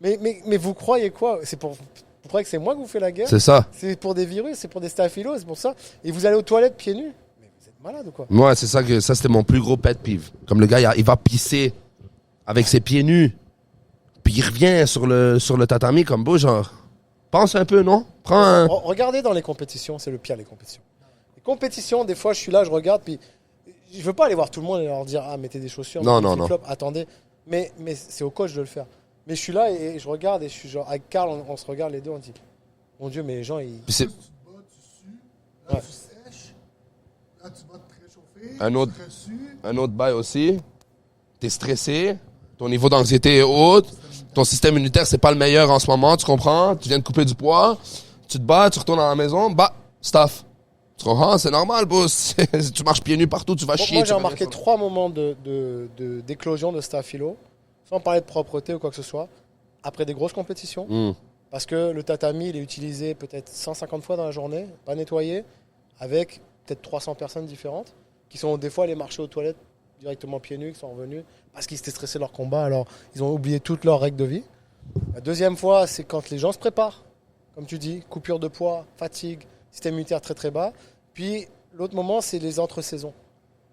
Mais vous croyez quoi? Vous croyez que c'est moi qui vous fais la guerre? C'est ça. C'est pour des virus, c'est pour des staphylos, c'est pour ça. Et vous allez aux toilettes pieds nus? Mais vous êtes malade ou quoi? Ouais, c'est ça ça c'était mon plus gros pet peeve. Comme le gars, il va pisser avec ses pieds nus. Puis il revient sur le tatami comme beau, genre. Pense un peu, non? Prends un. Regardez dans les compétitions, c'est le pire, les compétitions. Les compétitions, des fois, je suis là, je regarde, puis je veux pas aller voir tout le monde et leur dire, ah, mettez des chaussures, Non, mettez non, des flip-flops, attendez. Mais c'est au coach de le faire. Mais je suis là et je regarde et je suis genre, avec Karl, on se regarde les deux, on dit, mon Dieu, mais les gens, ils. Puis c'est Tu te bats, tu sues, là Ouais. tu sèches, là tu vas te réchauffer, Un autre- tu te resues. un autre bail aussi. T'es stressé. Ton niveau d'anxiété est haut. Ton système immunitaire, c'est pas le meilleur en ce moment, tu comprends? Tu viens de couper du poids. Tu te bats, tu retournes à la maison, staff. Tu comprends? C'est normal, boss. Tu marches pieds nus partout, tu vas chier. Moi, tu j'ai vas remarqué descendre. 3 moments d'éclosion de staphylo, sans parler de propreté ou quoi que ce soit, après des grosses compétitions. Hmm. Parce que le tatami, il est utilisé peut-être 150 fois dans la journée, pas nettoyé, avec peut-être 300 personnes différentes, qui sont des fois allées marcher aux toilettes directement pieds nus, qui sont revenus parce qu'ils étaient stressés de leur combat, alors ils ont oublié toutes leurs règles de vie. La deuxième fois, c'est quand les gens se préparent, comme tu dis, coupure de poids, fatigue, système immunitaire très très bas. Puis l'autre moment, c'est les entre-saisons.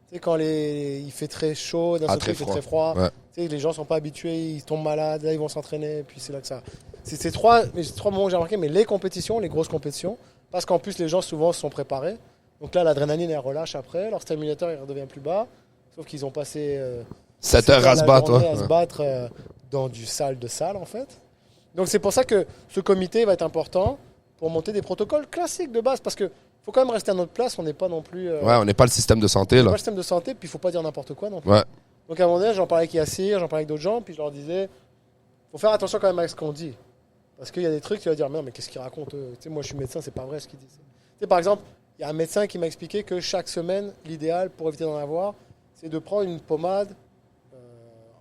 Tu sais, quand il fait très chaud, d'un seul coup, très il fait froid. très froid. Ouais. Tu sais, les gens sont pas habitués, ils tombent malades, là ils vont s'entraîner, puis c'est là que ça. C'est ces trois moments que j'ai remarqué, mais les compétitions, les grosses compétitions, parce qu'en plus les gens souvent se sont préparés. Donc là, l'adrénaline elle relâche après, leur système immunitaire il redevient plus bas, sauf qu'ils ont passé 7 heures à se battre, à se ouais. battre dans du salle de salle en fait. Donc c'est pour ça que ce comité va être important pour monter des protocoles classiques de base, parce que faut quand même rester à notre place, on n'est pas non plus. Ouais, on n'est pas le système de santé, pas là. le système de santé, puis il faut pas dire n'importe quoi non plus. Ouais. Donc à un moment donné, j'en parlais avec Yassir, j'en parlais avec d'autres gens, puis je leur disais, faut faire attention quand même à ce qu'on dit. Parce qu'il y a des trucs, tu vas dire, mais non, mais qu'est-ce qu'ils racontent eux? Tu sais, moi je suis médecin, c'est pas vrai ce qu'ils disent. Tu sais, par exemple, il y a un médecin qui m'a expliqué que chaque semaine, l'idéal pour éviter d'en avoir, c'est de prendre une pommade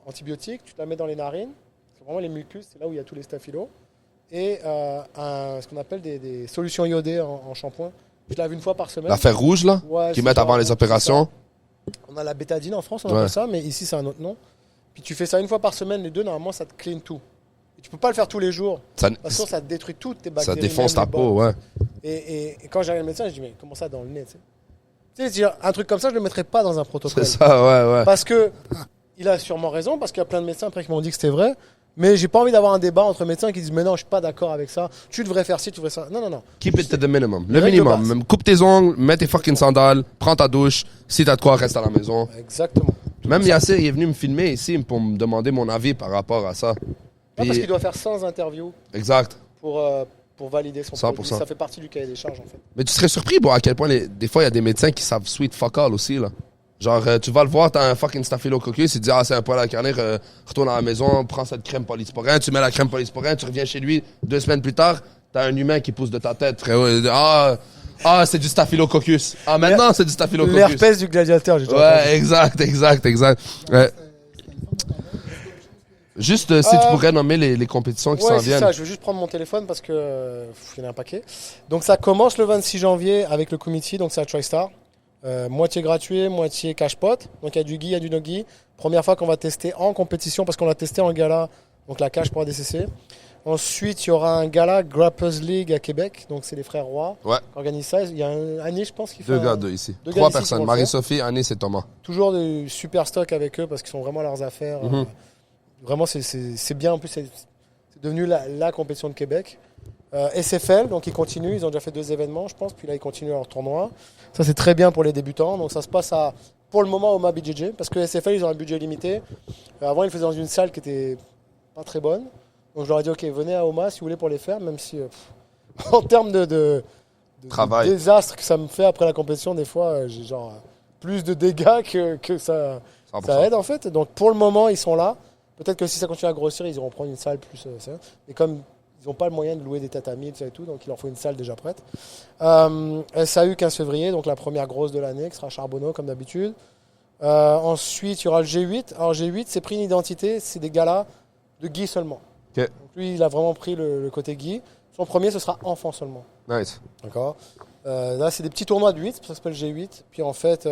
antibiotique, tu te la mets dans les narines, c'est vraiment les mucus, c'est là où il y a tous les staphylos, et ce qu'on appelle des solutions iodées en shampoing. Je lave une fois par semaine. L'affaire rouge, là, Ouais, qu'ils c'est mettent ça, avant les c'est opérations. ça. On a la bétadine en France, on Ouais. appelle ça, mais ici c'est un autre nom. Puis tu fais ça une fois par semaine, les deux, normalement ça te clean tout. Et tu peux pas le faire tous les jours. Ça, De toute façon, ça te détruit toutes tes ça bactéries. défonce même ta les peau, bonnes. ouais. Et quand j'arrive le médecin, je dis, mais comment ça dans le nez, tu sais? Tu sais, un truc comme ça, je le mettrais pas dans un protocole. C'est ça, ouais, ouais. Parce que il a sûrement raison, parce qu'il y a plein de médecins après qui m'ont dit que c'était vrai. Mais j'ai pas envie d'avoir un débat entre médecins qui disent, mais non, je suis pas d'accord avec ça. Tu devrais faire ci, tu devrais ça. Non, non, non. Keep it to the minimum. Le Règle de minimum. base. Même coupe tes ongles, mets tes fucking sandales, prends ta douche. Si t'as de quoi, reste à la maison. Exactement. Même Yassir, il est venu me filmer ici pour me demander mon avis par rapport à ça. Non, Puis- parce qu'il doit faire 100 interviews Exact. pour valider son 100%. produit. Ça fait partie du cahier des charges, en fait. Mais tu serais surpris, bon, à quel point des fois, il y a des médecins qui savent sweet fuck all aussi, là. Genre, tu vas le voir, t'as un fucking staphylococcus, il te dit, ah, c'est un poil à carner, retourne à la maison, prends cette crème polysporin, tu mets la crème polysporin, tu reviens chez lui, 2 semaines plus tard, t'as un humain qui pousse de ta tête, frérot. Il dit, ah, c'est du staphylococcus. Ah, maintenant, c'est du staphylococcus. L'herpès du gladiateur, j'ai déjà entendu. Ouais, exact. C'était une forme de Juste, si tu pourrais nommer les compétitions qui s'en Ouais, c'est viennent. ça. Je veux juste prendre mon téléphone parce que il y en a un paquet. Donc ça commence le 26 janvier avec le comité, donc c'est à TriStar. Moitié gratuit, moitié cash-pot. Donc il y a du gi, il y a du no-gi. Première fois qu'on va tester en compétition parce qu'on l'a testé en gala, donc la cash pour ADCC. Ensuite, il y aura un gala Grappers League à Québec, donc c'est les frères Roy Ouais. qui organisent ça. Il y a Annie, je pense, qui fait 2 gars, 2 ici. deux 3 gars ici qui personnes. vont le faire. Marie-Sophie, Anis et Thomas. Toujours du super stock avec eux parce qu'ils sont vraiment à leurs affaires. Mhm. Vraiment, c'est bien. En plus, C'est devenu la compétition de Québec. SFL, donc ils continuent. Ils ont déjà fait 2 événements, je pense. Puis là, ils continuent leur tournoi. Ça, c'est très bien pour les débutants. Donc ça se passe pour le moment au MA BJJ. Parce que SFL, ils ont un budget limité. Avant, ils le faisaient dans une salle qui était pas très bonne. Donc je leur ai dit, OK, venez à OMA si vous voulez pour les faire. Même si, en termes de Travail. désastre que ça me fait après la compétition, des fois, j'ai genre plus de dégâts que ça 100%. aide en fait. Donc pour le moment, ils sont là. Peut-être que si ça continue à grossir, ils iront prendre une salle plus. Mais comme ils n'ont pas le moyen de louer des tatamis et tout, donc il leur faut une salle déjà prête. SAU 15 février, donc la première grosse de l'année, qui sera à Charbonneau comme d'habitude. Ensuite, il y aura le G8. Alors G8, c'est pris une identité, c'est des galas de Guy seulement. OK. Donc lui, il a vraiment pris le côté Guy. Son premier, ce sera enfant seulement. Nice. D'accord. Là, c'est des petits tournois de 8, ça s'appelle G8. Puis en fait, il y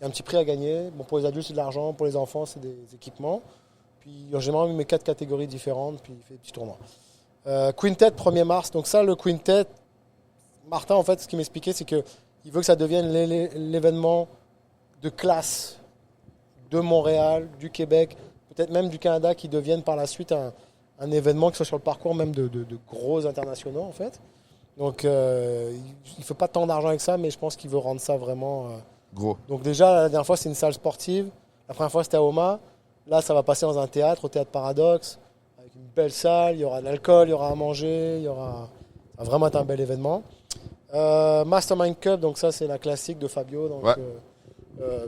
a un petit prix à gagner. Bon, pour les adultes, c'est de l'argent. Pour les enfants, c'est des équipements. Puis en général, il met 4 catégories différentes. Puis il fait des petits tournois. Quintet, 1er mars. Donc ça, le Quintet, Martin, en fait, ce qu'il m'expliquait, c'est qu'il veut que ça devienne l'événement de classe de Montréal, du Québec, peut-être même du Canada, qui devienne par la suite un événement qui soit sur le parcours même de gros internationaux, en fait. Donc, il ne fait pas tant d'argent avec ça, mais je pense qu'il veut rendre ça vraiment... Gros. Donc déjà, la dernière fois, c'était une salle sportive. La première fois, c'était à OMA. Là, ça va passer dans un théâtre, au Théâtre Paradoxe, avec une belle salle. Il y aura de l'alcool, il y aura à manger. Ça va vraiment être un bel événement. Mastermind Cup, donc ça, c'est la classique de Fabio. Donc, Ouais.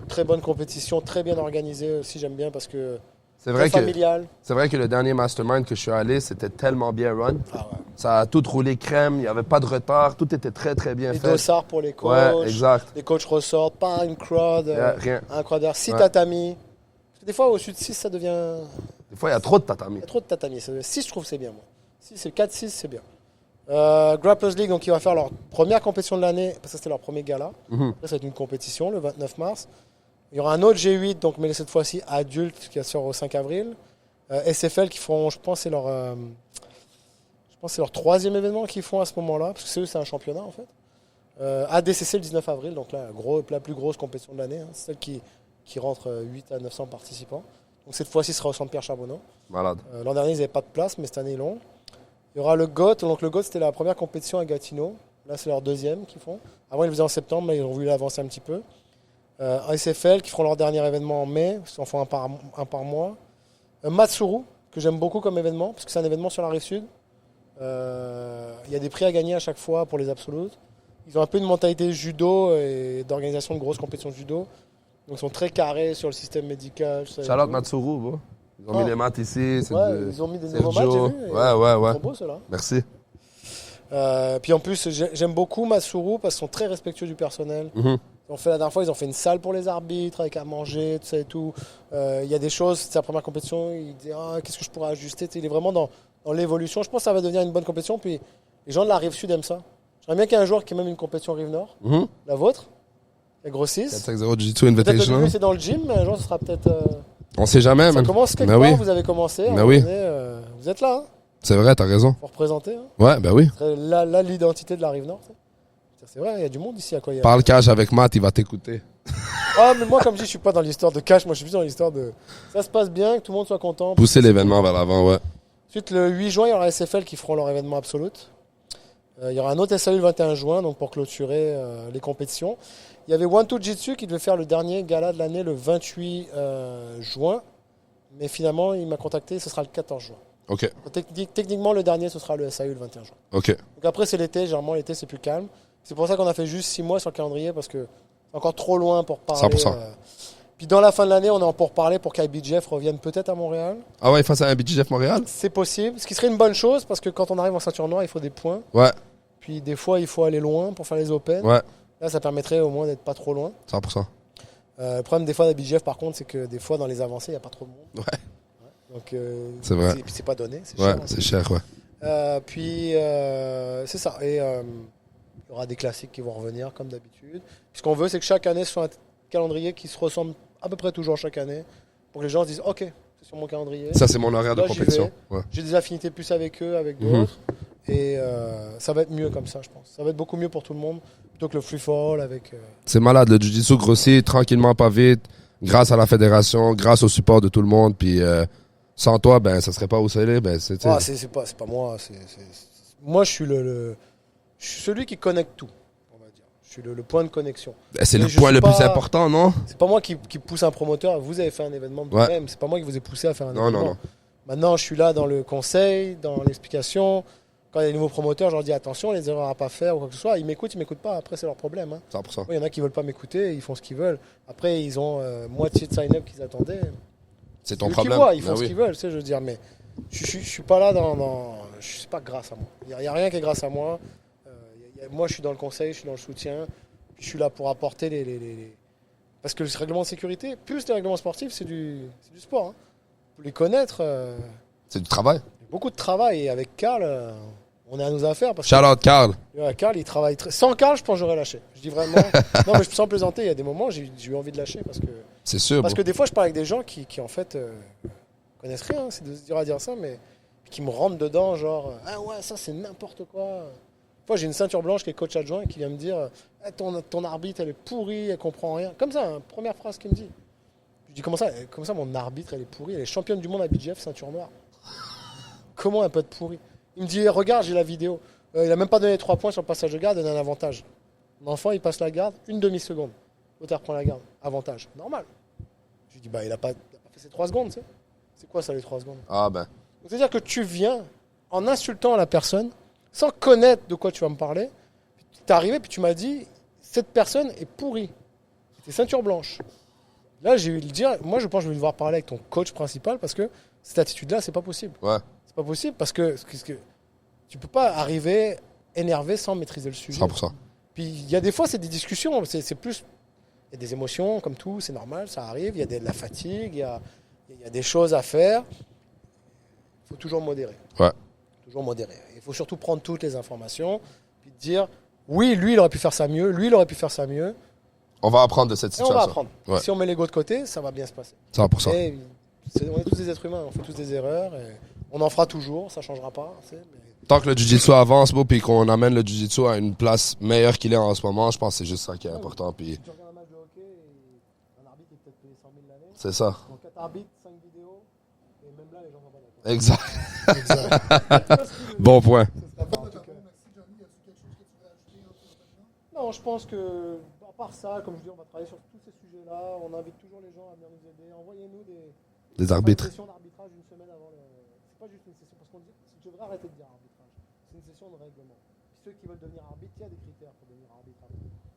très bonne compétition, très bien organisée aussi, j'aime bien parce que C'est vrai très que familial. c'est vrai que le dernier mastermind que je suis allé, c'était tellement bien run. Ah ouais. Ça a tout roulé crème, il n'y avait pas de retard, tout était très très bien Les fait. dossards pour les coachs. Ouais, exact. Les coachs ressortent, pas une crowd, Rien. un crowd d'air, 6 Ouais. tatamis. Parce que des fois, au-dessus de 6, ça devient... Des fois, il y a trop de Il tatami. y a trop de tatamis. 6, je trouve, c'est bien, moi. 6, c'est 4-6, c'est bien. Grapplers League, donc, ils vont faire leur première compétition de l'année, parce que c'était leur premier gala. Mhm. Après, ça va être une compétition, le 29 mars. Il y aura un autre G8, donc, mais cette fois-ci adulte, qui sort au 5 avril. SFL, qui feront, je pense, c'est leur 3e événement qu'ils font à ce moment-là, parce que c'est un championnat, en fait. ADCC, le 19 avril, donc là, la plus grosse compétition de l'année. Hein. C'est celle qui rentre 8 à 900 participants. Donc cette fois-ci, ce sera au Centre Pierre Charbonneau. Malade. L'an dernier, ils n'avaient pas de place, mais cette année, ils l'ont. Il y aura le GOAT. Donc le GOAT, c'était la première compétition à Gatineau. Là, c'est leur 2e qu'ils font. Avant, ils le faisaient en septembre, mais ils ont voulu l'avancer un petit peu. SFL, qui feront leur dernier événement en mai. Ils en font un par mois. Matsuru, que j'aime beaucoup comme événement, parce que c'est un événement sur la rive sud. Il y a des prix à gagner à chaque fois pour les absolutes. Ils ont un peu une mentalité judo et d'organisation de grosses compétitions de judo. Donc ils sont très carrés sur le système médical. Charlotte Matsuru, bro. Ils ont mis les maths ici. C'est Ouais, de- ils ont mis des Sergio. nouveaux matchs, j'ai vu. Ouais. Ils sont beaux, ceux-là. Merci. Puis en plus, j'aime beaucoup Matsuru parce qu'ils sont très respectueux du personnel. Mhm. La dernière fois, ils ont fait une salle pour les arbitres avec à manger, tout ça et tout. Il y a des choses, c'est sa première compétition, il dit qu'est-ce que je pourrais ajuster. Il est vraiment dans l'évolution. Je pense que ça va devenir une bonne compétition. Puis les gens de la rive sud aiment ça. J'aimerais bien qu'il y ait un joueur qui ait même une compétition rive nord, Mhm. la vôtre, la grossisse. 4-5-0 Jiu-Jitsu Peut-être au Invitational. début c'est dans le gym, mais un jour ce sera peut-être. On sait jamais, Ça man. commence quelque Ben part, oui. vous avez commencé. à un Ben moment oui. donné, vous êtes là, hein, C'est vrai, t'as raison. pour représenter. Hein. Ouais, ben oui. C'est là l'identité de la rive nord. Ça. C'est vrai, il y a du monde ici à quoi il y a. Parle cash avec Matt, il va t'écouter. Ah, mais moi, comme je dis, je suis pas dans l'histoire de cash, moi je suis plus dans l'histoire de. Ça se passe bien, que tout le monde soit content. Pousser l'événement vers l'avant, ouais. Ensuite, le 8 juin, il y aura SFL qui feront leur événement absolute. Il y aura un autre SAU le 21 juin, donc pour clôturer les compétitions. Il y avait One Two Jitsu qui devait faire le dernier gala de l'année le 28 juin. Mais finalement, il m'a contacté, ce sera le 14 juin. OK. Techniquement, le dernier, ce sera le SAU le 21 juin. OK. Donc après, c'est l'été. Généralement, l'été, c'est plus calme. C'est pour ça qu'on a fait juste 6 mois sur le calendrier, parce que c'est encore trop loin pour parler. 100%. Puis dans la fin de l'année, on est en pourparlers pour qu'IBJF revienne peut-être à Montréal. Ah ouais, face à un BJF Montréal? C'est possible. Ce qui serait une bonne chose, parce que quand on arrive en ceinture noire, il faut des points. Ouais, Puis des fois, il faut aller loin pour faire les Open. ouais, Là, ça permettrait au moins d'être pas trop loin. 100%. Le problème des fois d'IBJF, par contre, c'est que des fois, dans les avancées, il n'y a pas trop de monde. Ouais. Donc, C'est vrai. Puis c'est pas donné. C'est Ouais, cher, hein. c'est cher, ouais. Puis c'est ça. Et il y aura des classiques qui vont revenir comme d'habitude. Puis ce qu'on veut, c'est que chaque année ce soit un calendrier qui se ressemble à peu près toujours chaque année, pour que les gens se disent OK, c'est sur mon calendrier. Ça, c'est mon horaire de Là, j'y compétition. vais. Ouais. J'ai des affinités plus avec eux, avec Mhm. d'autres. Et ça va être mieux comme ça, je pense. Ça va être beaucoup mieux pour tout le monde, plutôt que le free fall avec. C'est malade, le Jiu-Jitsu grossit tranquillement, pas vite, grâce à la fédération, grâce au support de tout le monde. Puis Sans toi, ben, ça serait pas où ça est, ben, c'est, Ah, c'est pas moi. Moi, je suis je suis celui qui connecte tout, on va dire. Je suis le point de connexion. c'est Mais le je point suis le plus pas- important, non? C'est pas moi qui pousse un promoteur. Vous avez fait un événement de Ouais. vous-même. C'est pas moi qui vous ai poussé à faire un Non, événement. non. Maintenant, je suis là dans le conseil, dans l'explication. Quand il y a des nouveaux promoteurs, je leur dis attention, les erreurs à pas faire ou quoi que ce soit. Ils m'écoutent, ils m'écoutent pas. Après, c'est leur problème. Hein. 100%. Il y en a qui veulent pas m'écouter, ils font ce qu'ils veulent. Après, ils ont moitié de sign-up qu'ils attendaient. C'est ton Eux qui problème. voient, ils font Ben ce oui. qu'ils veulent, tu sais, je veux dire. Mais je suis pas là je suis pas grâce à moi. Il y a rien qui est grâce à moi. Moi, je suis dans le conseil, je suis dans le soutien. Puis je suis là pour apporter parce que le règlement de sécurité, plus les règlements sportifs, c'est du sport. Hein. Pour les connaître, C'est du travail. beaucoup de travail. Et avec Karl, on est à nos affaires. Parce Shout out Carl. que Karl, il travaille très. Sans Karl, je pense que j'aurais lâché. Je dis vraiment. Non, mais sans plaisanter, il y a des moments, j'ai eu envie de lâcher C'est sûr, parce bro. que des fois, je parle avec des gens qui en fait, connaissent rien. C'est dur à dire ça, mais qui me rentrent dedans, genre, ah ouais, ça c'est n'importe quoi. Une fois, j'ai une ceinture blanche qui est coach adjoint qui vient me dire, ah, ton arbitre, elle est pourrie, elle comprend rien. Comme ça, hein, première phrase qu'il me dit. Je dis, comment ça, mon arbitre, elle est pourrie? Elle est championne du monde à BJF, ceinture noire. Comment elle peut être pourrie? Il me dit, regarde, j'ai la vidéo. Il a même pas donné 3 points sur le passage de garde, il donne un avantage. L'enfant, il passe la garde, une demi-seconde. L'autre reprend la garde, avantage. Normal. Je lui dis, bah, il a pas fait ses 3 secondes, tu sais. C'est quoi ça, les 3 secondes? Ah, ben. Donc, c'est-à-dire que tu viens en insultant la personne, sans connaître de quoi tu vas me parler. Tu es arrivé puis tu m'as dit, cette personne est pourrie. C'était ceinture blanche. Là, j'ai eu le dire, moi je pense que je vais devoir parler avec ton coach principal parce que cette attitude-là, c'est pas possible. Ouais. C'est pas possible parce que tu peux pas arriver énervé sans maîtriser le sujet. 100%. Puis il y a des fois, c'est des discussions, c'est plus. Il y a des émotions, comme tout, c'est normal, ça arrive. Il y a de la fatigue, il y a des choses à faire. Il faut toujours modérer. Ouais. Toujours modérer. Il faut surtout prendre toutes les informations, puis dire oui, lui, il aurait pu faire ça mieux, lui, il aurait pu faire ça mieux. On va apprendre de cette Et on situation. va apprendre. Ouais. Si on met l'ego de côté, ça va bien se passer. 100%. Et on est tous des êtres humains, on fait tous des erreurs. Et on en fera toujours, ça ne changera pas. Tu sais, mais Tant que le jiu-jitsu avance, bro, puis qu'on amène le jiu-jitsu à une place meilleure qu'il est en ce moment, je pense que c'est juste ça qui est important. Puis si tu regardes un match de hockey, et un arbitre est peut-être payé 100 000 l'année. c'est ça. Donc 4 arbitres, 5 vidéos, et même là, les gens vont pas d'accord. Exact. Exact. Bon point. Bon, merci Johnny. Y a-t-il quelque chose que tu veux ajouter Non, je pense que, à part ça, comme je dis, on va travailler sur tous ces sujets-là. On invite toujours les gens à venir nous aider. Envoyez-nous Des arbitres. une session d'arbitrage une semaine avant le. C'est pas juste une session, parce qu'on dit, je devrais arrêter de dire arbitrage. C'est une session de règlement. Puis ceux qui veulent devenir arbitre, il y a des critères pour devenir arbitre.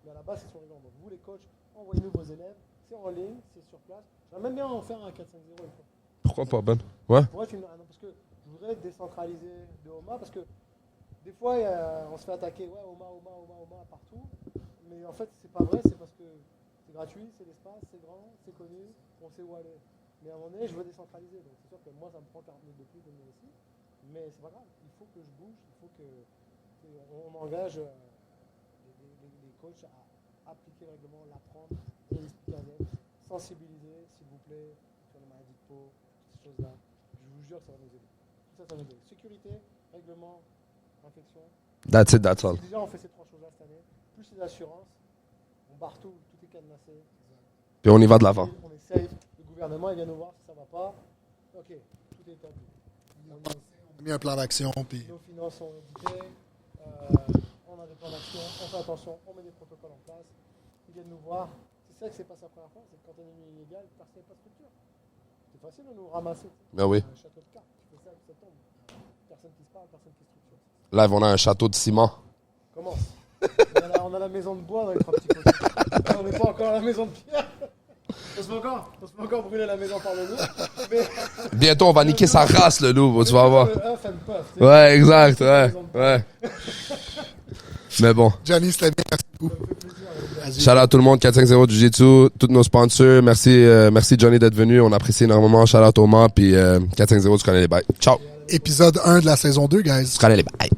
Mais à la base, c'est sur les gens. Donc vous, les coachs, envoyez-nous vos élèves. C'est en ligne, c'est sur place. J'aimerais même bien en faire un 4-5-0 une fois. Pourquoi pas, Ben? Ouais. Pour être non, parce que je voudrais décentraliser de Oma, parce que des fois, on se fait attaquer, ouais, Oma, partout. Mais en fait, c'est pas vrai, c'est parce que c'est gratuit, c'est l'espace, c'est grand, c'est connu, on sait où aller. Mais à un moment donné, je veux décentraliser. Donc c'est sûr que moi, ça me prend 40 minutes de plus de venir ici. Mais c'est pas grave, il faut que je bouge, il faut qu'on engage les coachs à appliquer le règlement, l'apprendre, l'expliquer à eux, sensibiliser, s'il vous plaît, sur les maladies de peau, toutes ces choses-là. Je vous jure que ça va nous aider. Tout ça, ça va nous aider. Sécurité, règlement, infection. That's it, that's all. Déjà, on fait ces 3 choses-là cette année. Plus les assurances, on barre tout est cadenassé. Puis on y va de l'avant. On est safe. Le gouvernement, il vient nous voir si ça va pas. Ok, tout est établi. On a mis un plan d'action. Puis Nos finances sont éditées. On a des plans d'action. On fait attention. On met des protocoles en place. Ils viennent nous voir. C'est ça que c'est pas sa première fois. C'est que quand on est illégal, personne n'a pas de structure. C'est facile de nous ramasser. Ben oui. Un château de cartes. Tu fais ça, ça tombe. Personne qui se parle, personne qui structure. Là, on a un château de ciment. Comment on a la maison de bois dans les 3 petits côtés. On n'est pas encore à la maison de pierre. On se fait encore brûler la maison par le loup. Mais Bientôt, on va niquer sa race, le loup, tu vas voir. ça me passe. tu sais. Ouais, exact, ouais. Mais bon. Johnny, c'était bien. Merci beaucoup. Vas-y. Shout out à tout le monde, 450 Jiu-Jitsu, tous nos sponsors. Merci Johnny d'être venu. On apprécie énormément. Shout out Thomas, puis 450, tu connais les bails. Ciao. Épisode 1 de la saison 2, guys. Tu connais les bails.